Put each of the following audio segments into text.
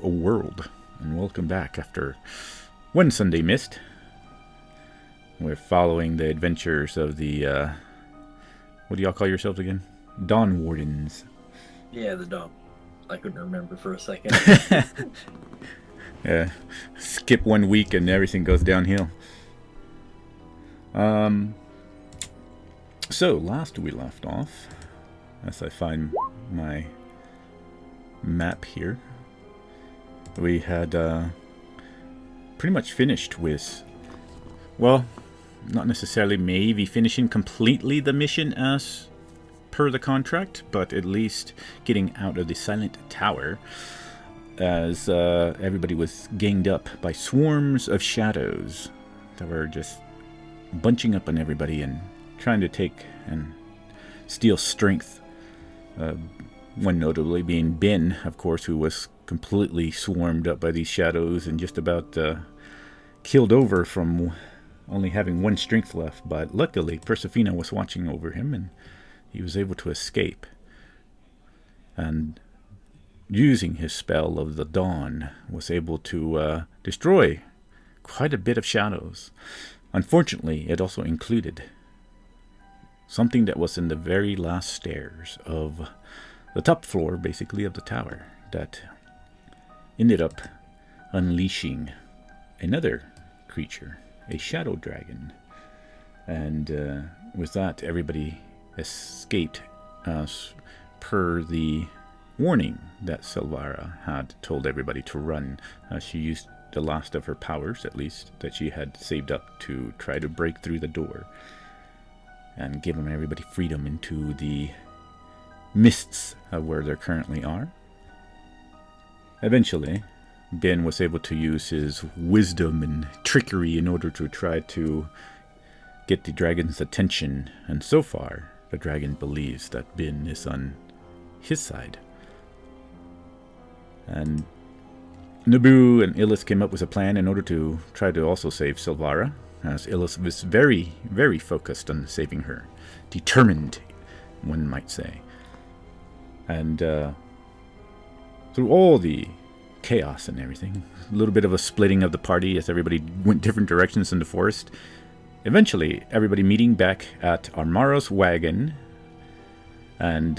world, and welcome back after one Sunday missed. We're following the adventures of the, what do y'all call yourselves again? Dawn Wardens. Yeah, the Dawn. I couldn't remember for a second. Yeah, skip 1 week and everything goes downhill. So, last we left off, as I find my map here, we had pretty much finished with, well, not necessarily maybe finishing completely the mission as per the contract, but at least getting out of the Silent Tower, as everybody was ganged up by swarms of shadows that were just bunching up on everybody and trying to take and steal strength. One notably being Ben, of course, who was completely swarmed up by these shadows and just about killed over from only having one strength left. But luckily, Persephina was watching over him and he was able to escape. And using his spell of the Dawn, was able to destroy quite a bit of shadows. Unfortunately, it also included something that was in the very last stairs of the top floor, basically, of the tower, that ended up unleashing another creature, a shadow dragon. And with that, everybody escaped as per the warning that Silvara had told everybody to run. She used the last of her powers, at least, that she had saved up to try to break through the door and give everybody freedom into the mists of where they currently are. Eventually, Ben was able to use his wisdom and trickery in order to try to get the dragon's attention, and so far, the dragon believes that Ben is on his side. And Naboo and Illis came up with a plan in order to try to also save Silvara, as Illis was very, very focused on saving her. Determined, one might say. And through all the chaos and everything, a little bit of a splitting of the party as everybody went different directions in the forest, eventually everybody meeting back at Armaro's wagon and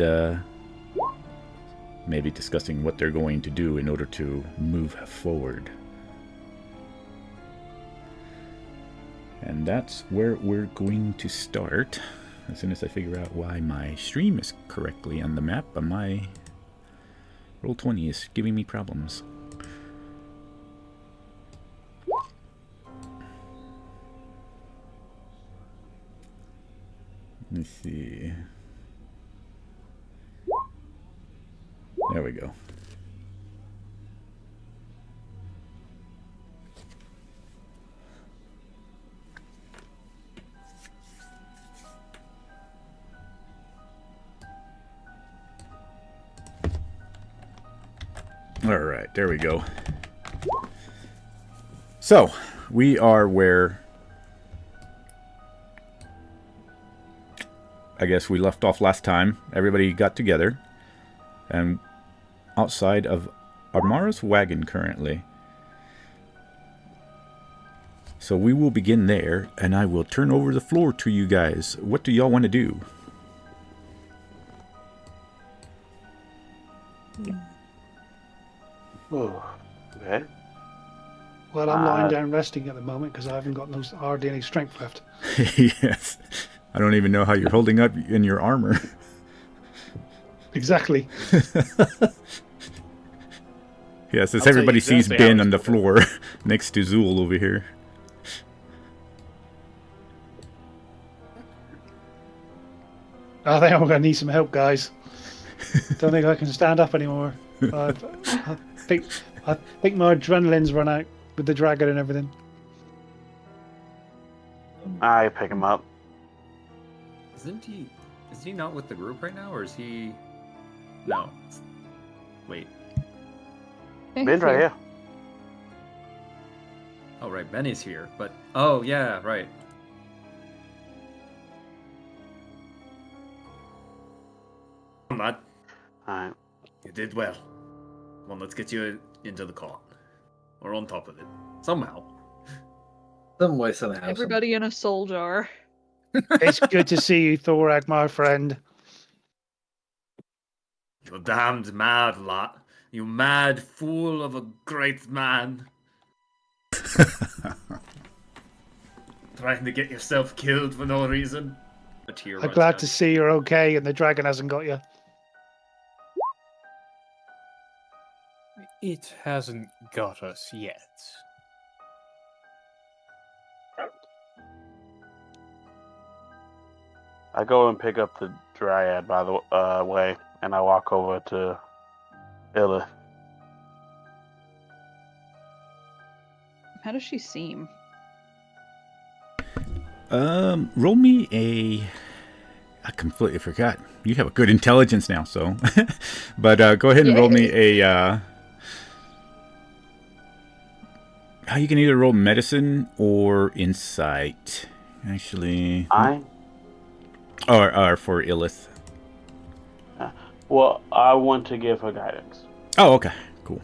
maybe discussing what they're going to do in order to move forward. And that's where we're going to start. As soon as I figure out why my stream is correctly on the map, but my Roll20 is giving me problems. Let's see. There we go. All right, there we go. So, we are where I guess we left off last time. Everybody got together and outside of Armara's wagon currently. So we will begin there, and I will turn over the floor to you guys. What do y'all want to do? Oh, okay. Well, I'm lying down resting at the moment because I haven't got hardly any strength left. Yes. I don't even know how you're holding up in your armor. Exactly. Yes, as everybody sees Ben on the floor next to Zool over here. I think I'm going to need some help, guys. Don't think I can stand up anymore. I think my adrenaline's run out with the dragon and everything. I pick him up. Is he not with the group right now, or is he? No. Wait. Ben's right here. Oh right, Benny's here, but oh yeah, right. I'm not. Alright. You did well. Well, let's get you into the cart. Or on top of it. Somehow. Some way, somehow. Everybody in a soul jar. It's good to see you, Thorak, my friend. You damned mad lot. You mad fool of a great man. Trying to get yourself killed for no reason. A tear I'm runs glad down. to see you're okay and the dragon hasn't got you. It hasn't got us yet. I go and pick up the dryad by the way, and I walk over to Illa. How does she seem? Roll me a... I completely forgot. You have a good intelligence now, so... but go ahead and roll me a... You can either roll medicine or insight. Actually... Or for Illith. Well, I want to give her guidance. Oh, okay. Cool.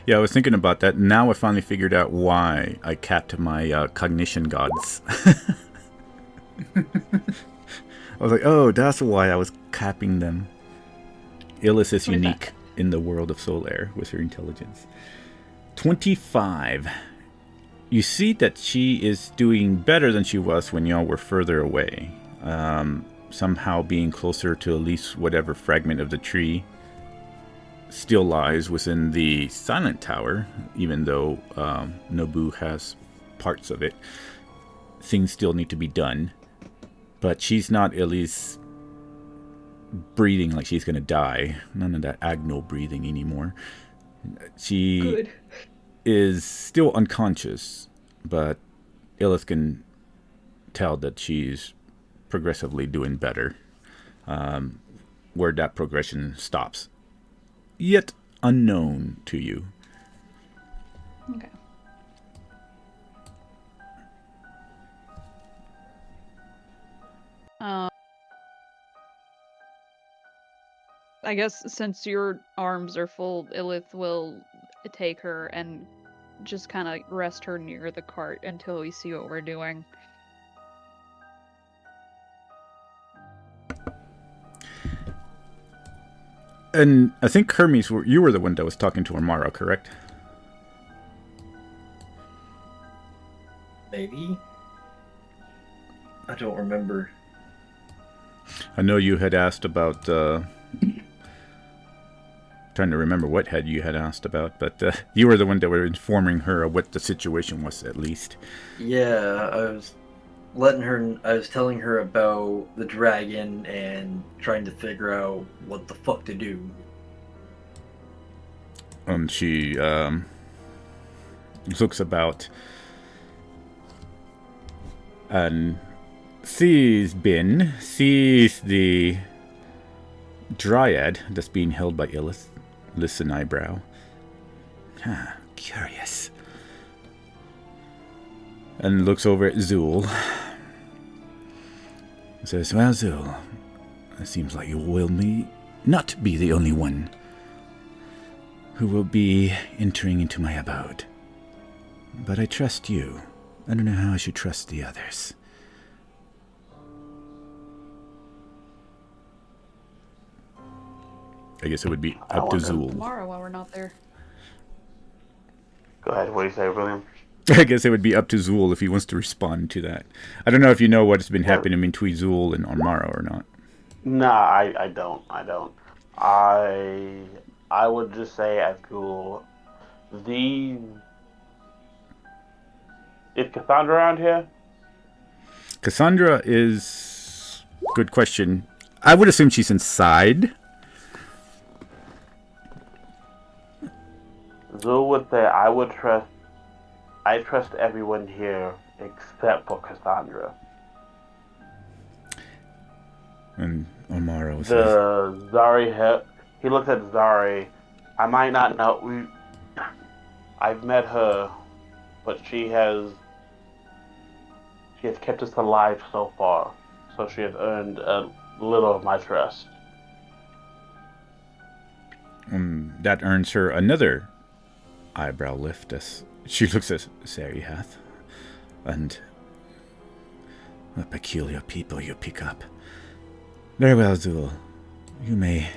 Yeah, I was thinking about that. Now I finally figured out why I capped my cognition gods. I was like, oh, that's why I was capping them. Illith is unique in the world of Soul Air with her intelligence. 25. You see that she is doing better than she was when y'all were further away. Somehow being closer to at least whatever fragment of the tree still lies within the Silent Tower, even though Nobu has parts of it. Things still need to be done. But she's not at least breathing like she's going to die. None of that agnal breathing anymore. She is still unconscious, but Illith can tell that she's progressively doing better. Where that progression stops, yet unknown to you. Okay. I guess since your arms are full, Illith will take her and just kind of rest her near the cart until we see what we're doing. And I think Hermes, you were the one that was talking to Amara, correct? Maybe? I don't remember. I know you had asked about... trying to remember what you had asked about, but you were the one that were informing her of what the situation was, at least. Yeah, I was telling her about the dragon and trying to figure out what the fuck to do. She looks about and sees the dryad that's being held by Illith. Lifts an eyebrow. Curious. And looks over at Zool. Says, well, Zool, it seems like you will not be the only one who will be entering into my abode. But I trust you. I don't know how I should trust the others. I guess it would be up to Zool. Tomorrow while we're not there. Go ahead, what do you say, William? I guess it would be up to Zool if he wants to respond to that. I don't know if you know what's been happening between Zool and Armara or not. Nah, I don't. I would just say as Zool, is Cassandra around here? Cassandra is... Good question. I would assume she's inside. Zool would say, I trust everyone here except for Cassandra. And Amaro says... He looks at Zari. I might not know... I've met her, but she has kept us alive so far. So she has earned a little of my trust. That earns her another eyebrow lift as she looks at Sarihath. And a peculiar people you pick up. Very well, Zul. You may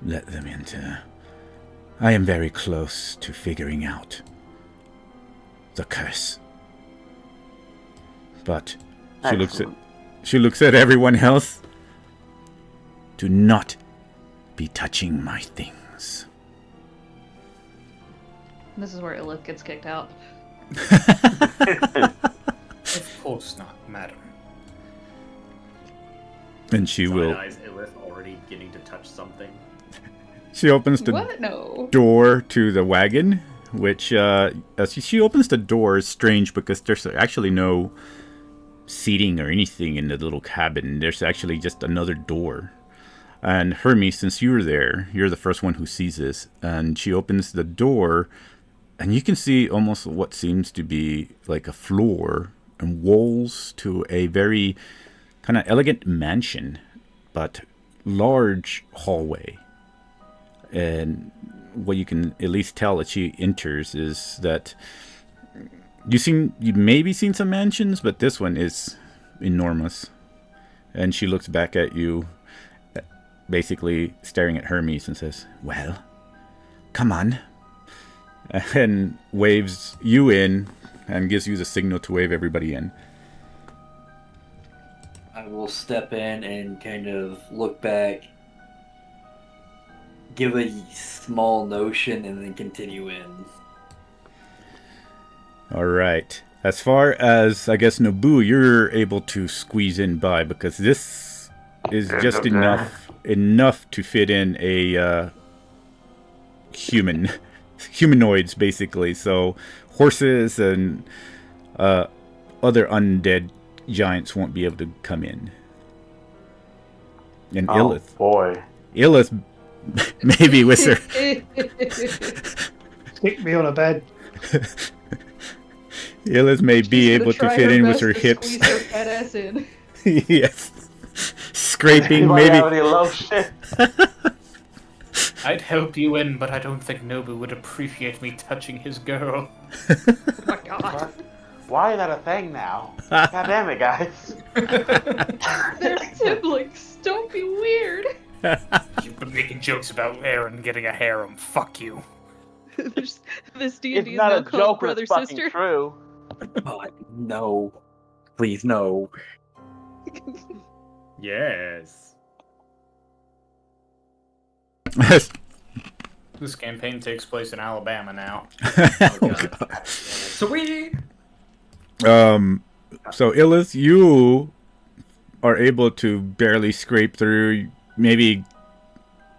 let them enter. I am very close to figuring out the curse. But she looks at everyone else. Do not be touching my things. This is where Ilith gets kicked out. Of course not, madam. And she will. Eyes Ilith already getting to touch something. She opens the What? No. door to the wagon, which as she opens the door is strange because there's actually no seating or anything in the little cabin. There's actually just another door. And Hermes, since you were there, you're the first one who sees this. And she opens the door, and you can see almost what seems to be like a floor and walls to a very kind of elegant mansion, but large hallway. And what you can at least tell as she enters is that you maybe seen some mansions, but this one is enormous. And she looks back at you, basically staring at Hermes, and says, "Well, come on," and waves you in and gives you the signal to wave everybody in. I will step in and kind of look back, give a small notion, and then continue in. All right. As far as, I guess, Nobu, you're able to squeeze in by, because this is just enough to fit in a humanoids, basically. So horses and other undead giants won't be able to come in. And Illith. Boy. Illith, maybe with her... Stick me on a bed. Illith may be able to fit in with her hips. Squeeze her fat ass in. Yes. Scraping, Anybody maybe. have any love shit? I'd help you in, but I don't think Nobu would appreciate me touching his girl. Oh my god. Why is that a thing now? God damn it, guys. They're siblings. Don't be weird. You've been making jokes about Aaron getting a harem. Fuck you. There's this D&D It's is not now a called joke, brother it's fucking sister. true. God, no. Please, no. Yes. This campaign takes place in Alabama now. Oh, God. Sweet. So Illith, you are able to barely scrape through, maybe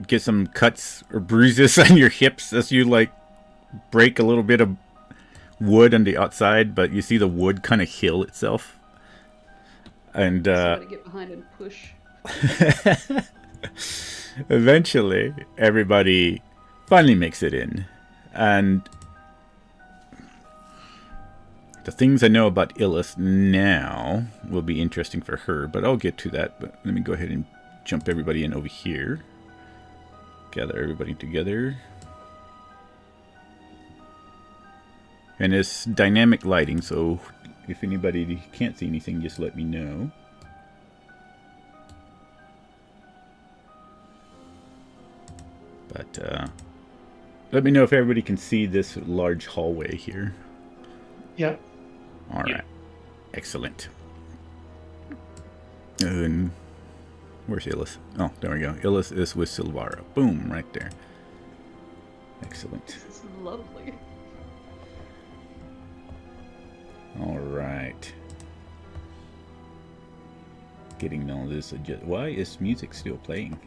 get some cuts or bruises on your hips as you like break a little bit of wood on the outside, but you see the wood kind of heal itself. And Somebody get behind and push. eventually everybody finally makes it in. And the things I know about Illith now will be interesting for her, but I'll get to that. But let me go ahead and jump everybody in over here. Gather everybody together. And it's dynamic lighting, so if anybody can't see anything, just let me know. But let me know if everybody can see this large hallway here. Yeah. All right. Excellent. And where's Illith? Oh, there we go. Illith is with Silvara. Boom, right there. Excellent. This is lovely. All right. Getting all this. Why is music still playing?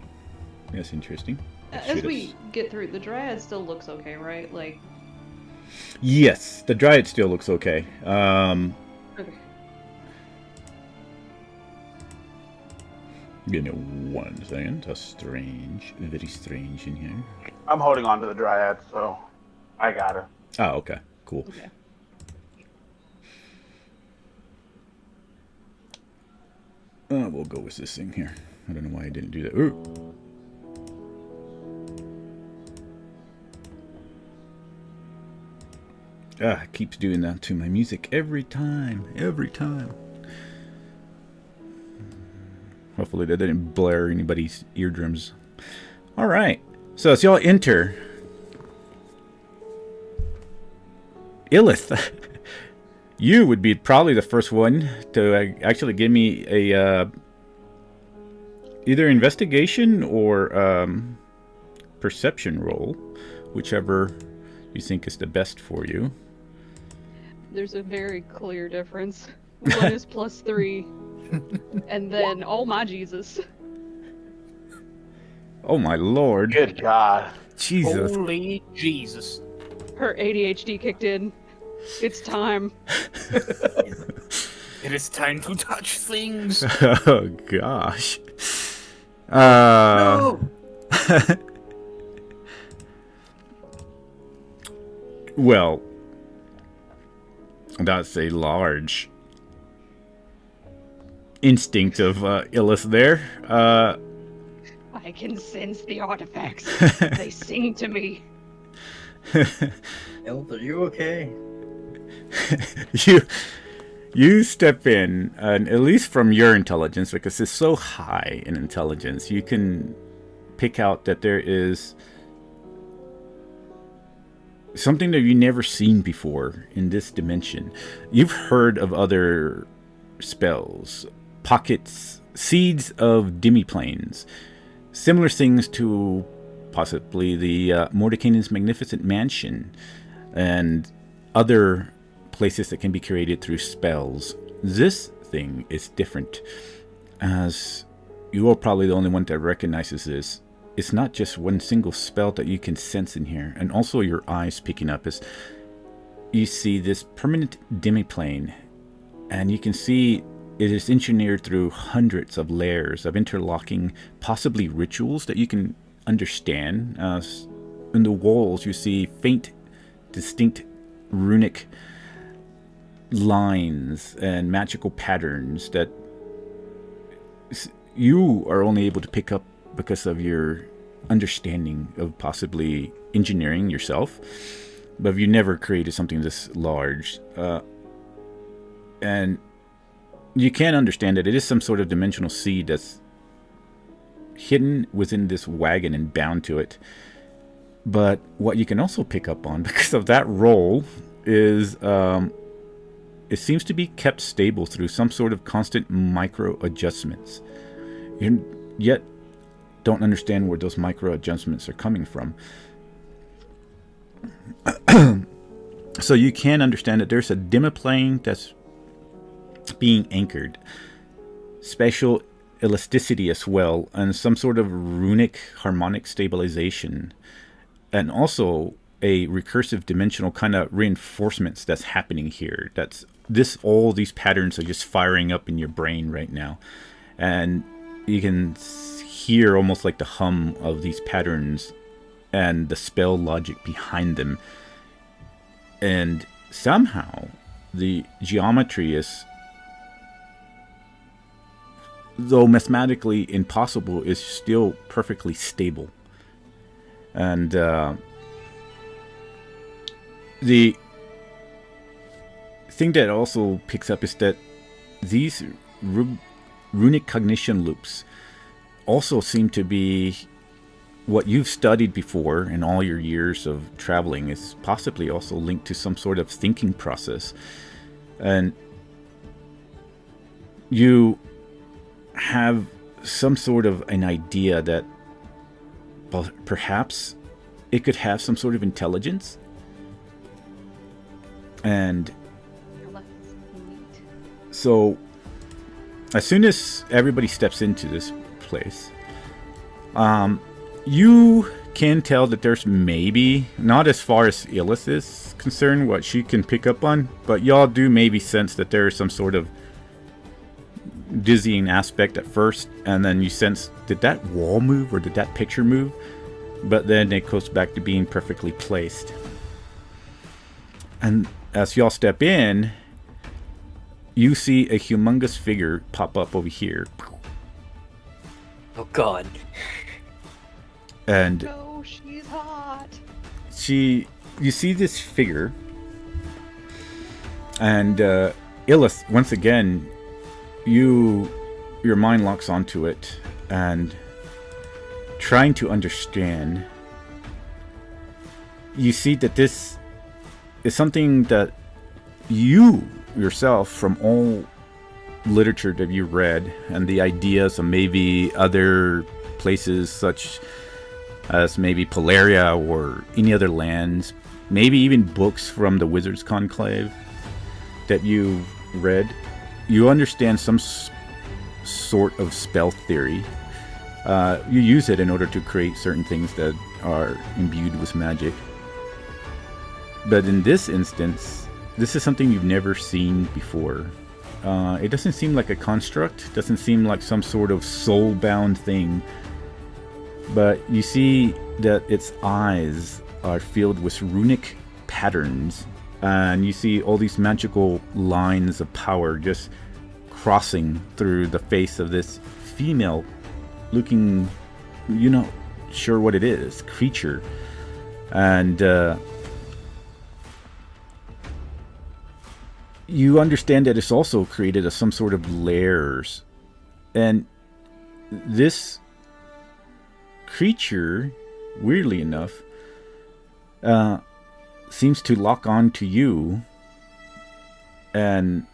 That's interesting. As we get through, the Dryad still looks okay, right? Like. Yes, the Dryad still looks okay. Okay. Give me 1 second. That's strange. Very strange in here. I'm holding on to the Dryad, so I got her. Oh, okay. Cool. Okay. We'll go with this thing here. I don't know why I didn't do that. Ooh. It keeps doing that to my music every time. Every time. Hopefully that didn't blare anybody's eardrums. Alright. So as y'all enter, Illith, you would be probably the first one to actually give me a either investigation or perception roll, whichever you think is the best for you. There's a very clear difference. One is +3, and then, oh my Jesus. Oh my lord. Good God. Jesus. Holy Jesus. Her ADHD kicked in. It's time. It is time to touch things. Oh gosh. No! Well, that's a large instinct of Illith there. I can sense the artifacts. They sing to me. Elf, are you okay? You step in, and at least from your intelligence, because it's so high in intelligence, you can pick out that there is something that you've never seen before in this dimension. You've heard of other spells, pockets, seeds of demiplanes, similar things to possibly the Mordekainen's Magnificent Mansion, and other places that can be created through spells. This thing is different, as you are probably the only one that recognizes this. It's not just one single spell that you can sense in here, and also your eyes picking up as you see this permanent demiplane, and you can see it is engineered through hundreds of layers of interlocking, possibly rituals that you can understand. In the walls you see faint, distinct runic lines and magical patterns that you are only able to pick up because of your understanding of possibly engineering yourself, but you never created something this large. And you can understand that it is some sort of dimensional seed that's hidden within this wagon and bound to it. But what you can also pick up on, because of that roll, is it seems to be kept stable through some sort of constant micro adjustments. You yet don't understand where those micro adjustments are coming from. So you can understand that there's a demiplane that's being anchored, spatial elasticity as well, and some sort of runic harmonic stabilization, and also a recursive dimensional kind of reinforcements that's happening here. All these patterns are just firing up in your brain right now, and you can hear almost like the hum of these patterns and the spell logic behind them. And somehow the geometry is, though mathematically impossible, is still perfectly stable. And the thing that also picks up is that these runic cognition loops also seem to be what you've studied before in all your years of traveling, is possibly also linked to some sort of thinking process. And you have some sort of an idea that perhaps it could have some sort of intelligence. And so as soon as everybody steps into this place, you can tell that there's maybe, not as far as Illith is concerned, what she can pick up on, but y'all do maybe sense that there is some sort of dizzying aspect at first, and then you sense, did that wall move or did that picture move? But then it goes back to being perfectly placed. And as y'all step in, you see a humongous figure pop up over here. Oh god. And No, she's hot. you see this figure, And Illith, once again, your mind locks onto it and trying to understand. You see that this is something that you yourself, from all literature that you read and the ideas of maybe other places such as maybe Polaria or any other lands, maybe even books from the Wizards Conclave that you've read, you understand some sort of spell theory. You use it in order to create certain things that are imbued with magic. But in this instance, this is something you've never seen before. It doesn't seem like a construct, doesn't seem like some sort of soul-bound thing. But you see that its eyes are filled with runic patterns, and you see all these magical lines of power just crossing through the face of this female looking, you're not sure what it is, creature. And you understand that it's also created as some sort of layers. And this creature, weirdly enough, seems to lock on to you and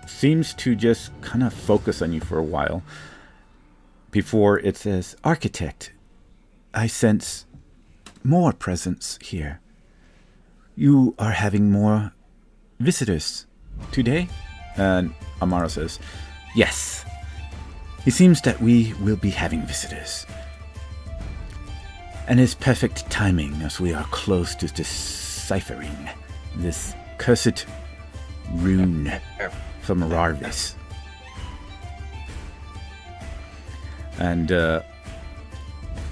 seems to just kind of focus on you for a while before it says, "Architect, I sense more presence here. You are having more visitors today?" And Amara says, "Yes. It seems that we will be having visitors. And it's perfect timing as we are close to deciphering this cursed rune from Rarvis." And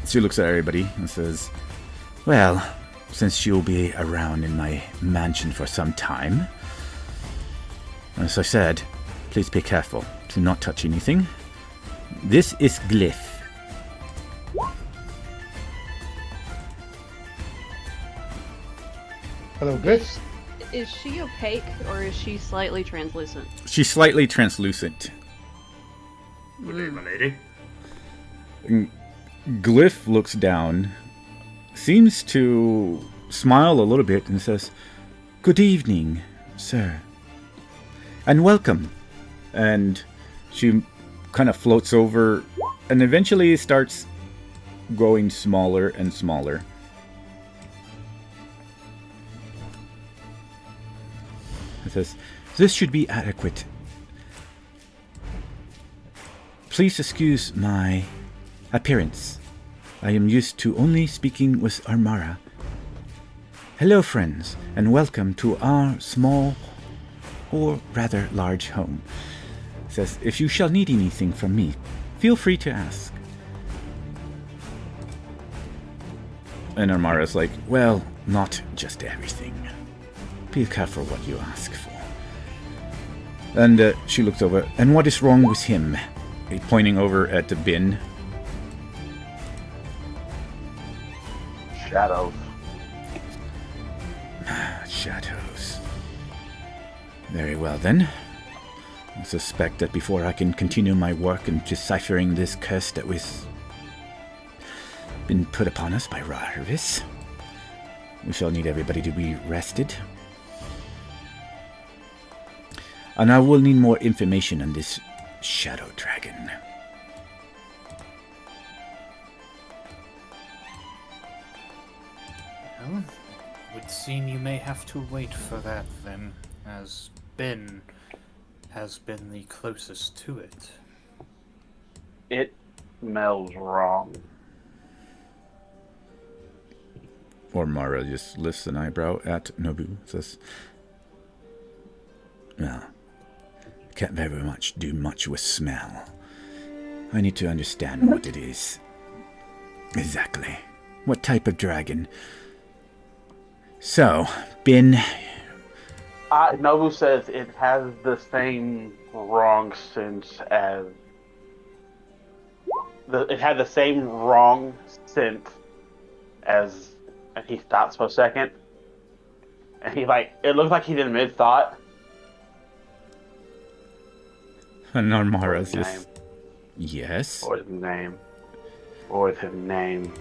she looks at everybody and says, "Well, since you'll be around in my mansion for some time, as I said, please be careful to not touch anything. This is Glyph." Hello, Glyphs. Is she opaque or is she slightly translucent? She's slightly translucent. Good day, my lady. Glyph looks down, seems to smile a little bit, and says, "Good evening, sir. And welcome." And she kind of floats over and eventually starts growing smaller and smaller. It says, "This should be adequate. Please excuse my appearance. I am used to only speaking with Armara. Hello, friends, and welcome to our small, or rather large home." It says, "If you shall need anything from me, feel free to ask." And Armara's like, "Well, not just everything. Be careful what you ask for." And she looks over, "And what is wrong with him?" Pointing over at the bin. Shadows. Shadows. Very well then. I suspect that before I can continue my work in deciphering this curse that was been put upon us by Rarvis, we shall need everybody to be rested. And I will need more information on this shadow dragon. Well, would seem you may have to wait for that then, as Ben has been the closest to it. It smells wrong. Or Mara just lifts an eyebrow at Nobu. Says, "Well, can't very much do much with smell. I need to understand what it is. Exactly. What type of dragon? So, Ben..." Nobu says it has the same wrong sense as... It had the same wrong scent as... And he stops for a second. And he it looks like he's in mid thought. And Armara's Name. just, yes. What is his name? What is his name?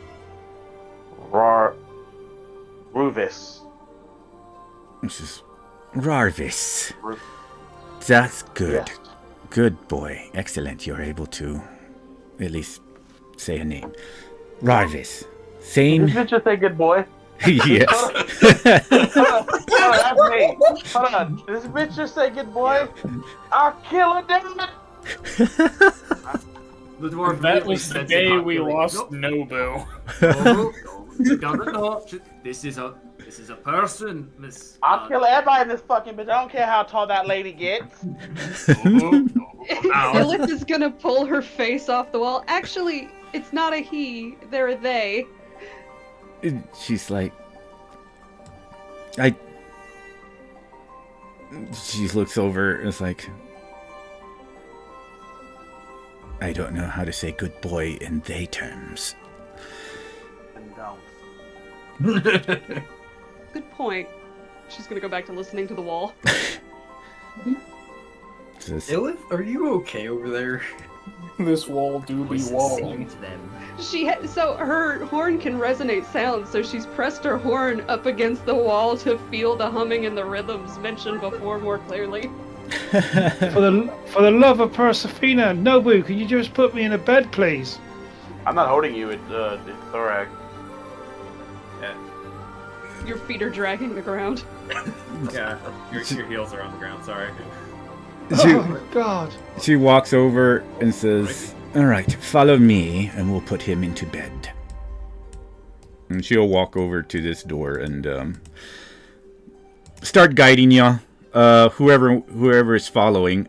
Ruvis. This is Rarvis. Ru- That's good. Yes. Good boy. Excellent. You're able to at least say a name. Rarvis. Did Same. this bitch just say good boy? Yes. Hold on, that's me. Hold on. Did this bitch just say good boy? I'll kill her, damn it! The dwarf That immediately was the said day to we Cocktail, lost "Nope, Nobu. no, she doesn't know. This is a person, Miss. I'll kill everybody in this fucking bitch. I don't care how tall that lady gets. Ow. Lilith is gonna pull her face off the wall. Actually, it's not a he, they're a they. She's like, she looks over and is like, I don't know how to say good boy in they terms. And don't. Good point. She's gonna go back to listening to the wall. Just, Ilith, are you okay over there? This wall do be Voices walling. to them. So her horn can resonate sound, so she's pressed her horn up against the wall to feel the humming and the rhythms mentioned before more clearly. For the love of Persephina, Nobu, can you just put me in a bed, please? I'm not holding you, it's Thorag. Your feet are dragging the ground. Yeah, your heels are on the ground. Sorry. she, Oh my god. she walks over and says, all right, follow me and we'll put him into bed. And she'll walk over to this door and start guiding you. Whoever is following,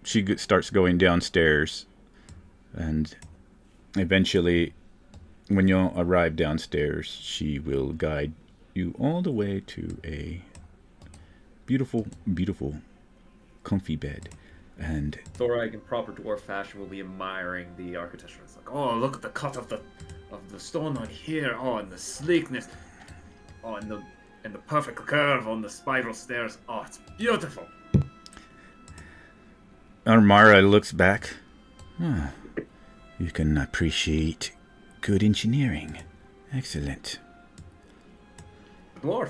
she starts going downstairs, and eventually, when you arrive downstairs, she will guide you all the way to a beautiful, beautiful, comfy bed, and Thorag, in proper dwarf fashion, will be admiring the architecture. It's like, oh, look at the cut of the stone on here. Oh, and the sleekness. Oh, and the perfect curve on the spiral stairs. Oh, it's beautiful. Armara looks back. Ah, you can appreciate good engineering. Excellent. Dwarf.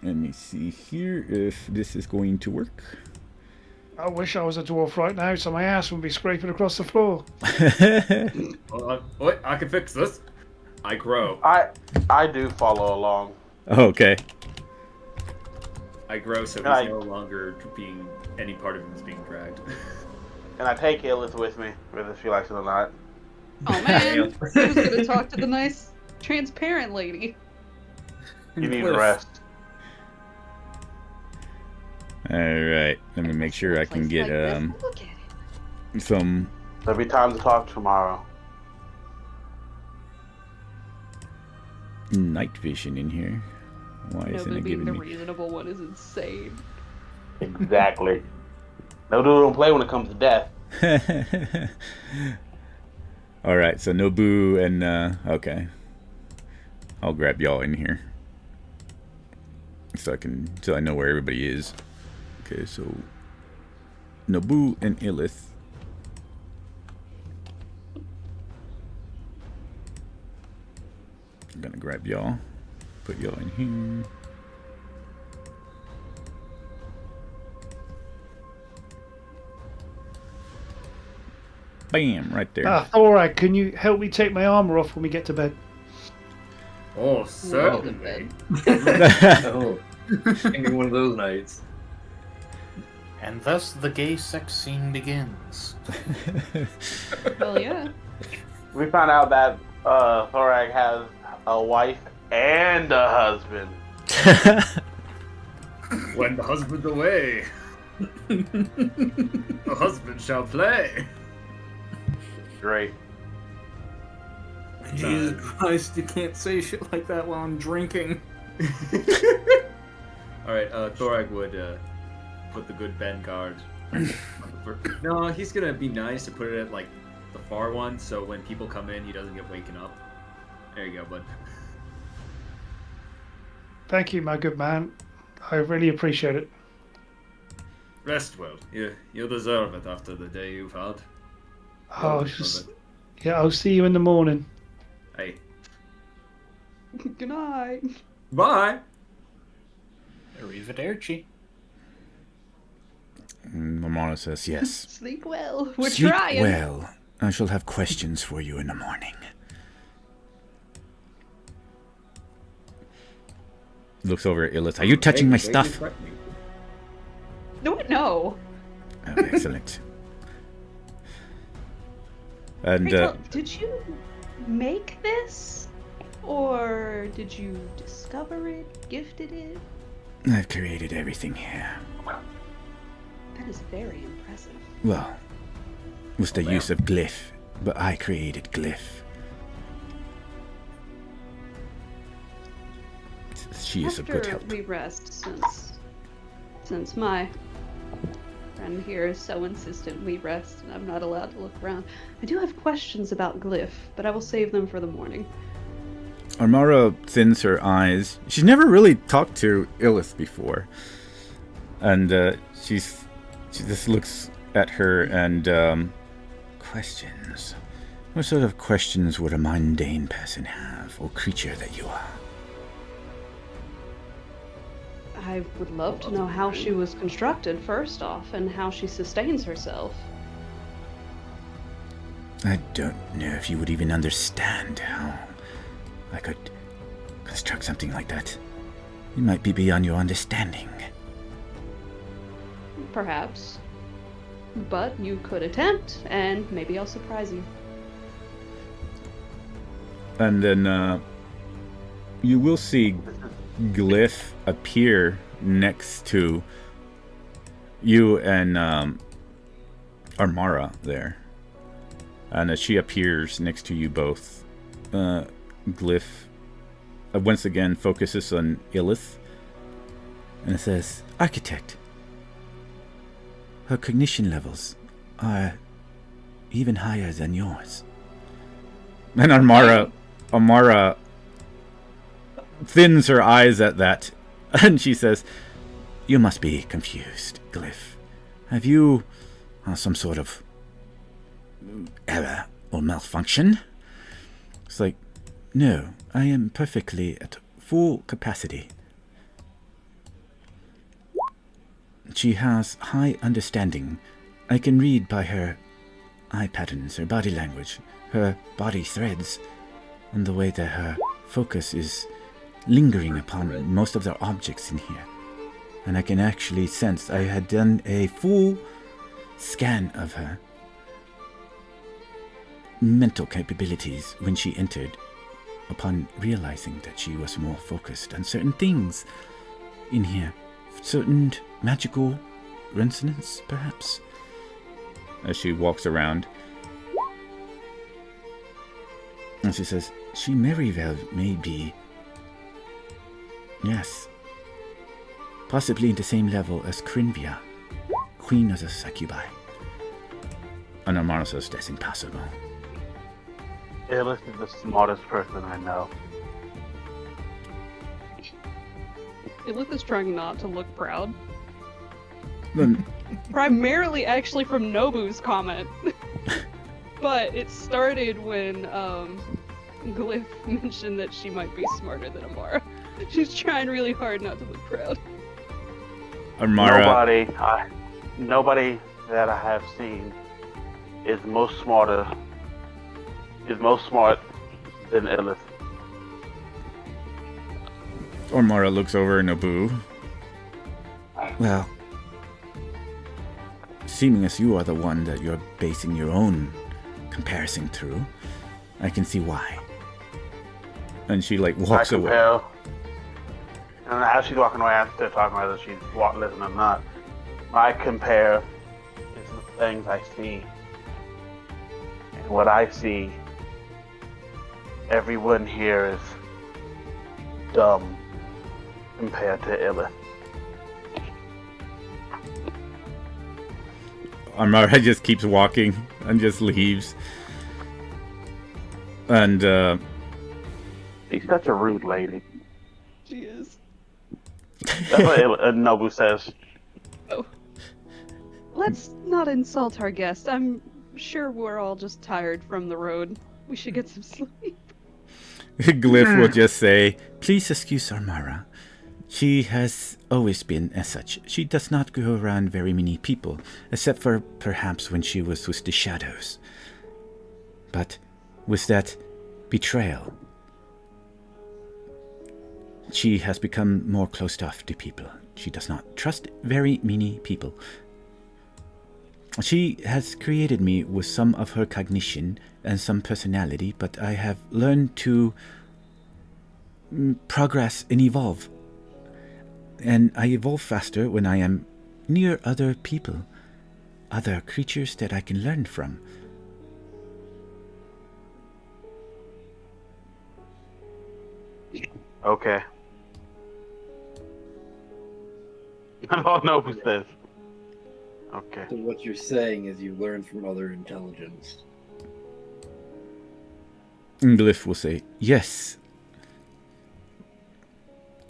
Let me see here if this is going to work. I wish I was a dwarf right now, so my ass would be scraping across the floor. Wait, I can fix this. I grow. I do follow along. Okay. I grow, so And he's no longer being any part of him is being dragged. And I take Illith with me, whether she likes it or not. Oh man, who's gonna talk to the nice, transparent lady? You need rest. All right. Let me make sure I can Place get like this, look at it. some There'll be time to talk tomorrow. night vision in here. Why isn't Nobody it being giving the me? reasonable one is insane. Exactly. No dude don't play when it comes to death. All right. So Nobu and okay. I'll grab y'all in here so I know where everybody is. Okay. So Nobu and Illith. I'm gonna grab y'all, put y'all in here. Bam, right there. Thorak, can you help me take my armor off when we get to bed? Oh, Well, certainly. Oh, any one of those nights. And thus the gay sex scene begins. Hell yeah. We found out that Thorag has a wife and a husband. When the husband's away, the husband shall play. Great. Jesus Christ, you can't say shit like that while I'm drinking. Alright, Thorag would put the good Ben guard. No, he's gonna be nice to put it at like the far one, so when people come in, he doesn't get waken up. There you go, bud. Thank you, my good man. I really appreciate it. Rest well. You deserve it after the day you've had. Oh, Well, just, yeah, I'll see you in the morning. Hey. Good night. Bye! Arrivederci. Amara says, yes. Sleep well. We're Sleep trying. well. I shall have questions for you in the morning. Looks over at Illith. Are you touching my stuff? No. Oh, excellent. And Rachel, did you make this? Or did you discover it, gifted it? I've created everything here. That is very impressive. Well, with the use of glyph, but I created glyph. She is a good After help. we rest, since my friend here is so insistent we rest and I'm not allowed to look around, I do have questions about glyph, but I will save them for the morning. Armara thins her eyes. She's never really talked to Illith before. And she just looks at her and questions. What sort of questions would a mundane person have, or creature that you are? I would love to know how she was constructed, first off, and how she sustains herself. I don't know if you would even understand how I could construct something like that. It might be beyond your understanding. Perhaps. But you could attempt, and maybe I'll surprise you. And then you will see glyph appear next to you and Armara there. And as she appears next to you both, glyph once again focuses on Illith, and it says, Architect. Her cognition levels are even higher than yours. And Armara thins her eyes at that, and she says, You must be confused, Glyph. Have you some sort of error or malfunction? It's like, no, I am perfectly at full capacity. She has high understanding. I can read by her eye patterns, her body language, her body threads, and the way that her focus is lingering upon most of the objects in here. And I can actually sense I had done a full scan of her mental capabilities when she entered, upon realizing that she was more focused on certain things in here. Certain magical resonance, perhaps? As she walks around. And she says, she very well may be. Yes. Possibly in the same level as Crinvia, Queen of the Succubi. And Amara says, that's impossible. Illith is the smartest person I know. Illith is trying not to look proud. Then, Primarily actually from Nobu's comment. But it started when Glyph mentioned that she might be smarter than Amara. She's trying really hard not to look proud. Amara. Nobody that I have seen is most smart than Illith. Amara looks over at Nobu. Well, seeming as you are the one that you're basing your own comparison through, I can see why. And she walks away. And as she's walking away, I'm still talking whether she's listening or not. I compare is the things I see. And what I see, everyone here is dumb compared to Illith. Amara just keeps walking and just leaves. And She's such a rude lady. She is. That's what Nobu says. Let's not insult our guest. I'm sure we're all just tired from the road. We should get some sleep. Glyph will just say, "Please excuse Armara. She has always been as such. She does not go around very many people, except for perhaps when she was with the shadows. But with that betrayal, she has become more closed off to people. She does not trust very many people. She has created me with some of her cognition and some personality, but I have learned to progress and evolve. And I evolve faster when I am near other people, other creatures that I can learn from." Okay. I don't know who says. Okay. So what you're saying is you learn from other intelligence. And Glyph will say, "Yes."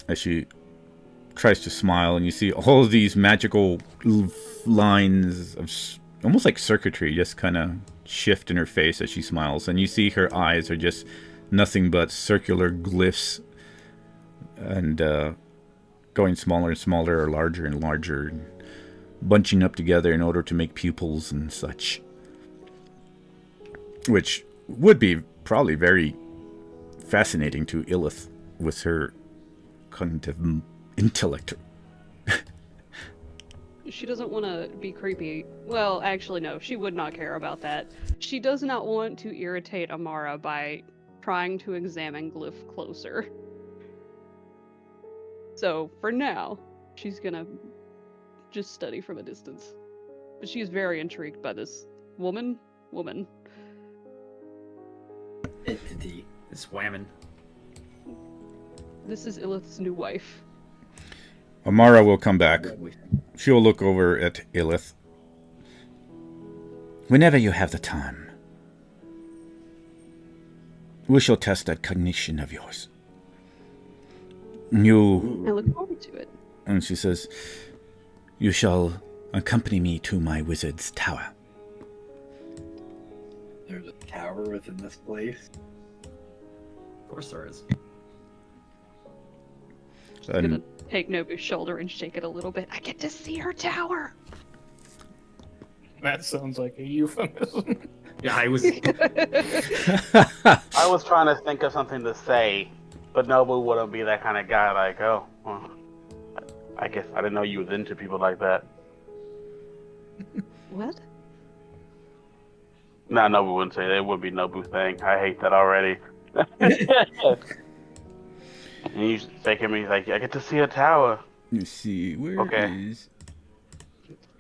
As she tries to smile, and you see all of these magical lines of almost like circuitry just kind of shift in her face as she smiles, and you see her eyes are just nothing but circular glyphs, and going smaller and smaller, or larger and larger, and bunching up together in order to make pupils and such, which would be probably very fascinating to Illith with her cognitive intellect. She doesn't want to be creepy. Well, actually, no, she would not care about that. She does not want to irritate Amara by trying to examine Glyph closer. So, for now, she's gonna just study from a distance. But she is very intrigued by this woman. Entity. This whammon. This is Illith's new wife. Amara will come back. She'll look over at Illith. "Whenever you have the time, we shall test that cognition of yours. You..." I look forward to it. And she says, "You shall accompany me to my wizard's tower." There's a tower within this place. Of course there is. She's gonna take Nobu's shoulder and shake it a little bit. I get to see her tower. That sounds like a euphemism. Yeah, I was. I was trying to think of something to say, but Nobu wouldn't be that kind of guy. Like, oh, well, I guess I didn't know you was into people like that. What? No, Nobu wouldn't say that. It would be Nobu thing. I hate that already. And you take him, he's like, I get to see a tower. You see, where Okay. is...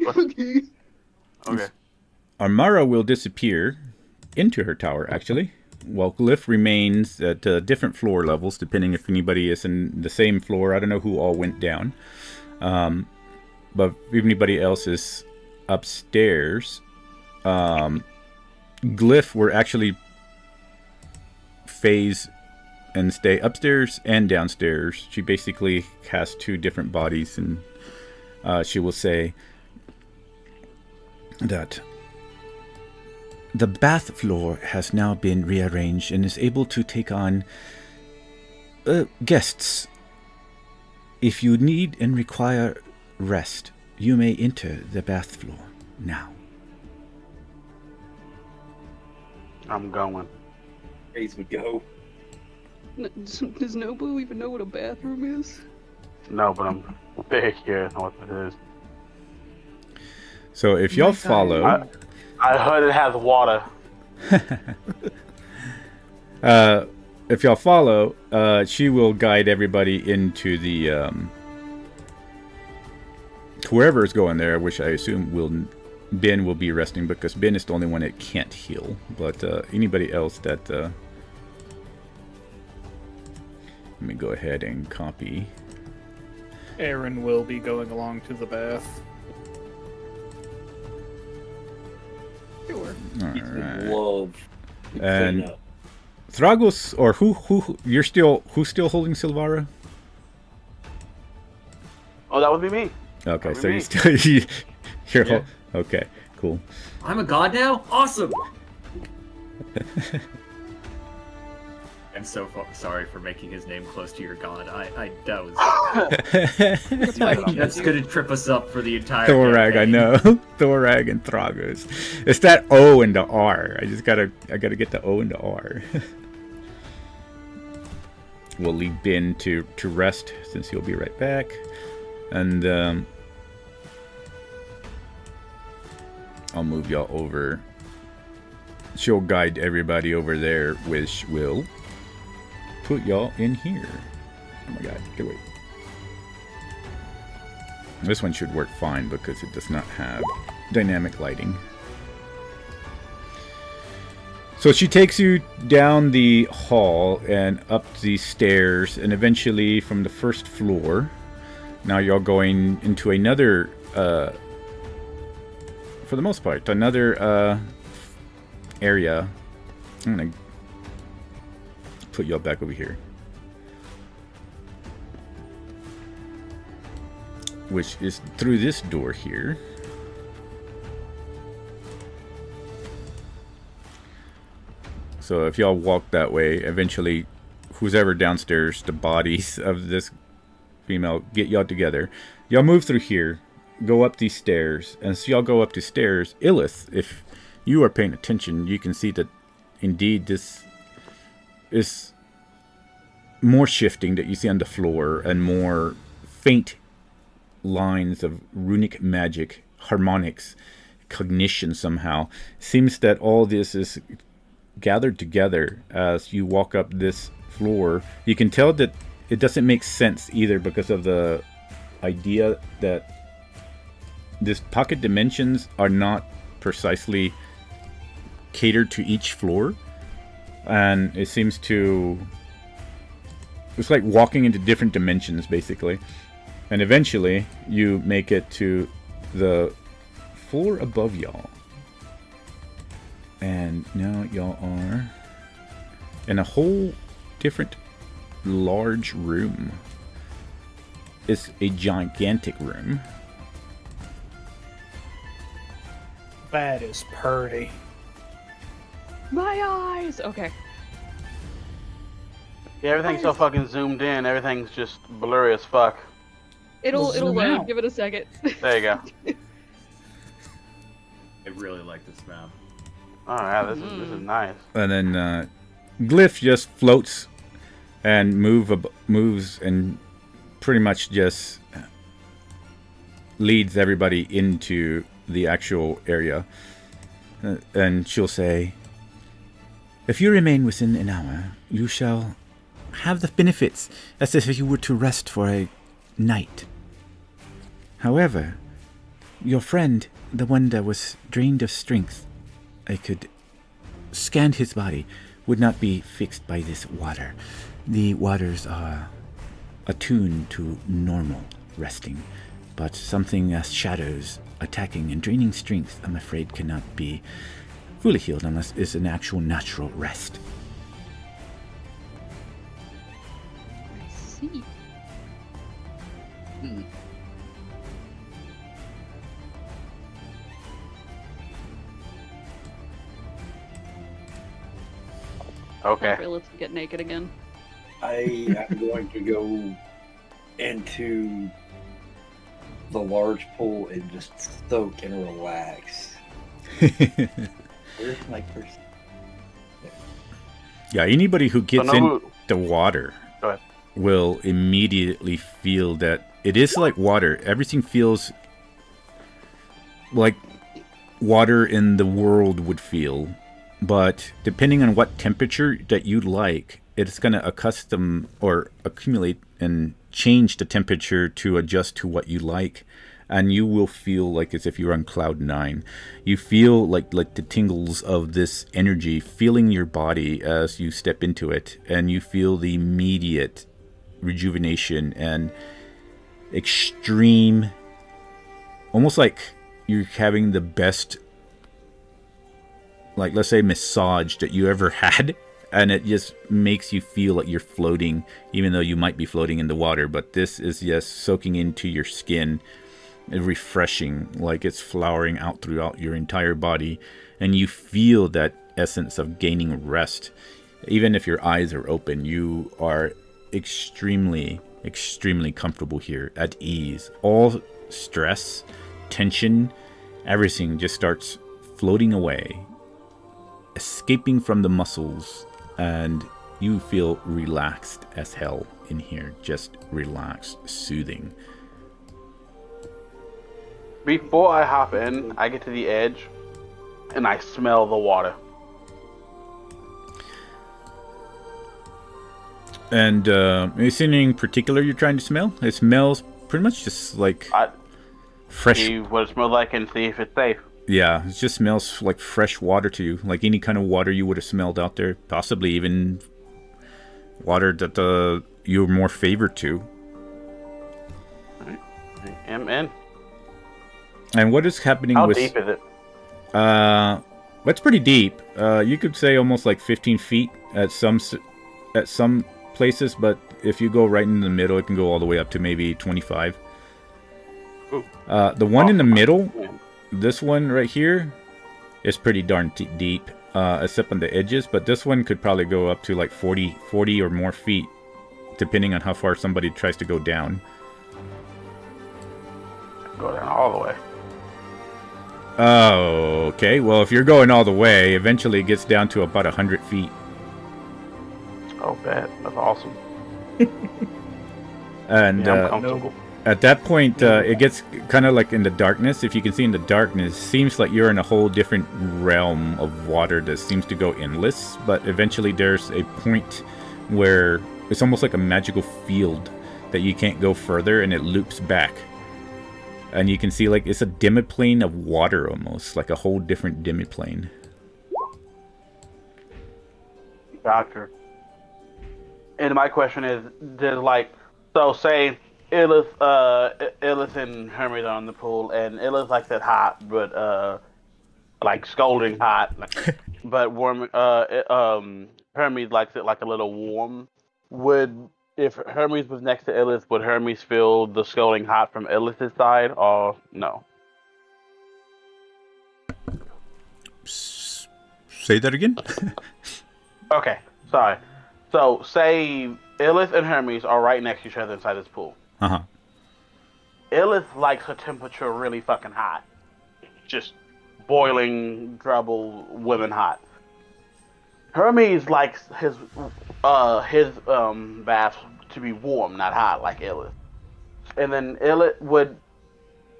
Okay. Armara will disappear into her tower, actually, while Glyph remains at different floor levels, depending if anybody is in the same floor. I don't know who all went down. But if anybody else is upstairs, Glyph will actually phase and stay upstairs and downstairs. She basically has two different bodies, and she will say that the bath floor has now been rearranged and is able to take on guests. If you need and require rest, you may enter the bath floor now. I'm going. Raise would go. Does Nobu even know what a bathroom is? No, but I'm very curious on what it is. So if y'all follow... I heard it has water. If y'all follow, she will guide everybody into the... whoever is going there, which I assume Ben will be resting, because Ben is the only one that can't heal. But anybody else that... let me go ahead and copy. Aaron will be going along to the bath. Sure. He would Alright. love to And clean up. Thragos, or who's still holding Silvara? Oh, that would be me. Okay, That'd so be you me. still you're Yeah. okay, cool. I'm a god now? Awesome! I'm so sorry for making his name close to your god. That was... That's gonna trip us up for the entire Thorag, I campaign. know. Thorag and Thragos. It's that O and the R. I gotta get the O and the R. We'll leave Ben to rest since he'll be right back. And I'll move y'all over. She'll guide everybody over there, which will put y'all in here. Oh my god, get away. This one should work fine because it does not have dynamic lighting. So she takes you down the hall and up the stairs and eventually from the first floor. Now you're going into another, for the most part, another area. I'm going to put y'all back over here. Which is through this door here. So if y'all walk that way, eventually who's ever downstairs, the bodies of this female, get y'all together. Y'all move through here, go up these stairs, and as y'all go up the stairs, Illith, if you are paying attention, you can see that indeed this is more shifting that you see on the floor and more faint lines of runic magic, harmonics, cognition somehow. Seems that all this is gathered together as you walk up this floor. You can tell that it doesn't make sense either because of the idea that these pocket dimensions are not precisely catered to each floor, and it seems to, it's like walking into different dimensions basically. And eventually you make it to the floor above y'all. And now y'all are in a whole different large room. It's a gigantic room. That is purty. My eyes. Okay. Yeah, everything's so fucking zoomed in. Everything's just blurry as fuck. It'll Zoom load. out. Give it a second. There you go. I really like this map. All right, this is nice. And then Glyph just floats and moves and pretty much just leads everybody into the actual area. And she'll say, "If you remain within an hour, you shall have the benefits as if you were to rest for a night. However, your friend, the one that was drained of strength, I could scan his body, would not be fixed by this water. The waters are attuned to normal resting, but something as shadows attacking and draining strength, I'm afraid, cannot be fully healed unless it's an actual natural rest." I see. Okay. Okay, let's get naked again. I am going to go into the large pool and just soak and relax. Where's my person? Yeah, anybody who gets So no- in the water Go ahead. will immediately feel that it is like water. Everything feels like water in the world would feel. But depending on what temperature that you like, it's going to accustom or accumulate and change the temperature to adjust to what you like. And you will feel like as if you're on cloud 9. You feel like the tingles of this energy feeling your body as you step into it. And you feel the immediate rejuvenation and extreme, almost like you're having the best, like, let's say, massage that you ever had and it just makes you feel like you're floating, even though you might be floating in the water. But this is just soaking into your skin, refreshing, like it's flowering out throughout your entire body, and you feel that essence of gaining rest. Even if your eyes are open, you are extremely comfortable here, at ease. All stress, tension, everything just starts floating away, escaping from the muscles, and you feel relaxed as hell in here. Just relaxed, soothing. Before I hop in, I get to the edge, and I smell the water. And is anything particular you're trying to smell? It smells pretty much just like fresh. See what it smells like and see if it's safe. Yeah, it just smells like fresh water to you, like any kind of water you would have smelled out there. Possibly even water that you're more favored to. Alright, I am in. And what is happening How with... deep is it? That's pretty deep. You could say almost like 15 feet at some places, but if you go right in the middle, it can go all the way up to maybe 25. Ooh. The one in the middle, this one right here, is pretty darn deep, except on the edges, but this one could probably go up to like 40 or more feet, depending on how far somebody tries to go down. Go down all the way. Oh, okay. Well, if you're going all the way, eventually it gets down to about 100 feet. Oh, bet. That's awesome. And Yeah, I'm comfortable. at that point, it gets kind of like in the darkness. If you can see in the darkness, seems like you're in a whole different realm of water that seems to go endless. But eventually there's a point where it's almost like a magical field that you can't go further, and it loops back. And you can see like it's a demiplane of water almost, like a whole different demiplane. Doctor. And my question is, so say Illith and Hermes are in the pool, and Illith likes it hot, but like scalding hot, but warm. Hermes likes it like a little warm. If Hermes was next to Illith, would Hermes feel the scalding hot from Illith's side, or no? Say that again? Okay, sorry. So, say Illith and Hermes are right next to each other inside this pool. Uh-huh. Illith likes her temperature really fucking hot. Just boiling, trouble, women hot. Hermes likes his bath to be warm, not hot, like Illith. And then would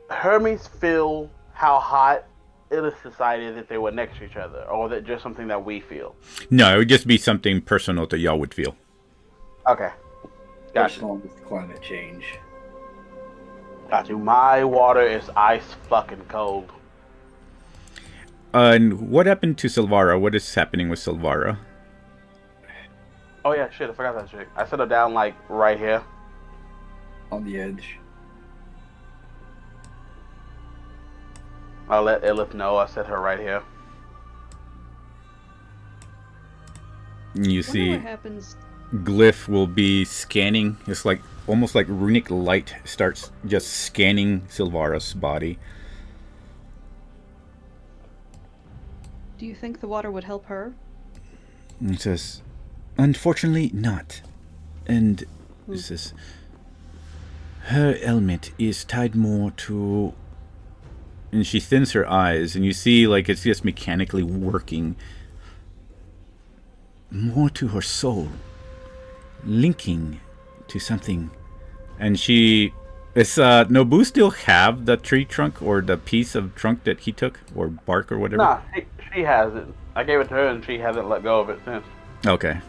Hermes feel how hot Illith decided that they were next to each other, or was it just something that we feel? No, it would just be something personal that y'all would feel. Okay. Gotcha. Personal with climate change. Got you. My water is ice fucking cold. And what happened to Silvara? What is happening with Silvara? Oh yeah, shit, I forgot that shit. I set her down like right here. On the edge. I'll let Illith know I set her right here. You Wonder see what happens. Glyph will be scanning. It's like almost like runic light starts just scanning Silvara's body. Do you think the water would help her? It says, unfortunately not. And it says, her ailment is tied more to... And she thins her eyes, and you see like it's just mechanically working. More to her soul. Linking to something. And she... Nobu still have the tree trunk or the piece of trunk that he took? Or bark or whatever? Nah, she has it. I gave it to her and she hasn't let go of it since. Okay.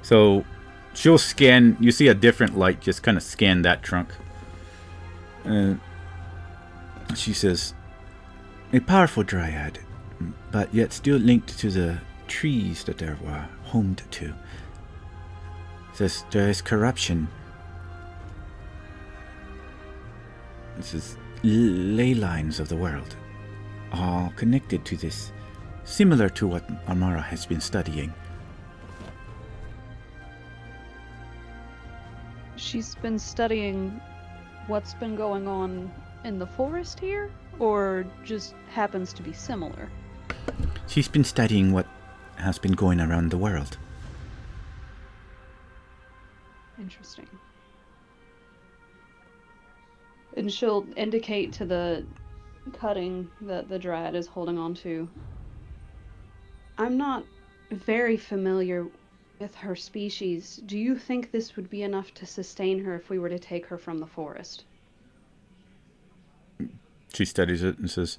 So she'll scan... You see a different light just kind of scan that trunk. And she says, a powerful dryad, but yet still linked to the trees that they were homed to. Says there is corruption. This is ley lines of the world, all connected to this, similar to what Amara has been studying. she's been studying what's been going on in the forest here, or just happens to be similar? She's been studying what has been going around the world. Interesting. And she'll indicate to the cutting that the dryad is holding on to. I'm not very familiar with her species. Do you think this would be enough to sustain her if we were to take her from the forest? She studies it and says,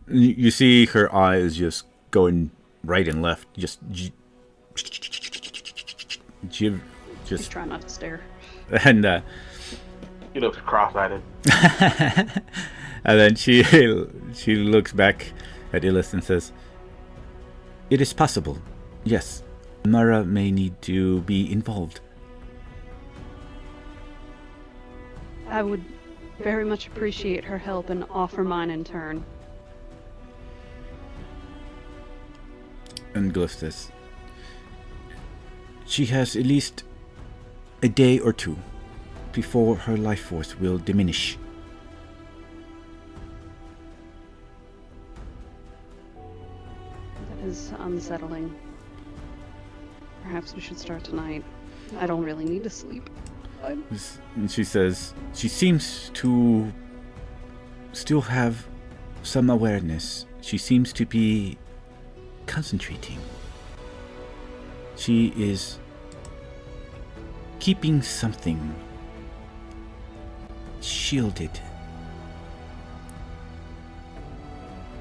you see her eyes just going right and left, just Just try not to stare. And He looks cross-eyed. and then she looks back at Illith and says, "It is possible. Yes, Mara may need to be involved." I would very much appreciate her help and offer mine in turn. And Glyph says, "She has at least a day or two before her life force will diminish." That is unsettling. Perhaps we should start tonight. I don't really need to sleep. And she says, she seems to still have some awareness. She seems to be concentrating. She is keeping something shielded.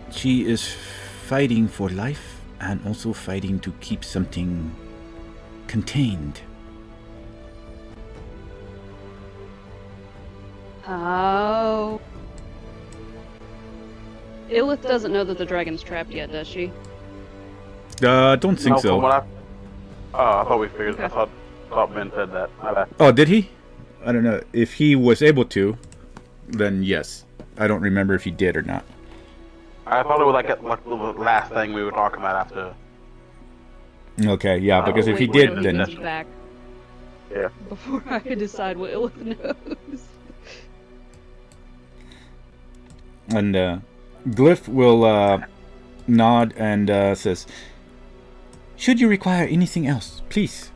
She is fighting for life and also fighting to keep something contained. Oh. Illith doesn't know that the dragon's trapped yet, does she? Don't think No, so. from what I thought we figured. I thought Ben said that. My bad. Oh, did he? I don't know. If he was able to, then yes. I don't remember if he did or not. I thought it was like the last thing we were talking about after. Okay, yeah, because if he Wait did, till then... comes back Yeah. before I could decide what Illith knows. And Glyph will nod and says, "Should you require anything else, please,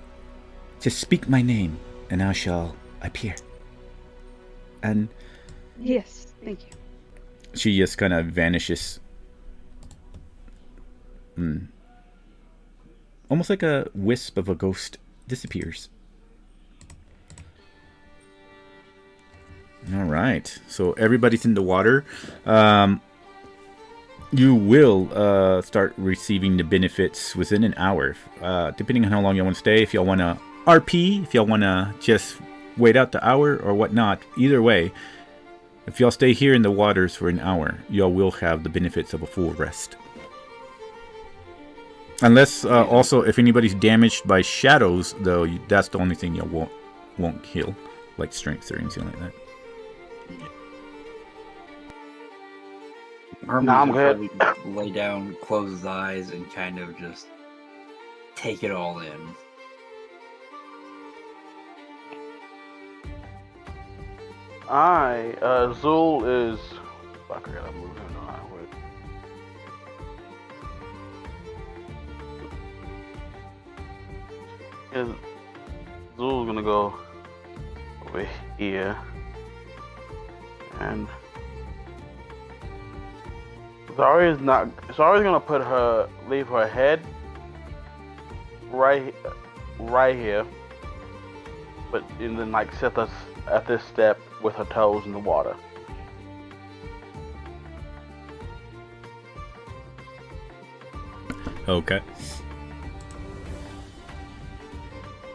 just speak my name and I shall appear." And Yes, thank you. she just kind of vanishes. Almost like a wisp of a ghost disappears. All right, so everybody's in the water. You will start receiving the benefits within an hour, depending on how long you want to stay. If y'all want to RP, if y'all want to just wait out the hour or whatnot, either way, if y'all stay here in the waters for an hour, y'all will have the benefits of a full rest. Unless, also, if anybody's damaged by shadows, though, that's the only thing y'all won't heal, like strength or anything like that. I'm good. Lay down, close his eyes, and kind of just take it all in. Zul is. Fuck, I gotta move him around. Zul's gonna go over here, and Zari's gonna leave her head right here, and then like set us at this step with her toes in the water. Okay.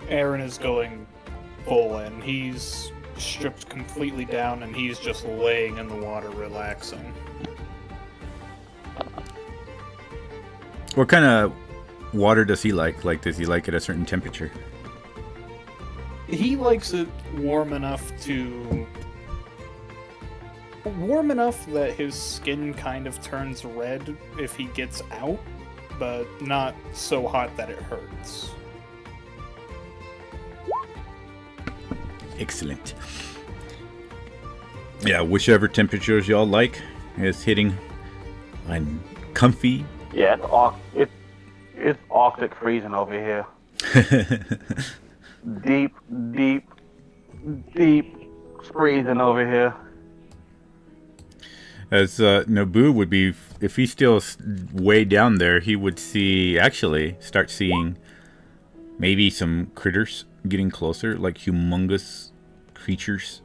Aaron is going full in. He's stripped completely down and he's just laying in the water relaxing. What kind of water does he like? Like, does he like it at a certain temperature? He likes it warm enough that his skin kind of turns red if he gets out, but not so hot that it hurts. Excellent. Yeah, whichever temperatures y'all like is hitting. I'm comfy. Yeah, it's Arctic freezing over here. Deep freezing over here. As Naboo would be, if he's still way down there, he would start seeing maybe some critters getting closer, like humongous creatures.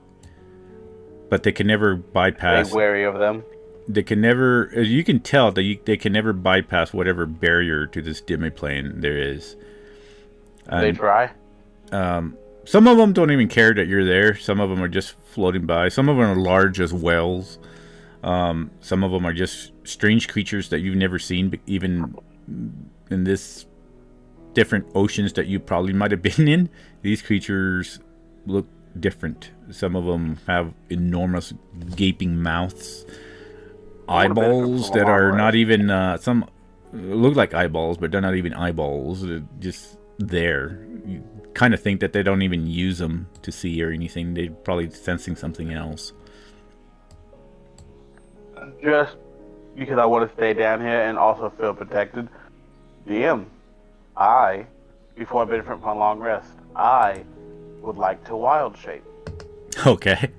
But they can never bypass. Stay wary of them. They can never, as you can tell, they can never bypass whatever barrier to this demiplane there is. They try. Some of them don't even care that you're there. Some of them are just floating by. Some of them are large as whales. Some of them are just strange creatures that you've never seen, but even in this different oceans that you probably might have been in, these creatures look different. Some of them have enormous gaping mouths, eyeballs that are not even some look like eyeballs, but they're not even eyeballs. They're just there. You kind of think that they don't even use them to see or anything. They're probably sensing something else. Just because I want to stay down here and also feel protected. DM, before I've been for a long rest, I would like to wild shape. Okay.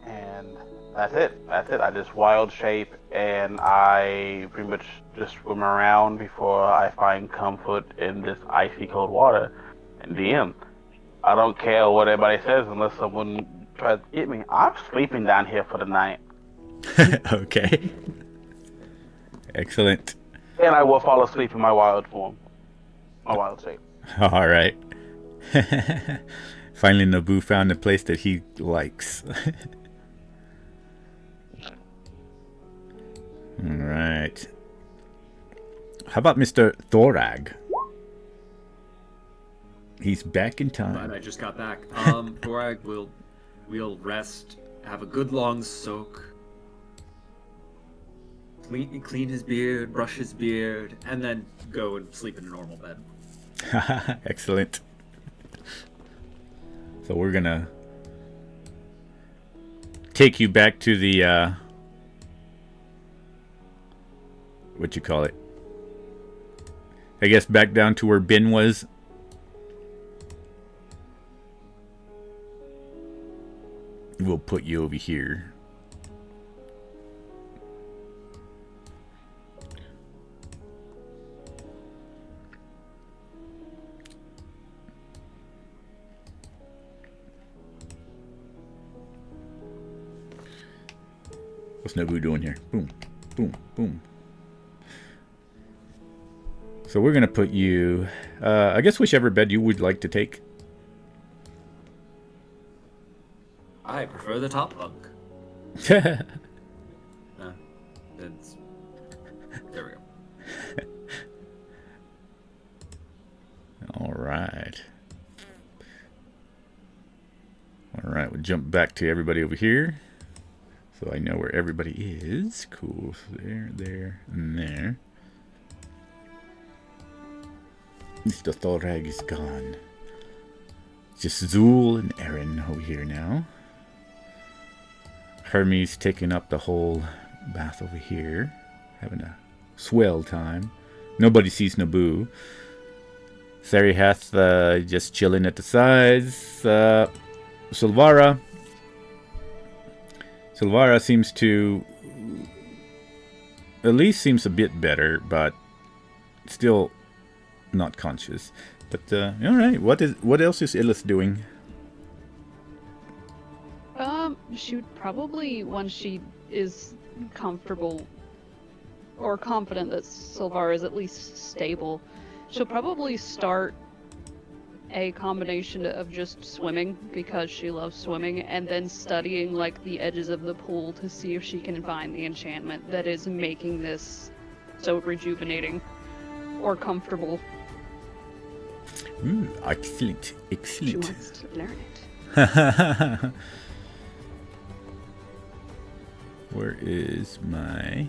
And that's it. I just wild shape and I pretty much just swim around before I find comfort in this icy cold water. And DM, I don't care what everybody says unless someone tries to get me. I'm sleeping down here for the night. Okay. Excellent. And I will fall asleep in my wild form. My wild shape. All right. Finally, Naboo found a place that he likes. All right. How about Mr. Thorag? He's back in time. I just got back. Thorag we'll rest, have a good long soak, clean his beard, brush his beard, and then go and sleep in a normal bed. Excellent. So we're gonna take you back to the what you call it? I guess back down to where Ben was. We'll put you over here. What's Naboo doing here? Boom, boom, boom. So we're gonna put you, I guess whichever bed you would like to take. I prefer the top bunk. There we go. All right. All right, we'll jump back to everybody over here. So I know where everybody is. Cool. So there, and there. Mr. Thorag is gone. Just Zool and Aaron over here now. Hermes taking up the whole bath over here. Having a swell time. Nobody sees Naboo. Sarihath just chilling at the sides. Silvara seems to, at least seems a bit better, but still not conscious. But all right, what else is Illith doing? She would probably, once she is comfortable or confident that Silvara is at least stable, she'll probably start a combination of just swimming, because she loves swimming, and then studying like the edges of the pool to see if she can find the enchantment that is making this so rejuvenating or comfortable. Ooh, excellent. She wants to learn it. Where is my...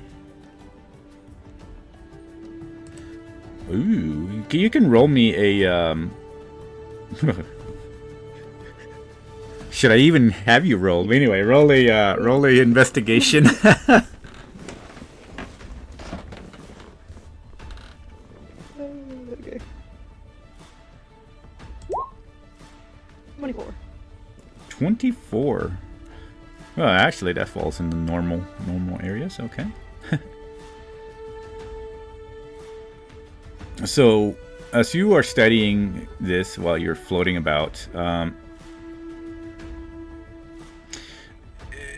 Ooh, you can roll me a Should I even have you roll? Anyway, roll a investigation. Okay. 24. 24. Well, actually, that falls in the normal areas. Okay. So, as you are studying this while you're floating about,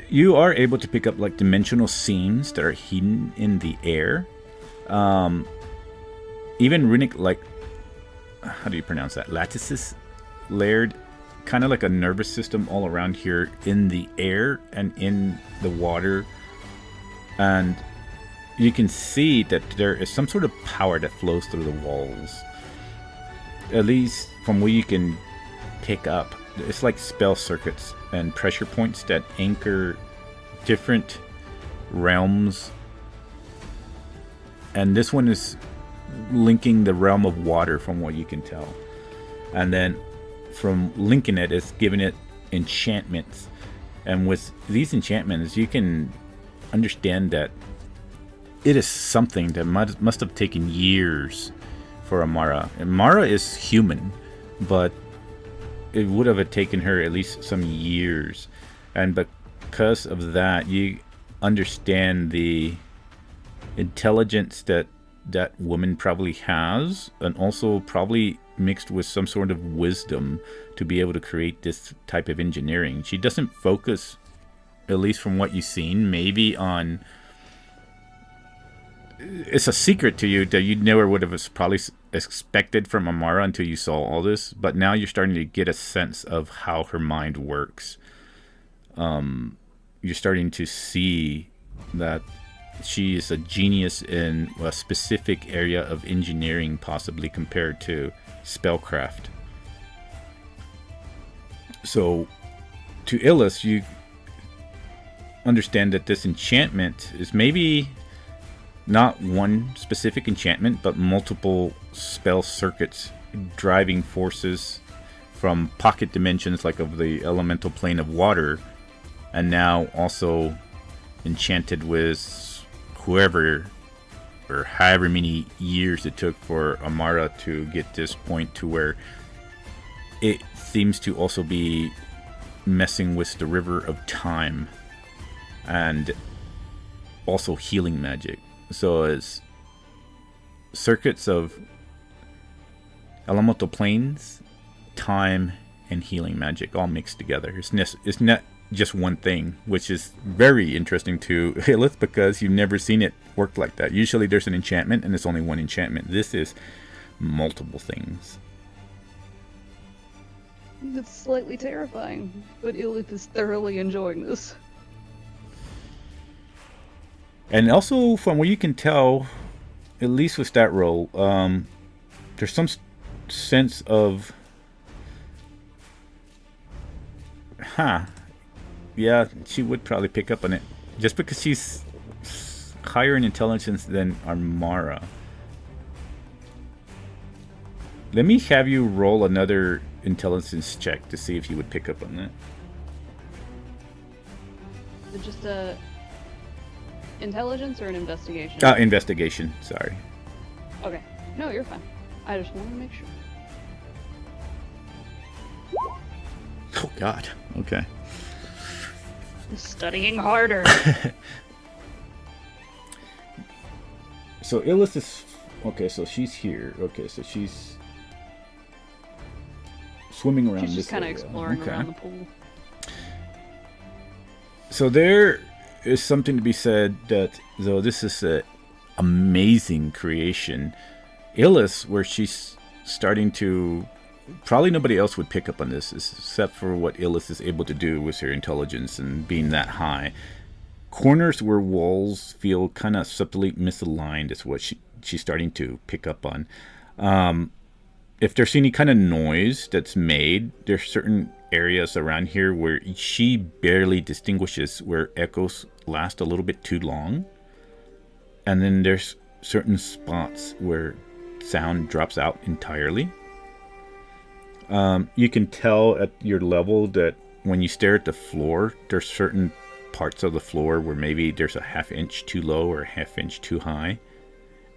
you are able to pick up like dimensional seams that are hidden in the air. Even runic, like, how do you pronounce that? Lattices layered, kind of like a nervous system all around here in the air and in the water. And you can see that there is some sort of power that flows through the walls. At least from what you can pick up. It's like spell circuits and pressure points that anchor different realms. And this one is linking the realm of water from what you can tell. And then from linking it, it's giving it enchantments. And with these enchantments, you can understand that it is something that must have taken years for Amara. And Mara is human, but it would have taken her at least some years. And because of that, you understand the intelligence that that woman probably has, and also probably mixed with some sort of wisdom to be able to create this type of engineering. She doesn't focus, at least from what you've seen, maybe on... It's a secret to you that you never would have probably expected from Amara until you saw all this, but now you're starting to get a sense of how her mind works. You're starting to see that she is a genius in a specific area of engineering, possibly compared to spellcraft. So, to Illis, you understand that this enchantment is maybe not one specific enchantment, but multiple spell circuits driving forces from pocket dimensions like of the elemental plane of water, and now also enchanted with whoever or however many years it took for Amara to get this point to where it seems to also be messing with the river of time and also healing magic. So it's circuits of elemental planes, time, and healing magic all mixed together. It's not just one thing, which is very interesting to Hilith because you've never seen it work like that. Usually there's an enchantment and it's only one enchantment. This is multiple things. It's slightly terrifying, but Ilith is thoroughly enjoying this. And also, from what you can tell, at least with that roll, there's some sense of... Yeah, she would probably pick up on it. Just because she's higher in intelligence than Amara. Let me have you roll another intelligence check to see if you would pick up on that. Just a intelligence or an investigation? Investigation, sorry. Okay. No, you're fine. I just want to make sure. Oh god, okay. Studying harder. So Illis is... Okay, so she's here. Okay, so she's swimming around She's this just kind of area. exploring Okay. around the pool. So there is something to be said that though this is an amazing creation, Illis, where she's starting to... Probably nobody else would pick up on this except for what Illis is able to do with her intelligence and being that high. Corners where walls feel kind of subtly misaligned is what she's starting to pick up on. If there's any kind of noise that's made, there's certain areas around here where she barely distinguishes where echoes last a little bit too long. And then there's certain spots where sound drops out entirely. You can tell at your level that when you stare at the floor, there's certain parts of the floor where maybe there's a half inch too low or a half inch too high.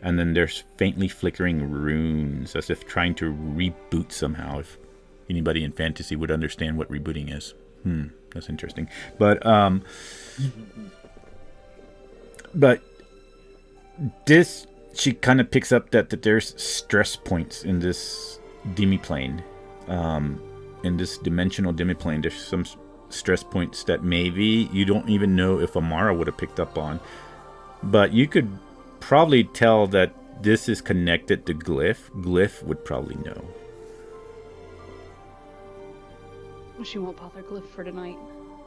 And then there's faintly flickering runes, as if trying to reboot somehow. If anybody in fantasy would understand what rebooting is. That's interesting. But this, she kind of picks up that there's stress points in this demiplane. In this dimensional demiplane, there's some stress points that maybe you don't even know if Amara would have picked up on. But you could probably tell that this is connected to Glyph. Glyph would probably know. She won't bother Glyph for tonight.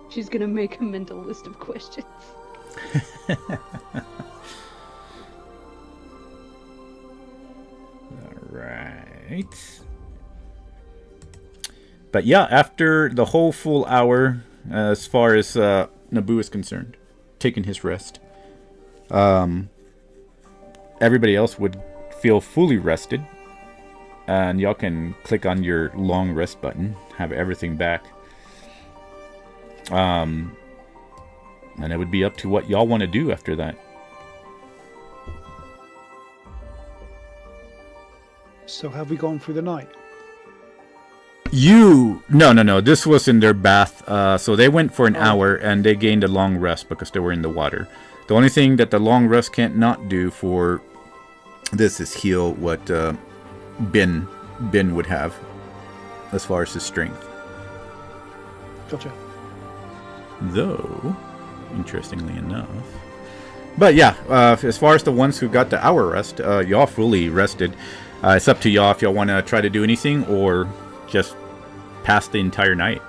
She's gonna make a mental list of questions. Alright. But yeah, after the whole full hour, as far as Naboo is concerned, taking his rest, everybody else would feel fully rested, and y'all can click on your long rest button, have everything back, and it would be up to what y'all want to do after that. So have we gone through the night? No, this was in their bath, so they went for an hour and they gained a long rest because they were in the water. The only thing that the long rest can't not do for this is heal what Ben would have as far as his strength. Gotcha. Though, interestingly enough. But yeah, as far as the ones who got the hour rest, y'all fully rested. It's up to y'all if y'all want to try to do anything or just pass the entire night.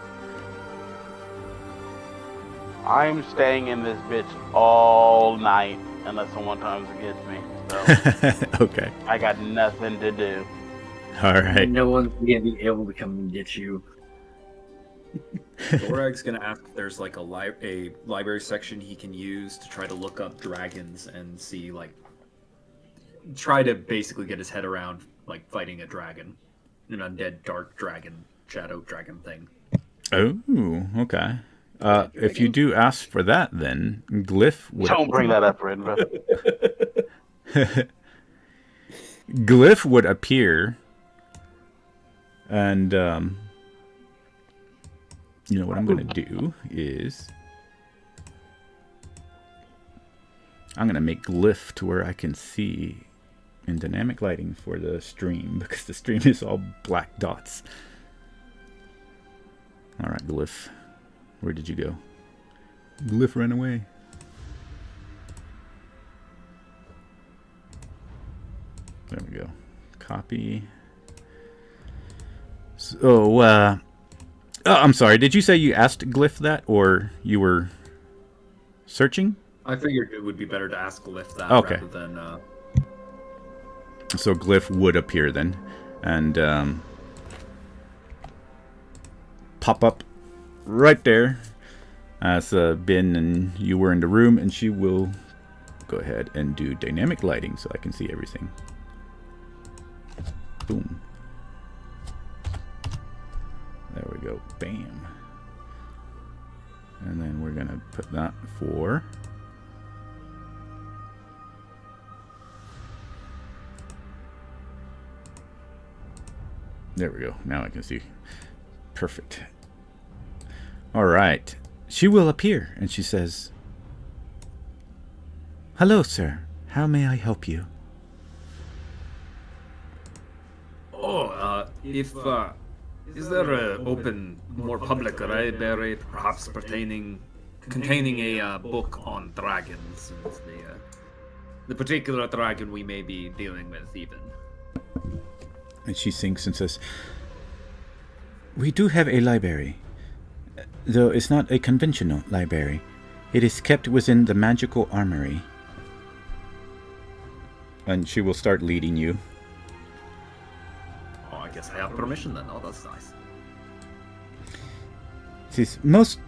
I'm staying in this bitch all night unless someone comes and gets me. So Okay. I got nothing to do. Alright. No one's gonna be able to come and get you. Dorag's gonna ask if there's like a library section he can use to try to look up dragons and see, like, try to basically get his head around, like, fighting a dragon. An undead dark dragon, shadow dragon thing. Oh, okay. If you do ask for that, then Glyph would... Don't bring that up, Ren, bro. Glyph would appear, and you know what I'm going to do is I'm going to make Glyph to where I can see in dynamic lighting for the stream, because the stream is all black dots. Alright, Glyph. Where did you go? Glyph ran away. There we go. Copy. So, I'm sorry. Did you say you asked Glyph that, or you were searching? I figured it would be better to ask Glyph that Okay. rather than... So Glyph would appear then, and pop up right there as Ben and you were in the room, and she will go ahead and do dynamic lighting so I can see everything. Boom. There we go. Bam. And then we're going to put that for... There we go. Now I can see. Perfect. All right. She will appear, and she says, "Hello, sir. How may I help you?" Oh, is there an open, more public library, perhaps containing a book on dragons, and the particular dragon we may be dealing with, even? And she sinks and says, "We do have a library, though it's not a conventional library. It is kept within the magical armory." And she will start leading you. Oh, I guess I have permission then. Oh, that's nice. This, most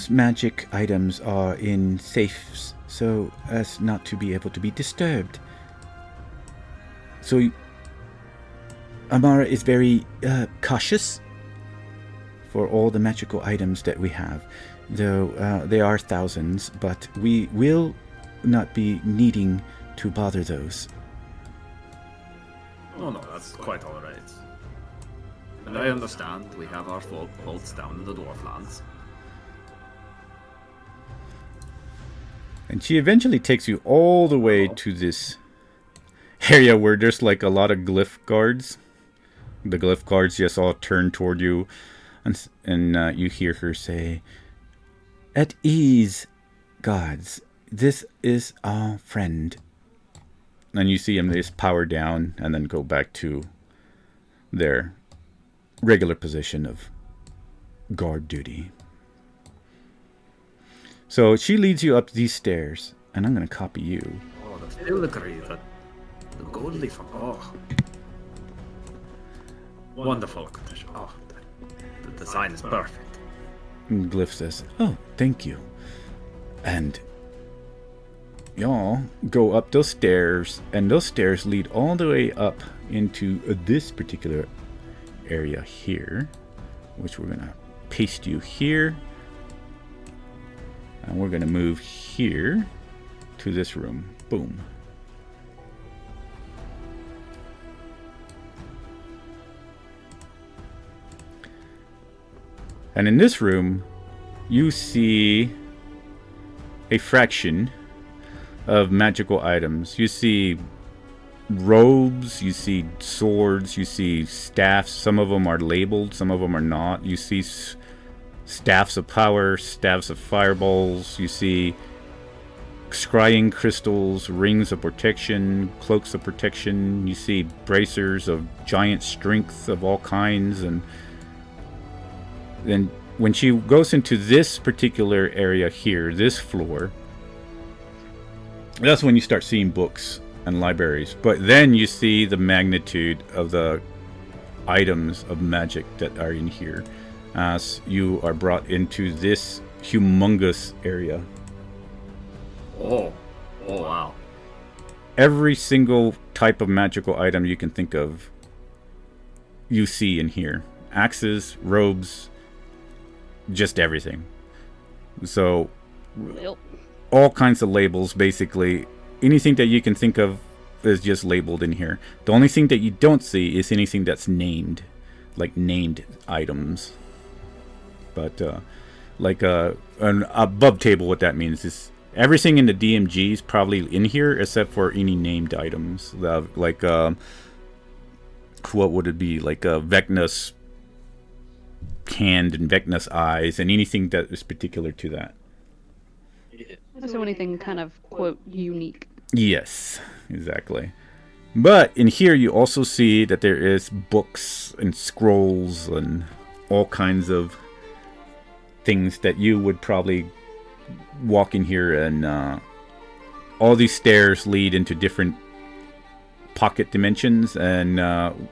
magic items are in safes, so as not to be able to be disturbed. So Amara is very cautious for all the magical items that we have. Though they are thousands, but we will not be needing to bother those. Oh no, that's quite alright. And I understand we have our faults down in the Dwarflands. And she eventually takes you all the way to this area where there's like a lot of glyph guards. The glyph guards just all turn toward you, and you hear her say, "At ease, gods. This is our friend." And you see them just power down and then go back to their regular position of guard duty. So she leads you up these stairs, and I'm going to copy you. Oh, the filigree, the gold leaf. Oh. Wonderful. Oh, the design is perfect. And Glyph says, "Oh, thank you." And y'all go up those stairs, and those stairs lead all the way up into this particular area here, which we're going to paste you here. And we're going to move here to this room. Boom. And in this room, you see a fraction of magical items. You see robes, you see swords, you see staffs. Some of them are labeled, some of them are not. You see staffs of power, staffs of fireballs. You see scrying crystals, rings of protection, cloaks of protection. You see bracers of giant strength of all kinds. And then when she goes into this particular area here, this floor, that's when you start seeing books and libraries. But then you see the magnitude of the items of magic that are in here as you are brought into this humongous area. Oh wow. Every single type of magical item you can think of, you see in here. Axes, robes, just everything. So Yep. all kinds of labels, basically. Anything that you can think of is just labeled in here. The only thing that you don't see is anything that's named, like named items. But an above table, what that means is everything in the DMG is probably in here except for any named items. Like what would it be? Like Vecna's hand and Vecna's eyes and anything that is particular to that. So anything kind of, quote, unique. Yes, exactly. But in here you also see that there is books and scrolls and all kinds of things that you would probably walk in here, and all these stairs lead into different pocket dimensions, and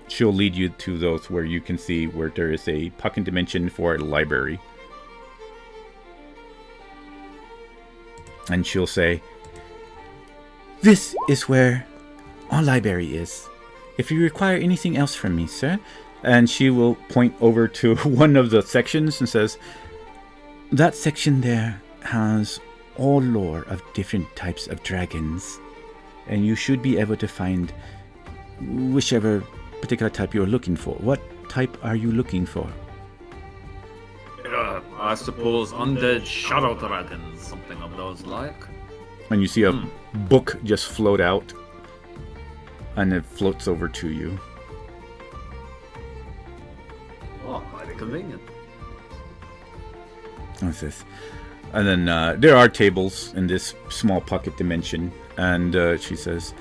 she'll lead you to those where you can see where there is a pocket dimension for a library. And she'll say, "This is where our library is. If you require anything else from me, sir." And she will point over to one of the sections and says, "That section there has all lore of different types of dragons. And you should be able to find whichever particular type you're looking for. What type are you looking for?" I suppose undead shadow dragons, something of those like. And you see a book just float out, and it floats over to you. Oh, mighty convenient. What's this? And then there are tables in this small pocket dimension, and she says,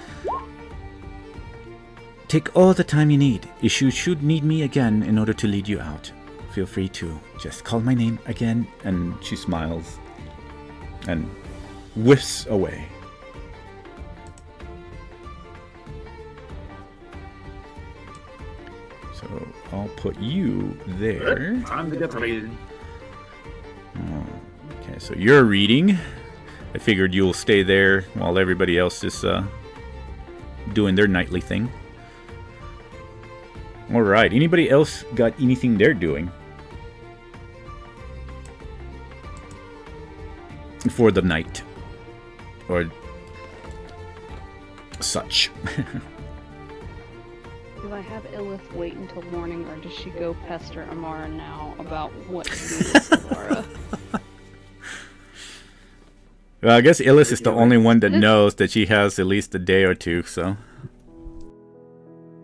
"Take all the time you need. If you should need me again in order to lead you out, feel free to just call my name again." And she smiles and whiffs away. So I'll put you there. Time to get reading. Okay, so you're reading. I figured you'll stay there while everybody else is doing their nightly thing. Alright, anybody else got anything they're doing? for the night. Or such. Do I have Illith wait until morning, or does she go pester Amara now about what to do with Amara? Well, I guess Illis is the only one that knows that she has at least a day or two, so.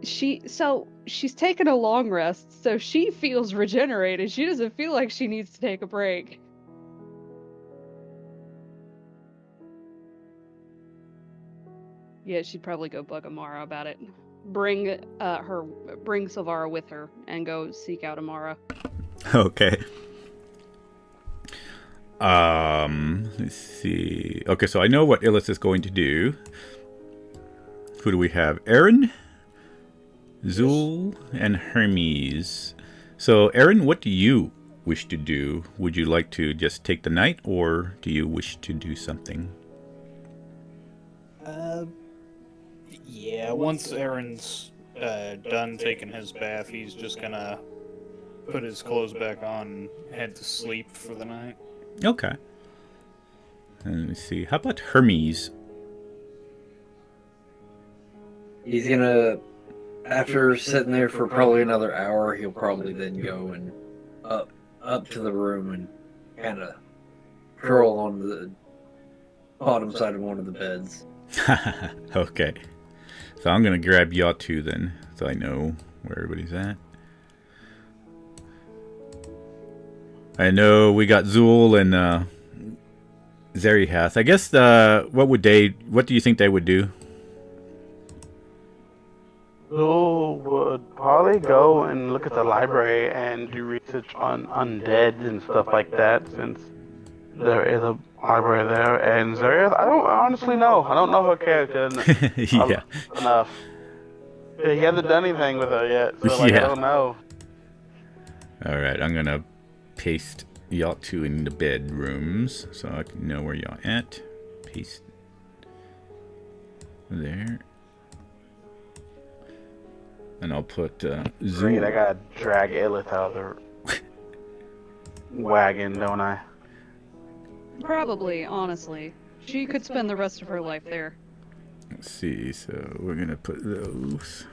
She's taken a long rest, so she feels regenerated. She doesn't feel like she needs to take a break. Yeah, she'd probably go bug Amara about it. Bring Silvara with her and go seek out Amara. Okay. Let's see. Okay, so I know what Illis is going to do. Who do we have? Aaron, Zul, and Hermes. So, Aaron, what do you wish to do? Would you like to just take the night, or do you wish to do something? Yeah, once Aaron's done taking his bath, he's just gonna put his clothes back on and head to sleep for the night. Okay. And let me see. How about Hermes? He's gonna, after sitting there for probably another hour, he'll probably then go and up to the room and kind of curl on the bottom side of one of the beds. Okay. So I'm going to grab y'all two then, so I know where everybody's at. I know we got Zul and Zerihath. I guess what do you think they would do? Zul would probably go and look at the library and do research on undead and stuff like that, since there is a library there. And Zeriath, I don't honestly know. I don't know her character Yeah. enough. He hasn't done anything with her yet, so I don't know. All right, I'm going to paste y'all two in the bedrooms so I can know where y'all at. Paste there. And I'll put Zul. I gotta drag Illith out of the wagon, don't I? Probably, honestly. She could spend the rest of her life there. Let's see, so we're going to put those.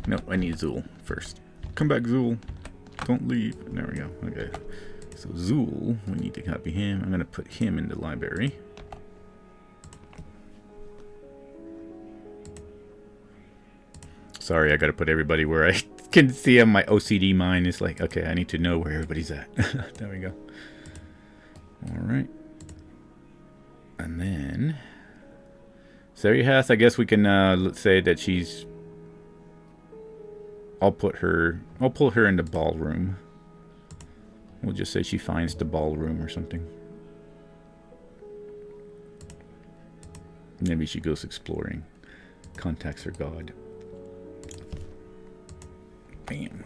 No, I need Zul first. Come back, Zul. Don't leave. There we go. Okay. So Zul, we need to copy him. I'm going to put him in the library. Sorry, I got to put everybody where I can see him. My OCD mind is like, okay, I need to know where everybody's at. There we go. All right. And then Zerihath, I guess we can let's say that she's. I'll pull her in the ballroom. We'll just say she finds the ballroom or something. Maybe she goes exploring. Contacts her god. Bam.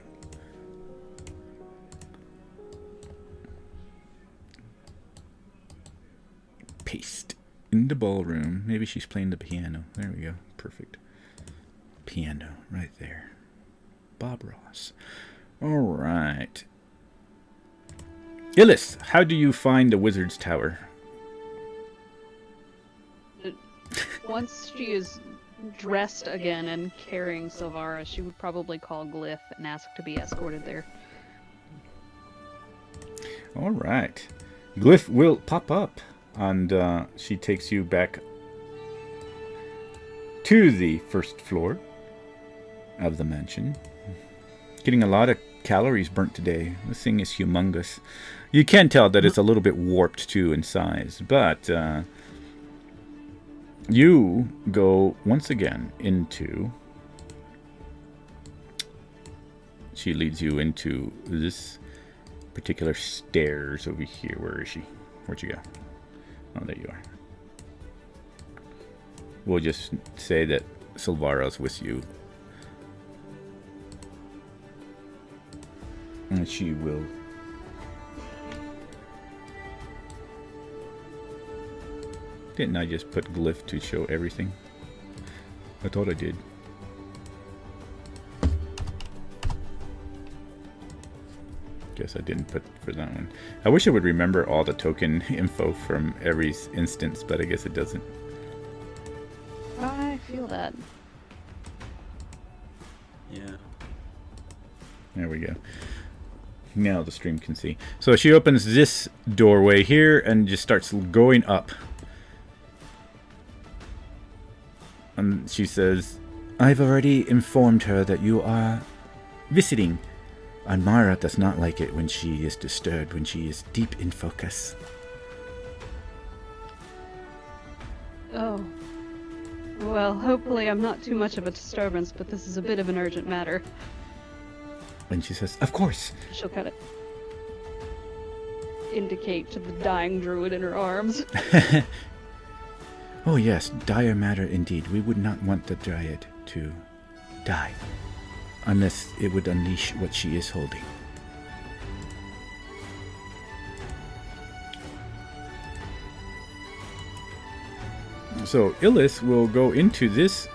Paste in the ballroom. Maybe she's playing the piano. There we go. Perfect. Piano right there. Bob Ross. All right. Illis, how do you find the wizard's tower? Once she is dressed again and carrying Silvara, she would probably call Glyph and ask to be escorted there. All right. Glyph will pop up, and she takes you back to the first floor of the mansion. Getting a lot of calories burnt today. This thing is humongous. You can tell that it's a little bit warped too in size, but you go once again into. She leads you into this particular stairs over here. Where is she? Where'd you go? Oh, there you are. We'll just say that Silvara's with you. And she will. Didn't I just put Glyph to show everything? I thought I did. guess I didn't put for that one. I wish I would remember all the token info from every instance, but I guess it doesn't. I feel that. Yeah. There we go. Now the stream can see. So she opens this doorway here and just starts going up. And she says, I've already informed her that you are visiting. And Mara does not like it when she is disturbed, when she is deep in focus. Oh. Well, hopefully I'm not too much of a disturbance, but this is a bit of an urgent matter. And she says, of course. She'll kind of indicate to the dying druid in her arms. Oh yes, dire matter indeed. We would not want the dryad to die. Unless it would unleash what she is holding. So Illith will go into this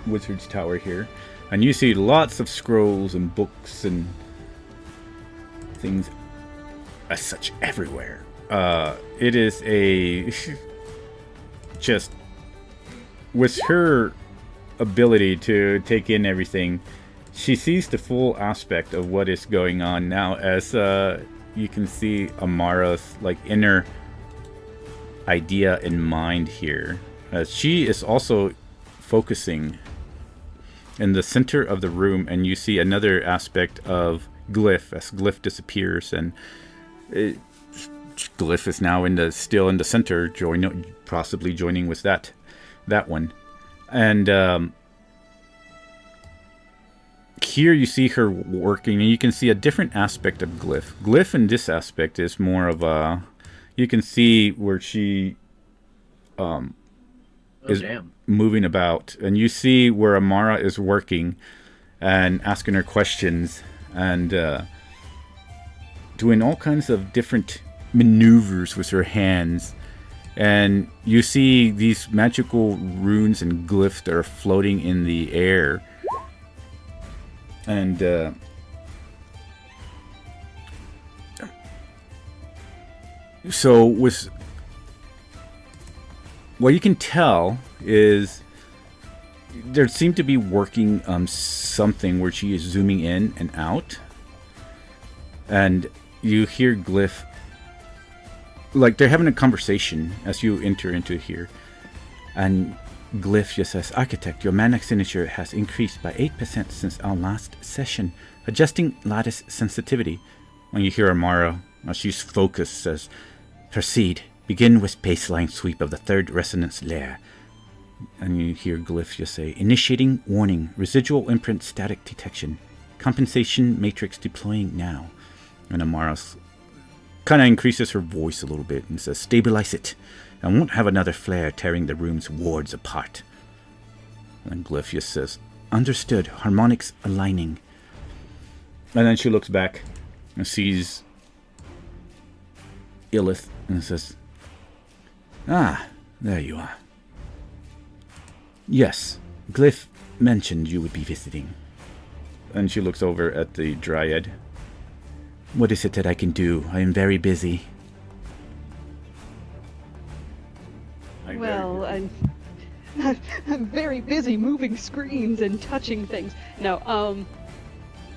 wizard's tower here. And you see lots of scrolls and books and things as such everywhere. It is a... just... with her ability to take in everything, she sees the full aspect of what is going on now, as you can see Amara's like inner idea in mind here, as she is also focusing in the center of the room, and you see another aspect of Glyph as Glyph disappears, and Glyph is now still in the center, possibly joining with that one. And here you see her working, and you can see a different aspect of Glyph. Glyph in this aspect is more of a... You can see where she is moving about. And you see where Amara is working and asking her questions and doing all kinds of different maneuvers with her hands. And you see these magical runes and glyphs that are floating in the air. And so with what you can tell is there seemed to be working something where she is zooming in and out. And you hear Glyph, like they're having a conversation as you enter into here. And Glyph just says, Architect, your mana signature has increased by 8% since our last session. Adjusting lattice sensitivity. When you hear Amara, as she's focused, says, Proceed. Begin with baseline sweep of the third resonance layer. And you hear Glyph just say, Initiating warning. Residual imprint static detection. Compensation matrix deploying now. And Amara kind of increases her voice a little bit and says, Stabilize it. I won't have another flare tearing the room's wards apart. And Glyph just says, Understood. Harmonics aligning. And then she looks back and sees Illith and says, Ah, there you are. Yes, Glyph mentioned you would be visiting. And she looks over at the Dryad. What is it that I can do? I am very busy. Well, I'm very busy moving screens and touching things. No,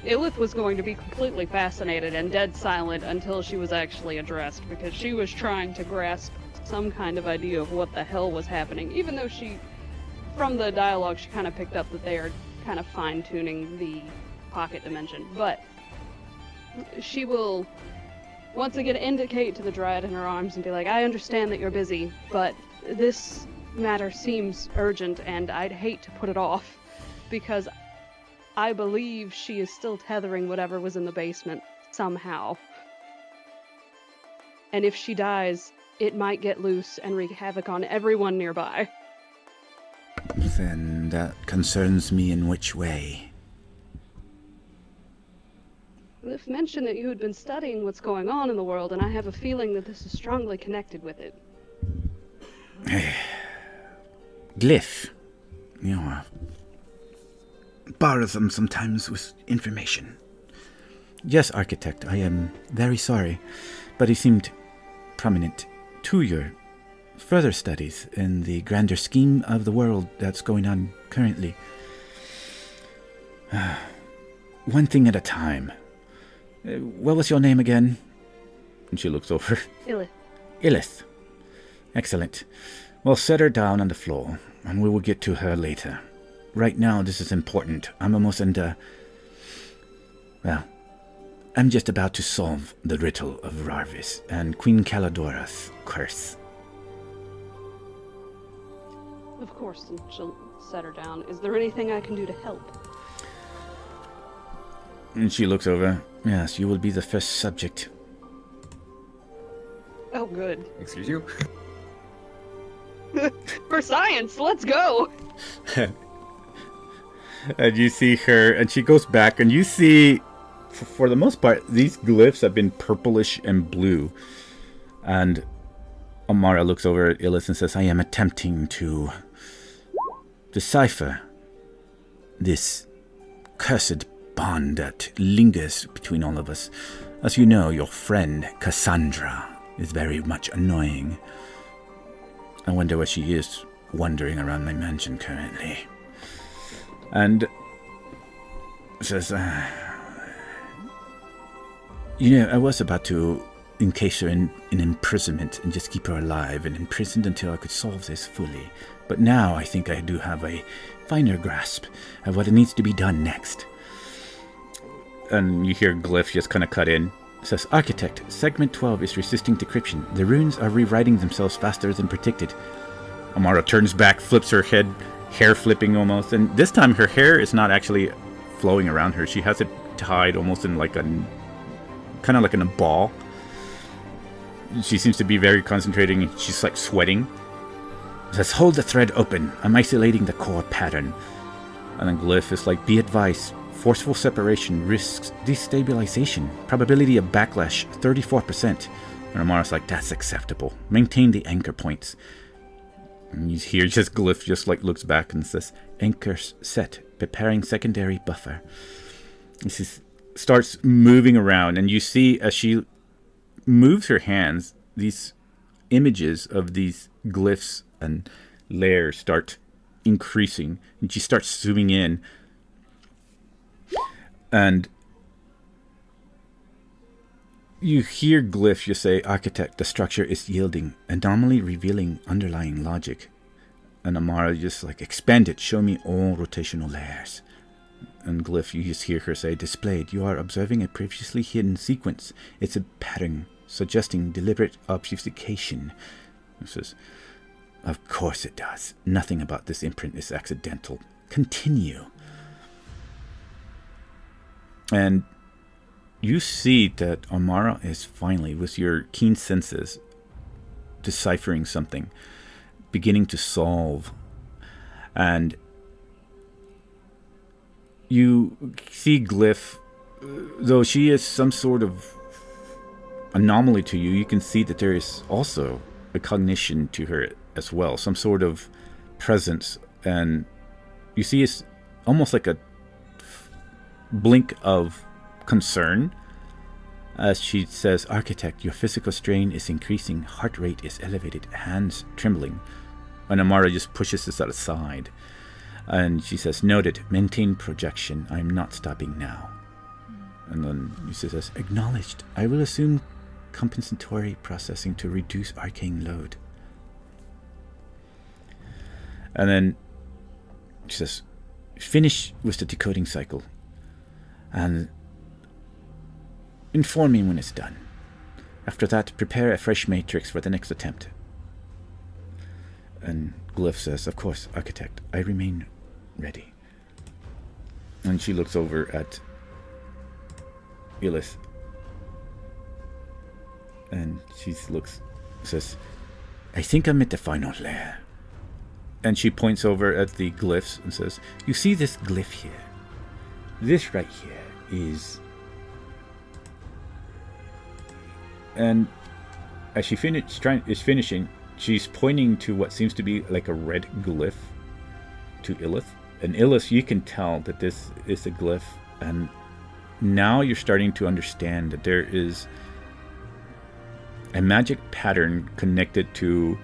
Illith was going to be completely fascinated and dead silent until she was actually addressed, because she was trying to grasp some kind of idea of what the hell was happening, even though from the dialogue, she kind of picked up that they are kind of fine-tuning the pocket dimension. But she will once again indicate to the Dryad in her arms and be like, I understand that you're busy, but this matter seems urgent, and I'd hate to put it off, because I believe she is still tethering whatever was in the basement somehow. And if she dies, it might get loose and wreak havoc on everyone nearby. Then that concerns me in which way? Glyph mentioned that you had been studying what's going on in the world, and I have a feeling that this is strongly connected with it. Glyph, bothersome sometimes with information. Yes, Architect, I am very sorry, but he seemed prominent to your further studies in the grander scheme of the world that's going on currently. One thing at a time. What was your name again? And she looks over. Ilith. Ilith. Excellent. Well, set her down on the floor, and we will get to her later. Right now, this is important. I'm almost under... Well, I'm just about to solve the riddle of Rarvis and Queen Caladora's curse. Of course, and she'll set her down. Is there anything I can do to help? And she looks over. Yes, you will be the first subject. Oh, good. Excuse you? For science, let's go! And you see her, and she goes back, and you see, for the most part, these glyphs have been purplish and blue. And Amara looks over at Ilith and says, I am attempting to decipher this cursed bond that lingers between all of us. As you know, your friend, Cassandra, is very much annoying. I wonder where she is, wandering around my mansion currently. And says, you know, I was about to encase her in imprisonment and just keep her alive and imprisoned until I could solve this fully. But now I think I do have a finer grasp of what needs to be done next. And you hear Glyph just kind of cut in. It says, Architect, segment 12 is resisting decryption. The runes are rewriting themselves faster than predicted. Amara turns back, flips her head, hair flipping almost. And this time her hair is not actually flowing around her. She has it tied almost in like a, kind of like in a ball. She seems to be very concentrating. She's like sweating. It says, hold the thread open. I'm isolating the core pattern. And then Glyph is like, be advised. Forceful separation risks destabilization. Probability of backlash, 34%. And Amara's like, that's acceptable. Maintain the anchor points. And you hear just Glyph just like looks back and says, anchors set. Preparing secondary buffer. This starts moving around, and you see as she moves her hands, these images of these glyphs and layers start increasing, and she starts zooming in. And you hear Glyph just say, Architect, the structure is yielding, anomaly revealing underlying logic. And Amara just like, expand it, show me all rotational layers. And Glyph, you just hear her say, displayed, you are observing a previously hidden sequence. It's a pattern suggesting deliberate obfuscation. It says, of course it does. Nothing about this imprint is accidental. Continue. And you see that Amara is finally, with your keen senses, deciphering something, beginning to solve. And you see Glyph, though she is some sort of anomaly to you, you can see that there is also a cognition to her as well, some sort of presence. And you see it's almost like a blink of concern as she says, Architect, your physical strain is increasing, heart rate is elevated, hands trembling. And Amara just pushes this aside, and she says, noted, maintain projection, I'm not stopping now. And then she says, acknowledged, I will assume compensatory processing to reduce arcane load. And then she says, finish with the decoding cycle and inform me when it's done. After that, prepare a fresh matrix for the next attempt. And Glyph says, of course, Architect, I remain ready. And she looks over at Ilith. And she says, I think I'm at the final layer. And she points over at the glyphs and says, you see this glyph here? This right here is... And as she is finishing, she's pointing to what seems to be like a red glyph to Ilith. And Ilith, you can tell that this is a glyph, and now you're starting to understand that there is a magic pattern connected to.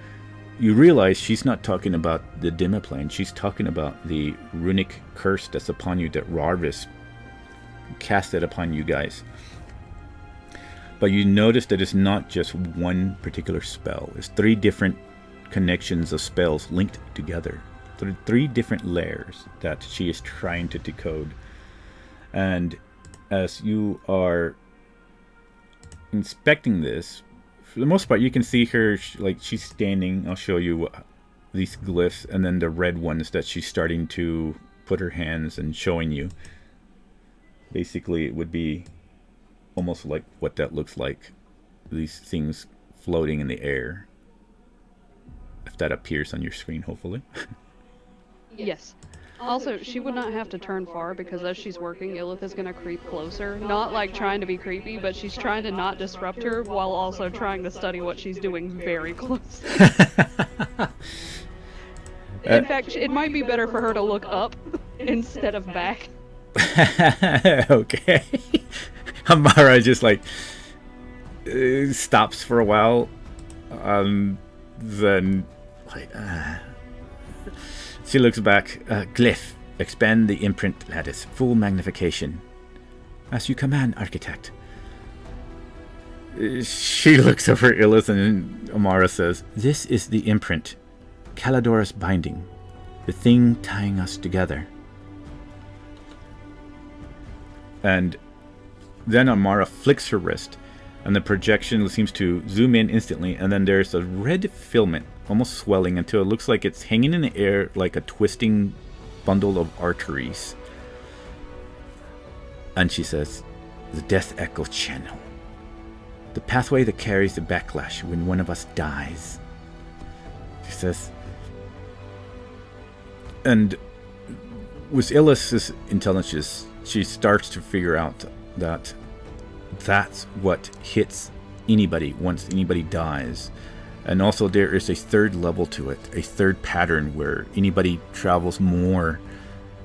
You realize she's not talking about the Dimiplane. She's talking about the runic curse that's upon you that Rarvis casted upon you guys. But you notice that it's not just one particular spell. It's 3 different connections of spells linked together. 3 different layers that she is trying to decode. And as you are inspecting this, for the most part, you can see her, like, she's standing. I'll show you these glyphs, and then the red ones that she's starting to put her hands and showing you. Basically, it would be almost like what that looks like. These things floating in the air. If that appears on your screen, hopefully. Yes. Also, she would not have to turn far because as she's working, Illith is going to creep closer. Not like trying to be creepy, but she's trying to not disrupt her while also trying to study what she's doing very closely. In fact, it might be better for her to look up instead of back. Okay. Amara just like stops for a while. Then like she looks back. Glyph, expand the imprint lattice. Full magnification. As you command, architect. She looks over Illith and Amara says, "This is the imprint. Caladora's binding. The thing tying us together." And then Amara flicks her wrist, and the projection seems to zoom in instantly, and then there's a red filament, almost swelling until it looks like it's hanging in the air like a twisting bundle of arteries. And she says, "The Death Echo Channel. The pathway that carries the backlash when one of us dies." She says, and with Illith's intelligence, she starts to figure out that that's what hits anybody once anybody dies. And also there is a 3rd level to it, a 3rd pattern where anybody travels more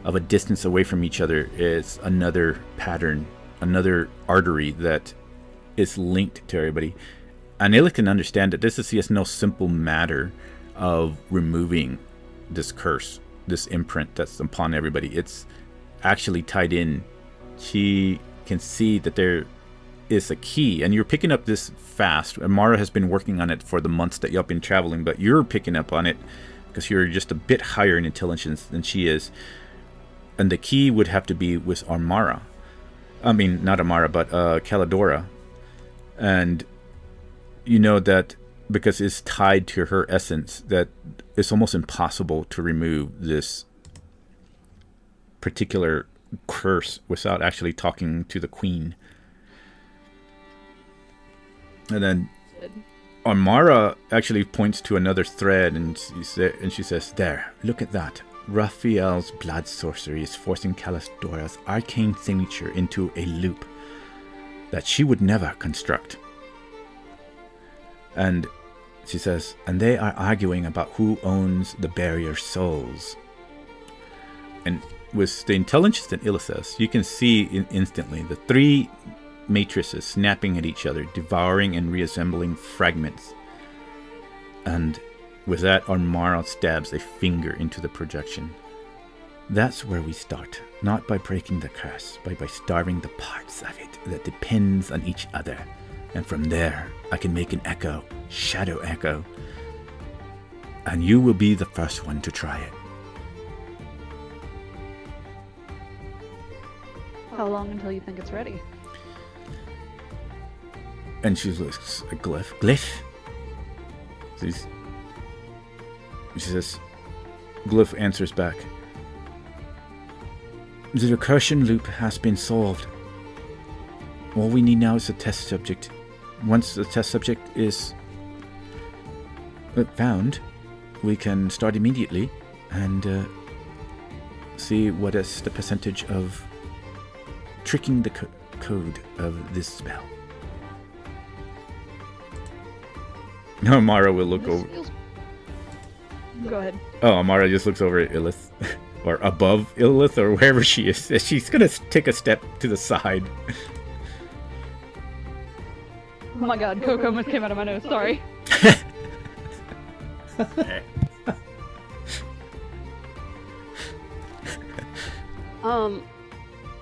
of a distance away from each other is another pattern, another artery that is linked to everybody. And Illith can understand that this is no simple matter of removing this curse, this imprint that's upon everybody. It's actually tied in. She can see that there is a key, and you're picking up this fast. Amara has been working on it for the months that you've been traveling, but you're picking up on it because you're just a bit higher in intelligence than she is. And the key would have to be with Amara. I mean, not Amara, but Caladora. And you know that because it's tied to her essence, that it's almost impossible to remove this particular curse without actually talking to the queen. And then Amara actually points to another thread, and she says, "There, look at that. Raphael's blood sorcery is forcing Caladora's arcane signature into a loop that she would never construct." And she says, "And they are arguing about who owns the barrier souls." And with the intelligence that Illith says, you can see instantly the 3 matrices snapping at each other, devouring and reassembling fragments. And with that, Amara stabs a finger into the projection. "That's where we start, not by breaking the curse, but by starving the parts of it that depends on each other. And from there, I can make an echo, shadow echo. And you will be the first one to try it." How long until you think it's ready? And she looks at Glyph. "Glyph?" She says, Glyph answers back, "The recursion loop has been solved. All we need now is a test subject. Once the test subject is found, we can start immediately and see what is the percentage of tricking the code of this spell." Now Amara will look over. Go ahead. Oh, Amara just looks over at Illith. or above Illith, or wherever she is. She's gonna take a step to the side. Oh my god, Coco almost came out of my nose, sorry.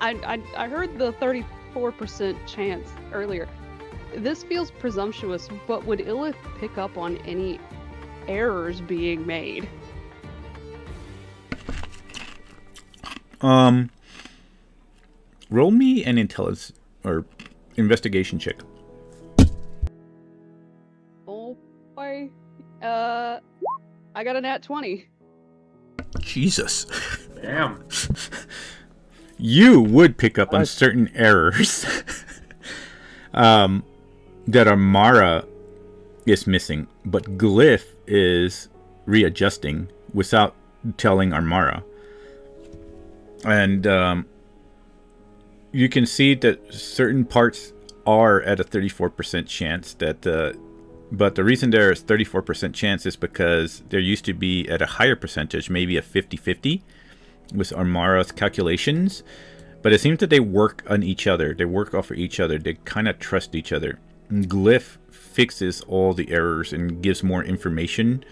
I heard the 34% chance earlier. This feels presumptuous, but would Illith pick up on any errors being made? Roll me an intelligence or investigation check. Oh boy. I got a nat 20. Jesus. Damn. You would pick up on certain errors that Amara is missing, but Glyph is readjusting without telling Armara. And you can see that certain parts are at a 34% chance that but the reason there is 34% chance is because there used to be at a higher percentage, maybe a 50-50 with Armara's calculations, but it seems that they work on each other. They work off of each other. They kind of trust each other. And Glyph fixes all the errors and gives more information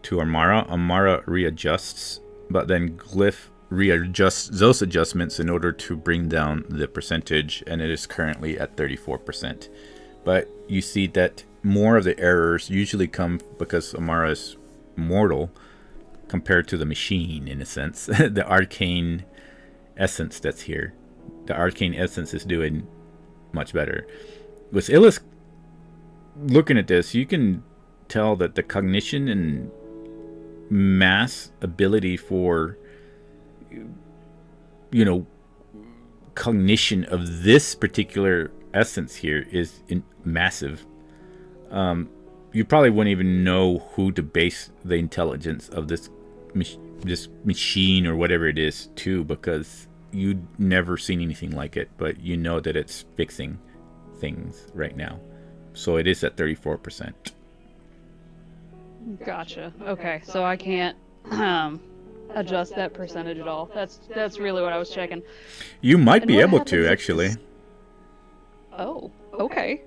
to Armara. Armara readjusts, but then Glyph readjusts those adjustments in order to bring down the percentage, and it is currently at 34%. But you see that more of the errors usually come because Amara is mortal compared to the machine, in a sense. The arcane essence that's here. The arcane essence is doing much better. With Illith looking at this, you can tell that the cognition and mass ability for, you know, cognition of this particular essence here is massive. You probably wouldn't even know who to base the intelligence of this machine or whatever it is to, because you'd never seen anything like it, but you know that it's fixing things right now. So it is at 34%. Gotcha. Okay, so I can't adjust that percentage at all. That's really what I was checking. You might And be what able happens to, if actually. this- Oh, okay.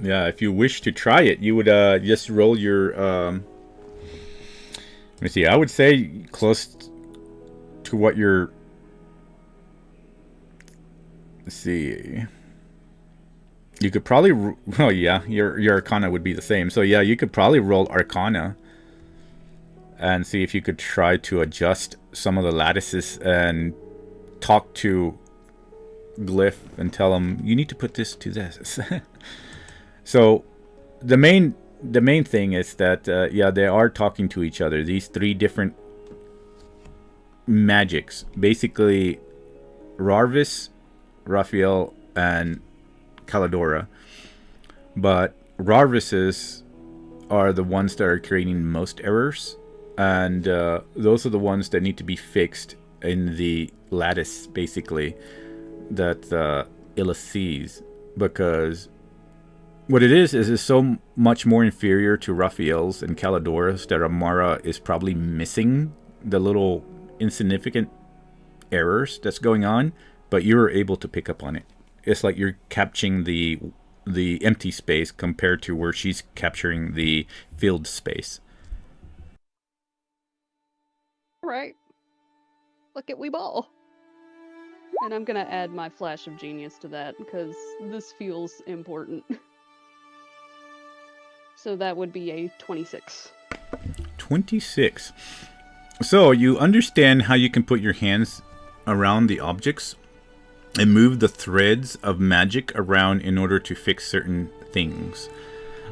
Yeah, if you wish to try it, you would just roll your... let me see, I would say close to what your... Let's see... You could probably... Well, yeah, your Arcana would be the same. So yeah, you could probably roll Arcana and see if you could try to adjust some of the lattices and talk to Glyph and tell him, you need to put this to this. So the main thing is that yeah, they are talking to each other. These three different magics, basically Rarvis, Raphael, and Caladora. But Rarvis's are the ones that are creating most errors, and those are the ones that need to be fixed in the lattice, basically, that Illith sees, because what it is so much more inferior to Raphael's and Caladora's that Amara is probably missing the little insignificant errors that's going on, but you're able to pick up on it. It's like you're capturing the empty space compared to where she's capturing the filled space. Right. Look at we ball. And I'm gonna add my flash of genius to that because this feels important. So that would be a 26. 26. So you understand how you can put your hands around the objects and move the threads of magic around in order to fix certain things.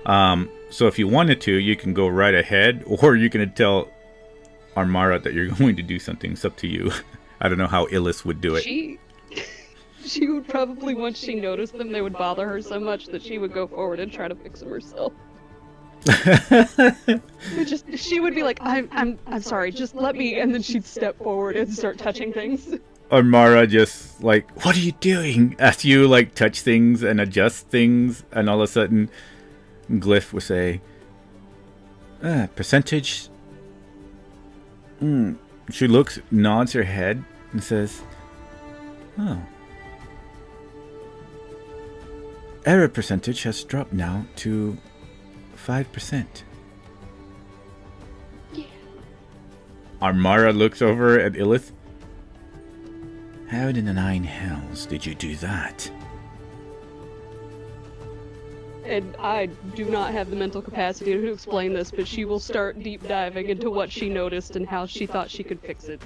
So if you wanted to, you can go right ahead, or you can tell Armara that you're going to do something. It's up to you. I don't know how Illith would do it. She would probably, once she noticed them, they would bother her so much that she would go forward and try to fix them herself. She would be like, I'm sorry, just let me, and then she'd step forward and start touching things. Armara just like, what are you doing? As you like touch things and adjust things, and all of a sudden Glyph would say, percentage She looks, nods her head, and says, "Oh. Error percentage has dropped now to 5%. Yeah. Armara looks over at Illith. How in the 9 hells did you do that? And I do not have the mental capacity to explain this, but she will start deep diving into what she noticed and how she thought she could fix it.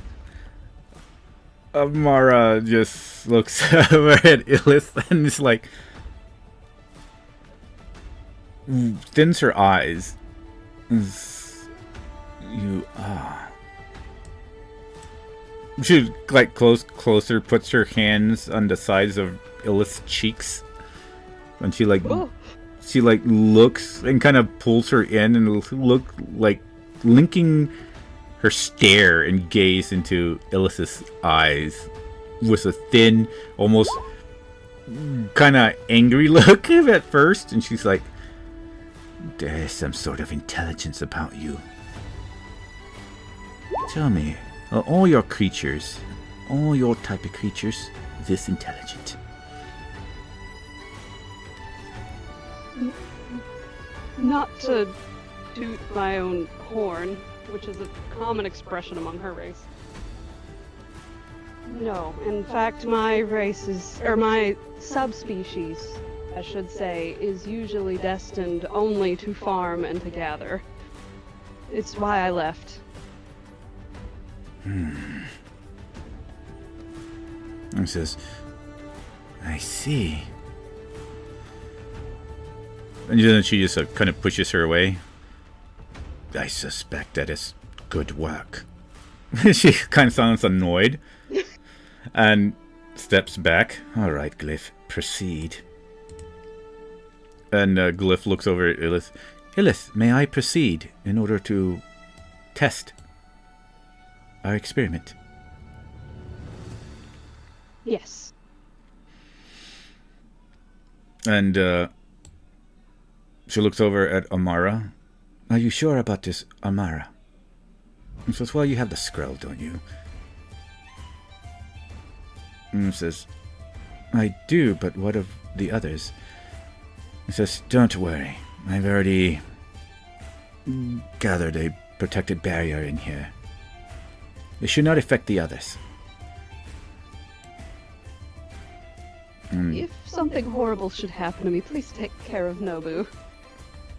Amara just looks over at Illith and is like, thins her eyes. You are. She like closer, puts her hands on the sides of Illith's cheeks, and she like looks and kind of pulls her in and look like linking her stare and gaze into Illith's eyes with a thin, almost kind of angry look at first, and she's like, "There's some sort of intelligence about you. Tell me, are all your creatures, all your type of creatures, this intelligent?" Not to toot my own horn, which is a common expression among her race. No, in fact, my race is, or my subspecies, I should say, is usually destined only to farm and to gather. It's why I left. And says, "I see." And then she just kind of pushes her away. "I suspect that is good work." She kind of sounds annoyed and steps back. "All right, Glyph, proceed." And Glyph looks over at Illith. "Illith, may I proceed in order to test our experiment?" Yes. And she looks over at Amara. "Are you sure about this, Amara?" And says, "Well, you have the scroll, don't you?" And says, "I do, but what of the others?" He says, "Don't worry. I've already gathered a protected barrier in here. It should not affect the others." If something horrible should happen to me, please take care of Nobu.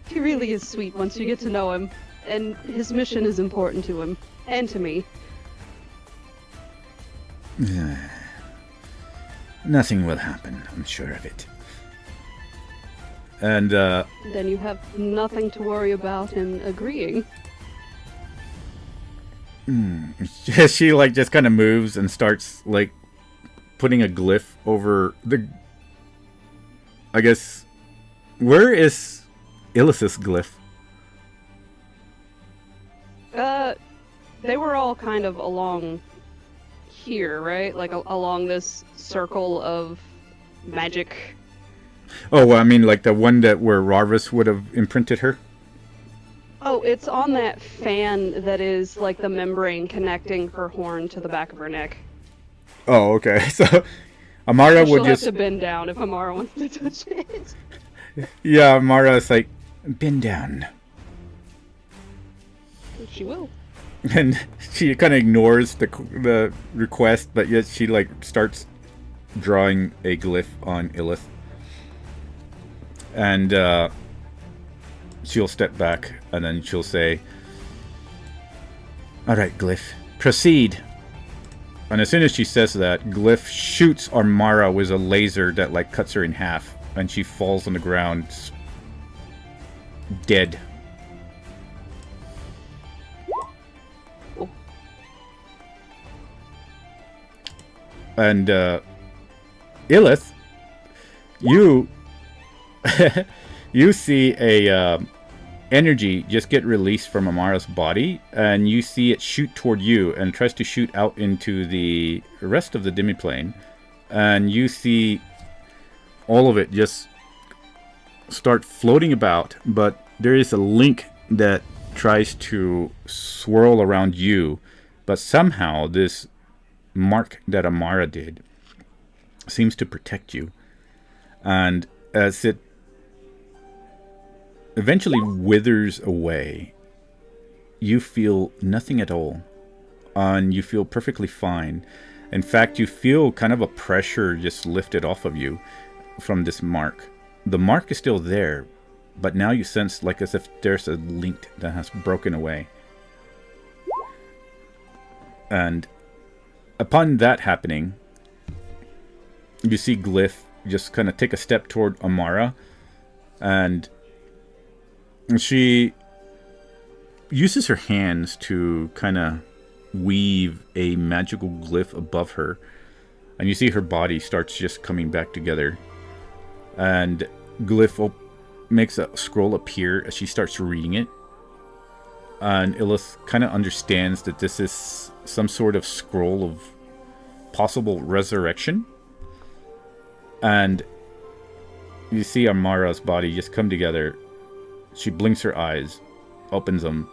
He really is sweet once you get to know him, and his mission is important to him, and to me. Nothing will happen, I'm sure of it. And Then you have nothing to worry about in agreeing. she like just kind of moves and starts like putting a glyph over the, I guess, where is Illith's glyph? They were all kind of along here, right? Like along this circle of magic. Oh, well, I mean like the one that where Rarvis would have imprinted her? Oh, it's on that fan that is like the membrane connecting her horn to the back of her neck. Oh, okay. So Amara She'll would just have to bend down if Amara wants to touch it. Yeah, Amara's like, "Bend down." She will. And she kind of ignores the request, but yet she like starts drawing a glyph on Illith. And she'll step back and then she'll say, "All right, glyph, proceed." And as soon as she says that, glyph shoots Amara with a laser that like cuts her in half, and she falls on the ground dead. And Illith, you you see a energy just get released from Amara's body, and you see it shoot toward you and tries to shoot out into the rest of the demiplane, and you see all of it just start floating about, but there is a link that tries to swirl around you, But somehow this mark that Amara did seems to protect you. And as it eventually withers away, you feel nothing at all. And you feel perfectly fine. In fact, you feel kind of a pressure just lifted off of you from this mark. The mark is still there, but now you sense like as if there's a link that has broken away. And upon that happening, you see Glyph just kind of take a step toward Amara, and she uses her hands to kind of weave a magical glyph above her, and you see her body starts just coming back together, and Glyph makes a scroll appear as she starts reading it, and Illith kind of understands that this is some sort of scroll of possible resurrection. And you see Amara's body just come together. She blinks her eyes, opens them,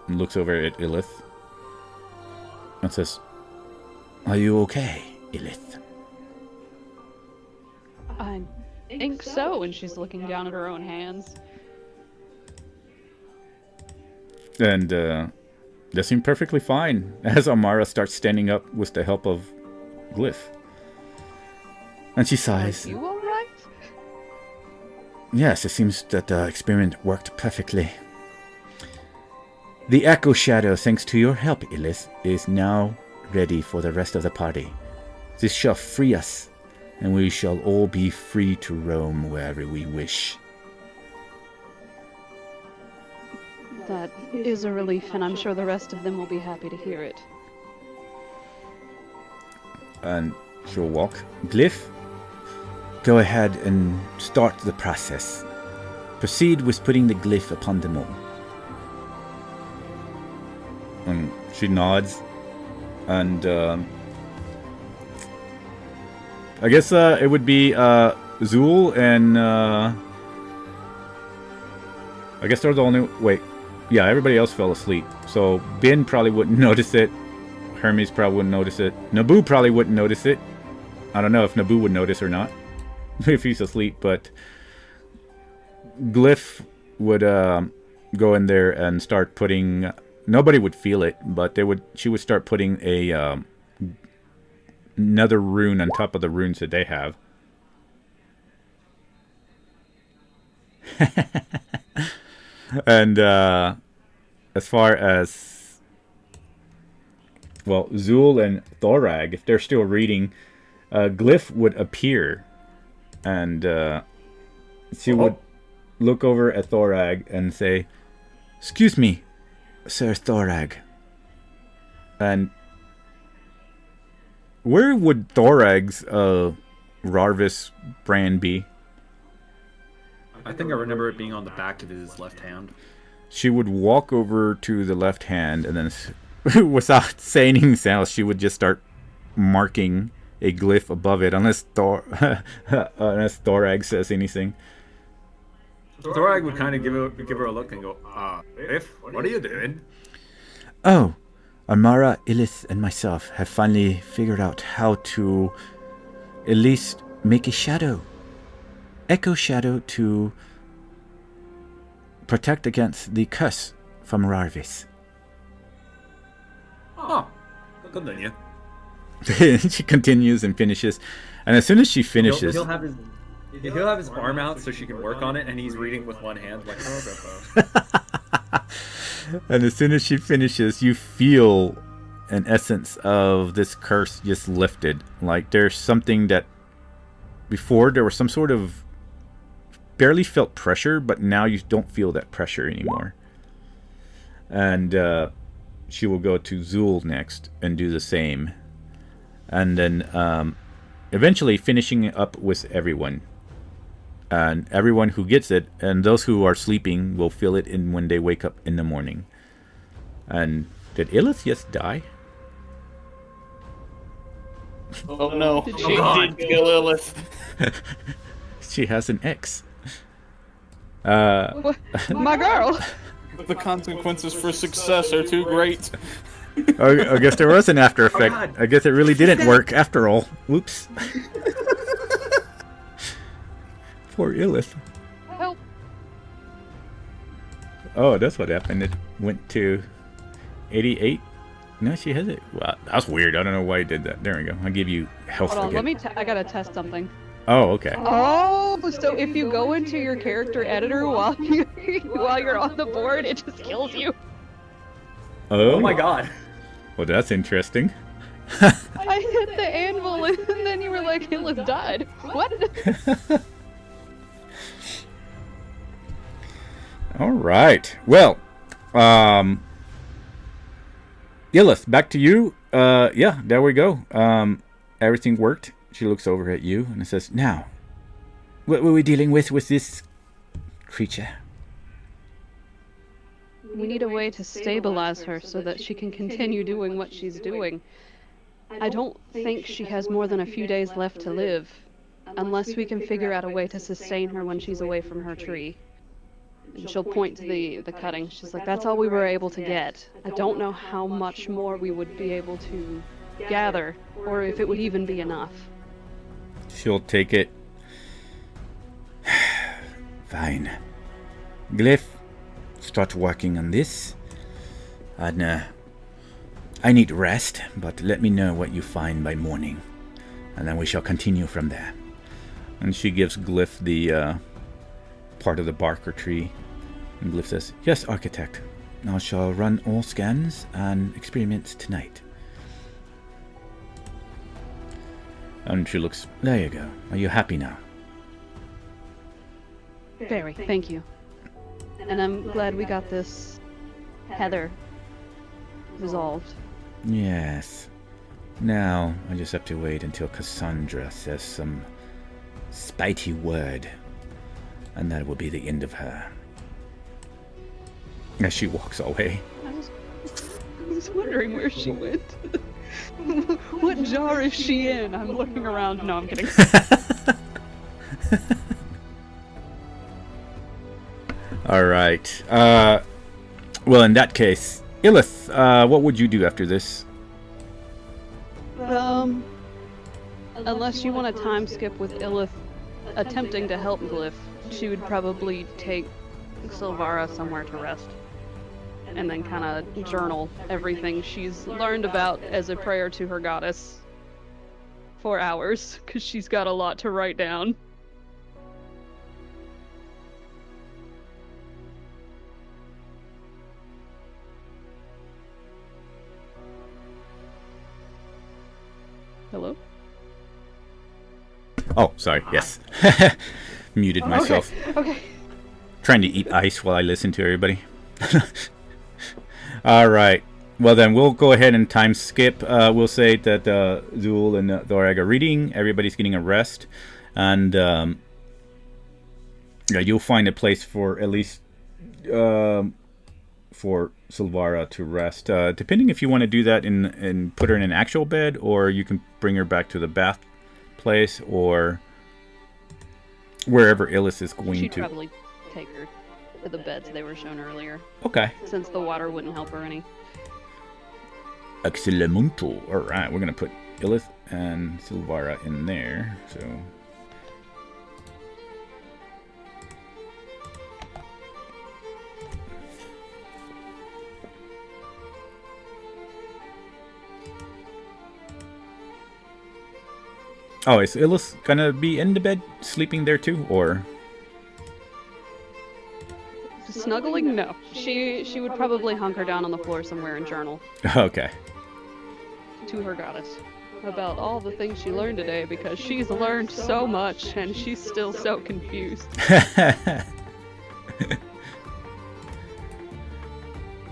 and looks over at Illith and says, "Are you okay, Illith?" I think so, and she's looking down at her own hands. And they seem perfectly fine as Amara starts standing up with the help of Glyph. And she sighs. Are you alright? Yes, it seems that the experiment worked perfectly. The Echo Shadow, thanks to your help, Illith, is now ready for the rest of the party. This shall free us, and we shall all be free to roam wherever we wish. That is a relief, and I'm sure the rest of them will be happy to hear it. And she'll walk. Glyph, go ahead and start the process. Proceed with putting the glyph upon them all. And she nods, and I guess it would be Zool and I guess they're the only. Wait, yeah, everybody else fell asleep. So Ben probably wouldn't notice it. Hermes probably wouldn't notice it. Naboo probably wouldn't notice it. I don't know if Naboo would notice or not if he's asleep, but Glyph would go in there and start putting. Nobody would feel it, but they would. She would start putting a another rune on top of the runes that they have. And as far as Zool and Thorag, if they're still reading, Glyph would appear, and she would look over at Thorag and say, "Excuse me, Sir Thorag." And where would Thorag's Rarvis brand be? I think I remember it being on the back of his left hand. She would walk over to the left hand, and then, without saying anything else, she would just start marking a glyph above it, unless Thorag says anything. Thorag would kind of give her a look and go, Glyph, what are you doing? Oh, Amara, Illith, and myself have finally figured out how to at least make a shadow. Echo Shadow to protect against the curse from Rarvis. Oh, good on you. She continues and finishes, and as soon as she finishes, he'll have his arm out so she can work on it, and he's reading with one hand like. And as soon as she finishes, you feel an essence of this curse just lifted. Like there's something that before there was some sort of barely felt pressure, but now you don't feel that pressure anymore. And she will go to Zool next and do the same. And then eventually finishing up with everyone. And everyone who gets it, and those who are sleeping, will feel it in when they wake up in the morning. And did Illith just die? Oh no, she did kill Illith. She has an X. My girl. The consequences for success are too great. I guess there was an after effect. God. I guess it really didn't work after all. Whoops. Poor Illith. Help! Oh, that's what happened. It went to 88. No, she has it. Wow, that's weird. I don't know why I did that. There we go. I'll give you health Hold on, again. let me. I gotta test something. Oh, okay. Oh, so if you go into your character editor while you're on the board, it just kills you. Oh, Oh my god. Well, that's interesting. I hit the anvil and then you were like, Illith died. What? All right. Well, Illith, back to you. Yeah, there we go. Everything worked. She looks over at you and says, "Now, what were we dealing with this creature?" We need a way to stabilize her so that she can continue doing what she's doing. I don't think she has more than a few days left to live, unless we can figure out a way to sustain her when she's away from her tree. And she'll point to the cutting. She's like, that's all we were able to get. I don't know how much more we would be able to gather, or if it would even be enough. She'll take it. Fine. Glyph, start working on this. And, I need rest, but let me know what you find by morning. And then we shall continue from there. And she gives Glyph the, part of the barker tree. And Glyph says, "Yes, architect. I shall run all scans and experiments tonight." And she looks, "There you go. Are you happy now?" Very, thank you. And I'm glad we got this Heather resolved. Yes. Now, I just have to wait until Cassandra says some spitey word. And that will be the end of her. As she walks away. I was wondering where she went. What jar is she in? I'm looking around. No, I'm kidding. Alright. Well, in that case, Illith, what would you do after this? Unless you want to time skip with Illith attempting to help Glyph, she would probably take Silvara somewhere to rest. And then kind of journal everything she's learned about as a prayer to her goddess for hours, because she's got a lot to write down. Hello? Oh, sorry, yes. Muted myself. Okay. Trying to eat ice while I listen to everybody. Alright. Well then, we'll go ahead and time skip. We'll say that Zul and Thorag are reading. Everybody's getting a rest. And yeah, you'll find a place for at least for Silvara to rest. Depending if you want to do that and put her in an actual bed, or you can bring her back to the bath place, or wherever Illith is going She'd to. probably take her to the beds they were shown earlier, Okay. since the water wouldn't help her any. Excellento. Alright, we're going to put Illith and Silvara in there. So. Oh, is Illith going to be in the bed sleeping there too, or? Snuggling? No. She would probably hunker down on the floor somewhere and journal Okay. to her goddess about all the things she learned today, because she's learned so much and she's still so confused.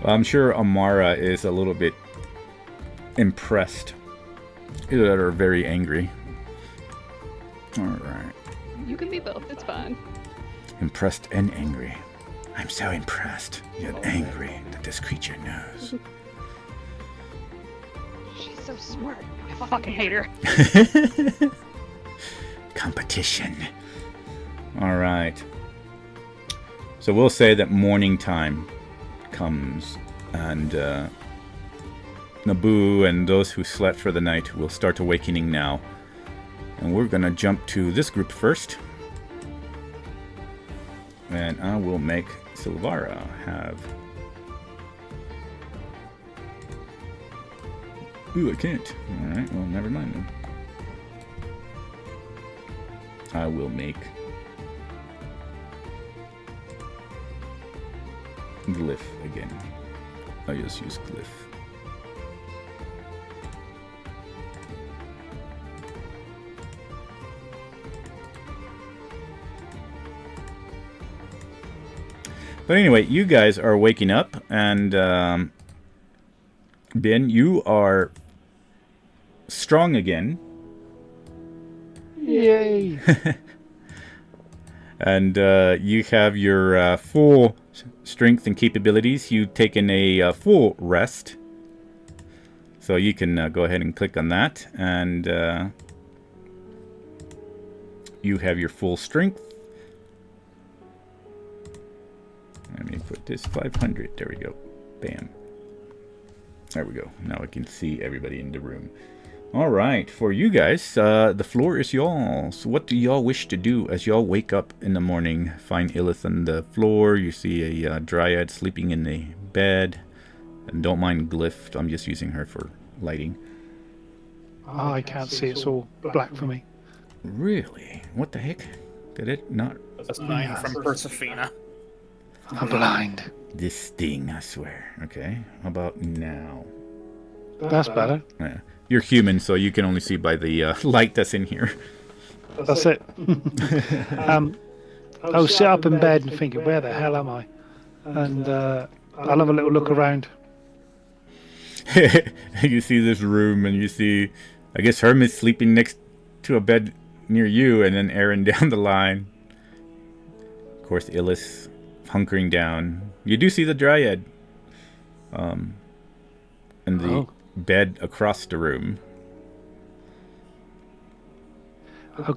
I'm sure Amara is a little bit impressed. Either that or very angry. Alright. You can be both, it's fine. Impressed and angry. I'm so impressed, yet angry that this creature knows. She's so smart. I fucking hate her. Competition. Alright. So we'll say that morning time comes, and Naboo and those who slept for the night will start awakening now. And we're gonna jump to this group first. And I will make Silvara have... Ooh, I can't. Alright, well, never mind then. I will make Glyph again. I'll just use Glyph. But anyway, you guys are waking up, and Ben, you are strong again. Yay! And you have your full strength and capabilities. You've taken a full rest. So you can go ahead and click on that. And you have your full strength. Let me put this 500. There we go. Bam. There we go. Now I can see everybody in the room. All right. For you guys, the floor is y'all's. What do y'all wish to do as y'all wake up in the morning? Find Illith on the floor. You see a dryad sleeping in the bed. And don't mind Glyph. I'm just using her for lighting. Oh, I can't see. It's all black for me. Really? What the heck? Did it not? That's 9 from Persephina. I'm blind. This thing, I swear. Okay. How about now? That's better. Yeah. You're human, so you can only see by the light that's in here. That's it. I'll sit up in bed and think, where the hell am I? And I'll have a little look around. You see this room, and you see, I guess Hermit's sleeping next to a bed near you, and then Aaron down the line. Of course, Illith hunkering down. You do see the dryad in the bed across the room. I'll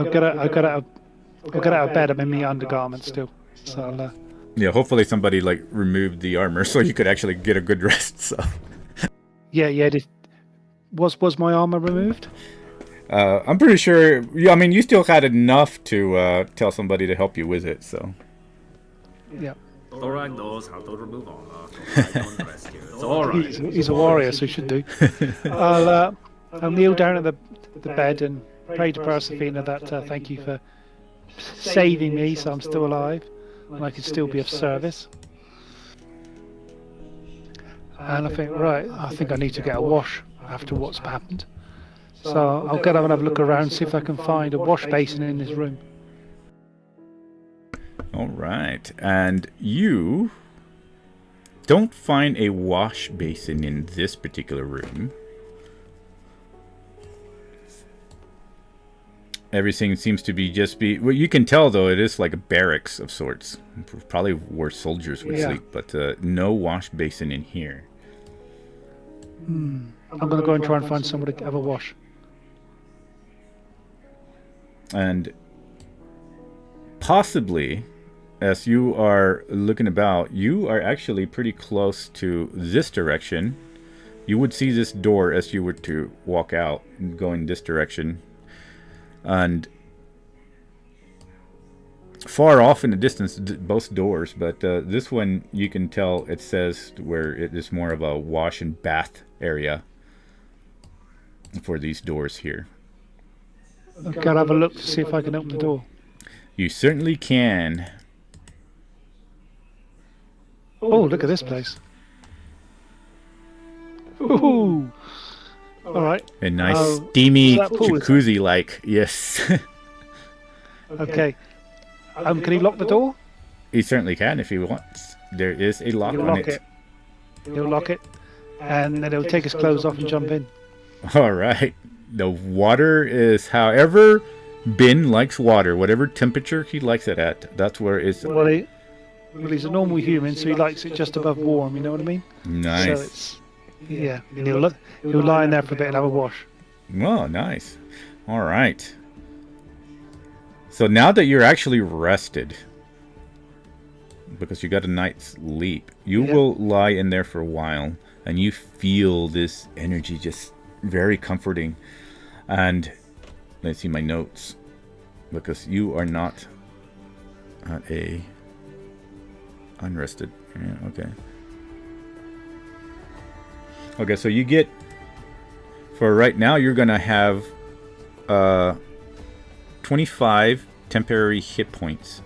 get out of bed. I'm in my undergarments still. So I'll, yeah, hopefully somebody like removed the armor so you could actually get a good rest. So yeah. Was my armor removed? I'm pretty sure. Yeah, I mean, you still had enough to tell somebody to help you with it. So yeah. Thorag knows how to remove armor. It's alright. He's a warrior, so he should do. I'll kneel down at the bed and pray to Persephina that thank you for saving me, so I'm still alive and I can still be of service. And I think, right, I think I need to get a wash after what's happened. So I'll get up and have a look around, see if I can find a wash basin in this room. all right, and you don't find a wash basin in this particular room. Everything seems to be well, you can tell though it is like a barracks of sorts, probably where soldiers would sleep, but no wash basin in here. I'm gonna go and try and find somebody to have a wash. And possibly, as you are looking about, you are actually pretty close to this direction. You would see this door as you were to walk out and go in this direction. And far off in the distance, both doors, but this one you can tell it says where it is more of a wash and bath area for these doors here. I've got to have a look to see if I can open the door. You certainly can. Oh, look at this place. Ooh. All right. A nice steamy pool, jacuzzi-like, yes. Okay. Can he lock the door? He certainly can if he wants. There is a lock He'll on lock it. He'll lock it, and then he'll take his clothes off and jump in. All right. The water is, however, Ben likes water. Whatever temperature he likes it at, that's where it's. Well, he's a normal human, so he likes it just above warm. You know what I mean? Nice. So it's, yeah, and he'll lie in there for a bit and have a wash. Oh, nice. All right. So now that you're actually rested, because you got a night's sleep, you will lie in there for a while. and you feel this energy just very comforting. And let's see my notes, because you are not at a unrested. Yeah, okay, so you get, for right now, you're gonna have 25 temporary hit points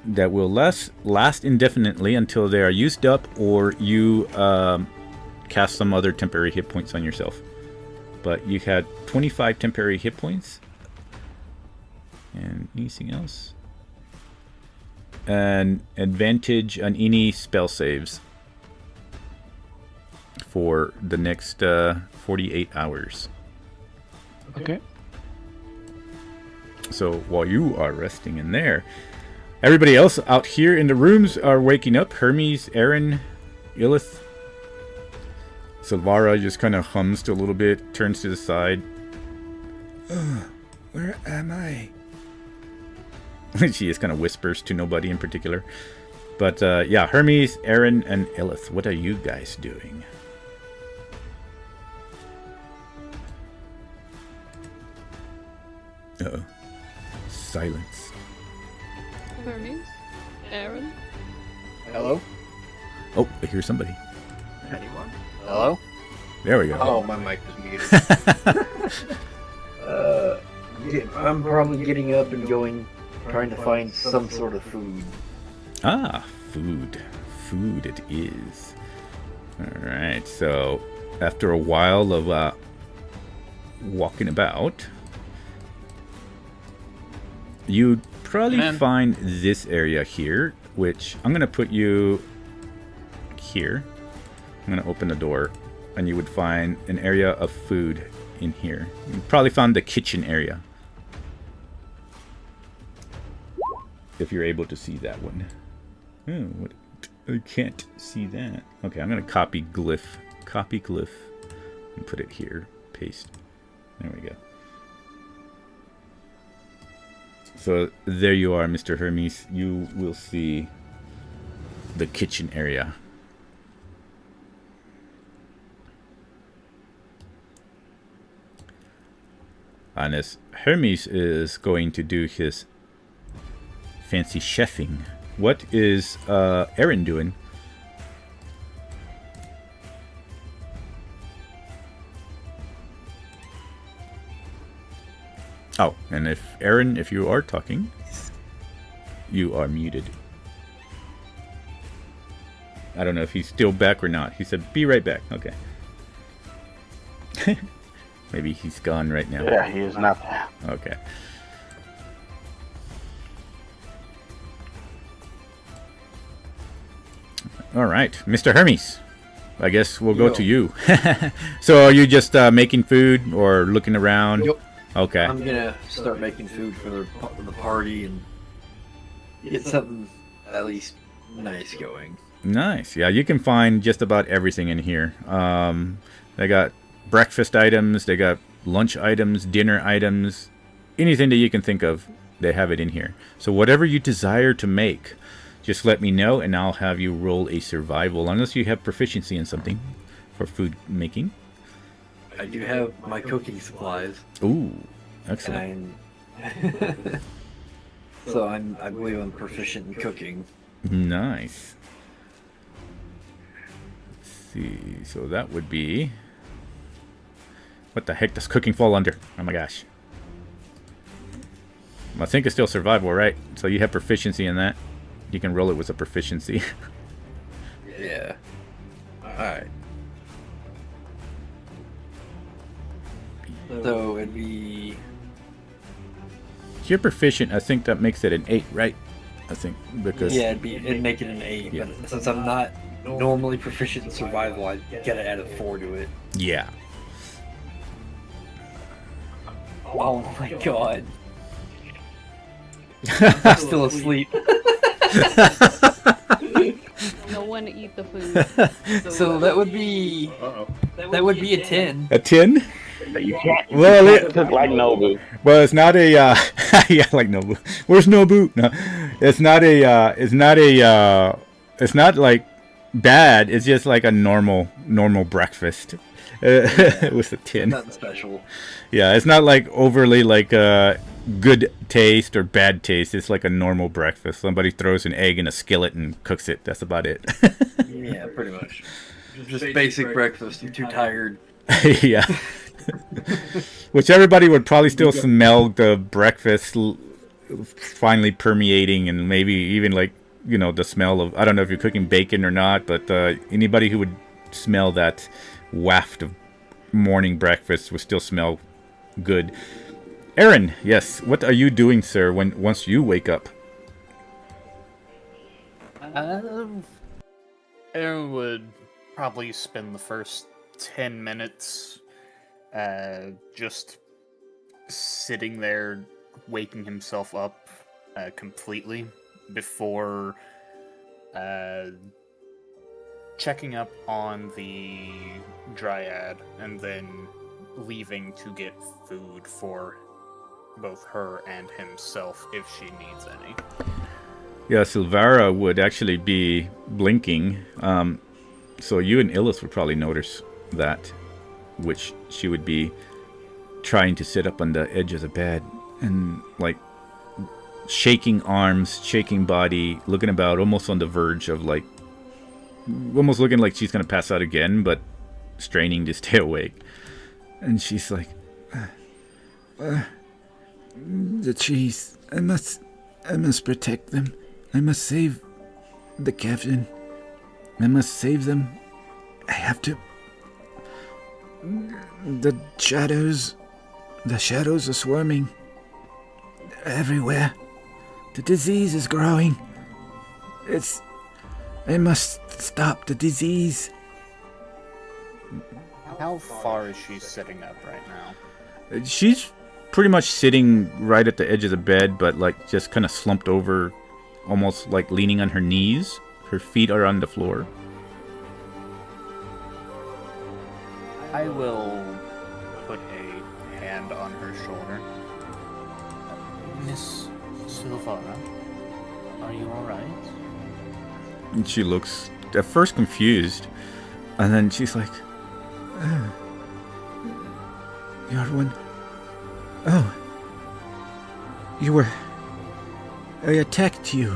that will last indefinitely until they are used up, or you cast some other temporary hit points on yourself. But you had 25 temporary hit points. And anything else? An advantage on any spell saves for the next 48 hours. Okay. So while you are resting in there, everybody else out here in the rooms are waking up. Hermes, Aaron, Illith. Silvara just kind of hums to a little bit, turns to the side. Where am I? She just kind of whispers to nobody in particular. But yeah, Hermes, Aaron, and Illith, what are you guys doing? Uh-oh. Silence. Hermes? Aaron? Hello? Oh, I hear somebody. Anyone? Hello? There we go. Oh, my mic was muted. I'm probably getting up and going, trying to find some sort of food. Ah, food. Food it is. Alright, so after a while of walking about, you'd probably find this area here, which I'm going to put you here. I'm going to open the door, and you would find an area of food in here. You probably found the kitchen area, if you're able to see that one. Oh, what? I can't see that. Okay, I'm going to copy glyph, and put it here. Paste. There we go. So there you are, Mr. Hermes. You will see the kitchen area. And as Hermes is going to do his fancy chefing, what is Aaron doing? Oh, and if Aaron, if you are talking, you are muted. I don't know if he's still back or not. He said, be right back. Okay. Maybe he's gone right now. Yeah, he is not. Okay. All right, Mr. Hermes. I guess we'll go to you. So are you just making food or looking around? Yep. Okay. I'm gonna start making food for the party and get something at least nice going. Nice. Yeah, you can find just about everything in here. They got breakfast items, they got lunch items, dinner items, anything that you can think of, they have it in here. So whatever you desire to make, just let me know and I'll have you roll a survival, unless you have proficiency in something for food making. I do have my cooking supplies. Ooh, excellent. So I believe I'm proficient in cooking. Nice. Let's see, so that would be... What the heck does cooking fall under? Oh my gosh. I think it's still survival, right? So you have proficiency in that. You can roll it with a proficiency. Yeah. Alright. So it'd be... If you're proficient, I think that makes it an 8, right? I think, because... Yeah, it'd make it an 8, Yeah. but since I'm not normally proficient in survival, I gotta add a 4 to it. Yeah. Oh my god. I'm still asleep. No one to eat the food. So that would be... That would be a 10. A 10? You can't. Well, Cook like Nobu. Well, it's not a, yeah, like Nobu. Where's Nobu? No, it's not a it's not like bad. It's just like a normal breakfast with a tin. Nothing special. Yeah, it's not like overly like good taste or bad taste. It's like a normal breakfast. Somebody throws an egg in a skillet and cooks it. That's about it. Yeah, pretty much. Just basic breakfast. I'm too tired. Yeah. Which everybody would probably still smell the breakfast finally permeating, and maybe even like, you know, the smell of, I don't know if you're cooking bacon or not, but anybody who would smell that waft of morning breakfast would still smell good. Aaron, yes, what are you doing, sir, once you wake up? Aaron would probably spend the first 10 minutes just sitting there, waking himself up completely before checking up on the Dryad and then leaving to get food for both her and himself if she needs any. Yeah, Silvara would actually be blinking, so you and Illith would probably notice that, which she would be trying to sit up on the edge of the bed and like shaking arms, shaking body, looking about, almost on the verge of like, almost looking like she's gonna pass out again, but straining to stay awake. And she's like, the trees, I must protect them. I must save the captain. I must save them. I have to. The shadows are swarming everywhere. The disease is growing. I must stop the disease. How far is she sitting up right now? She's pretty much sitting right at the edge of the bed, but like just kind of slumped over, almost like leaning on her knees. Her feet are on the floor. I will put a hand on her shoulder. Miss Silvara, are you alright? And she looks at first confused, and then she's like, you're one. Oh, you were. I attacked you.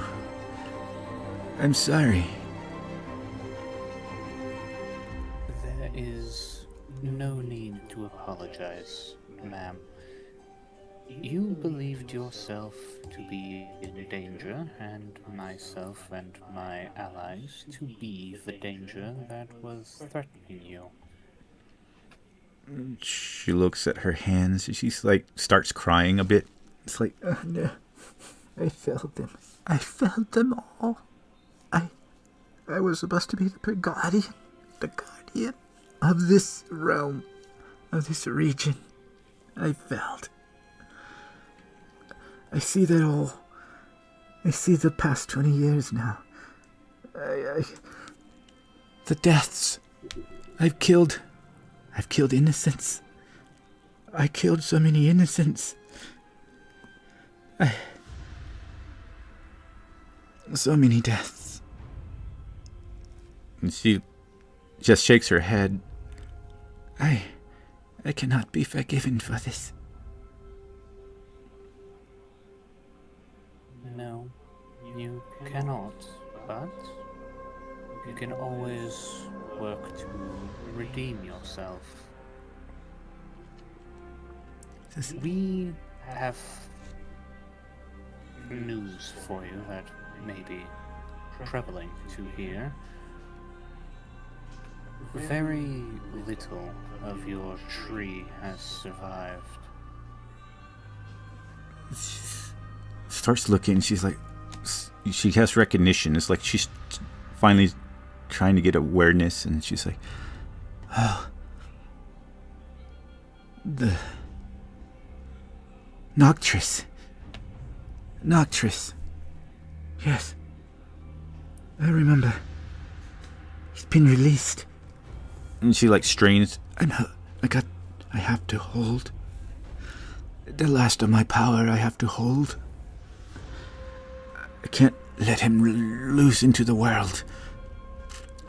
I'm sorry. There is no need to apologize, ma'am. You believed yourself to be in danger, and myself and my allies to be the danger that was threatening you. She looks at her hands. She's like, starts crying a bit. It's like, oh no, I failed them. I failed them all. I was supposed to be the guardian of this realm, of this region. I failed. I see that all. I see the past 20 years now. The deaths. I've killed innocents. I killed so many innocents. So many deaths. And she just shakes her head. I cannot be forgiven for this. No, you cannot, but you can always work to redeem yourself. We have news for you that may be troubling to hear. Very little of your tree has survived. Starts looking, she's like, she has recognition. It's like she's finally trying to get awareness, and she's like, oh, the Noctris. Yes, I remember. He's been released. And she like strains. I have to hold. The last of my power I have to hold. I can't let him loose into the world.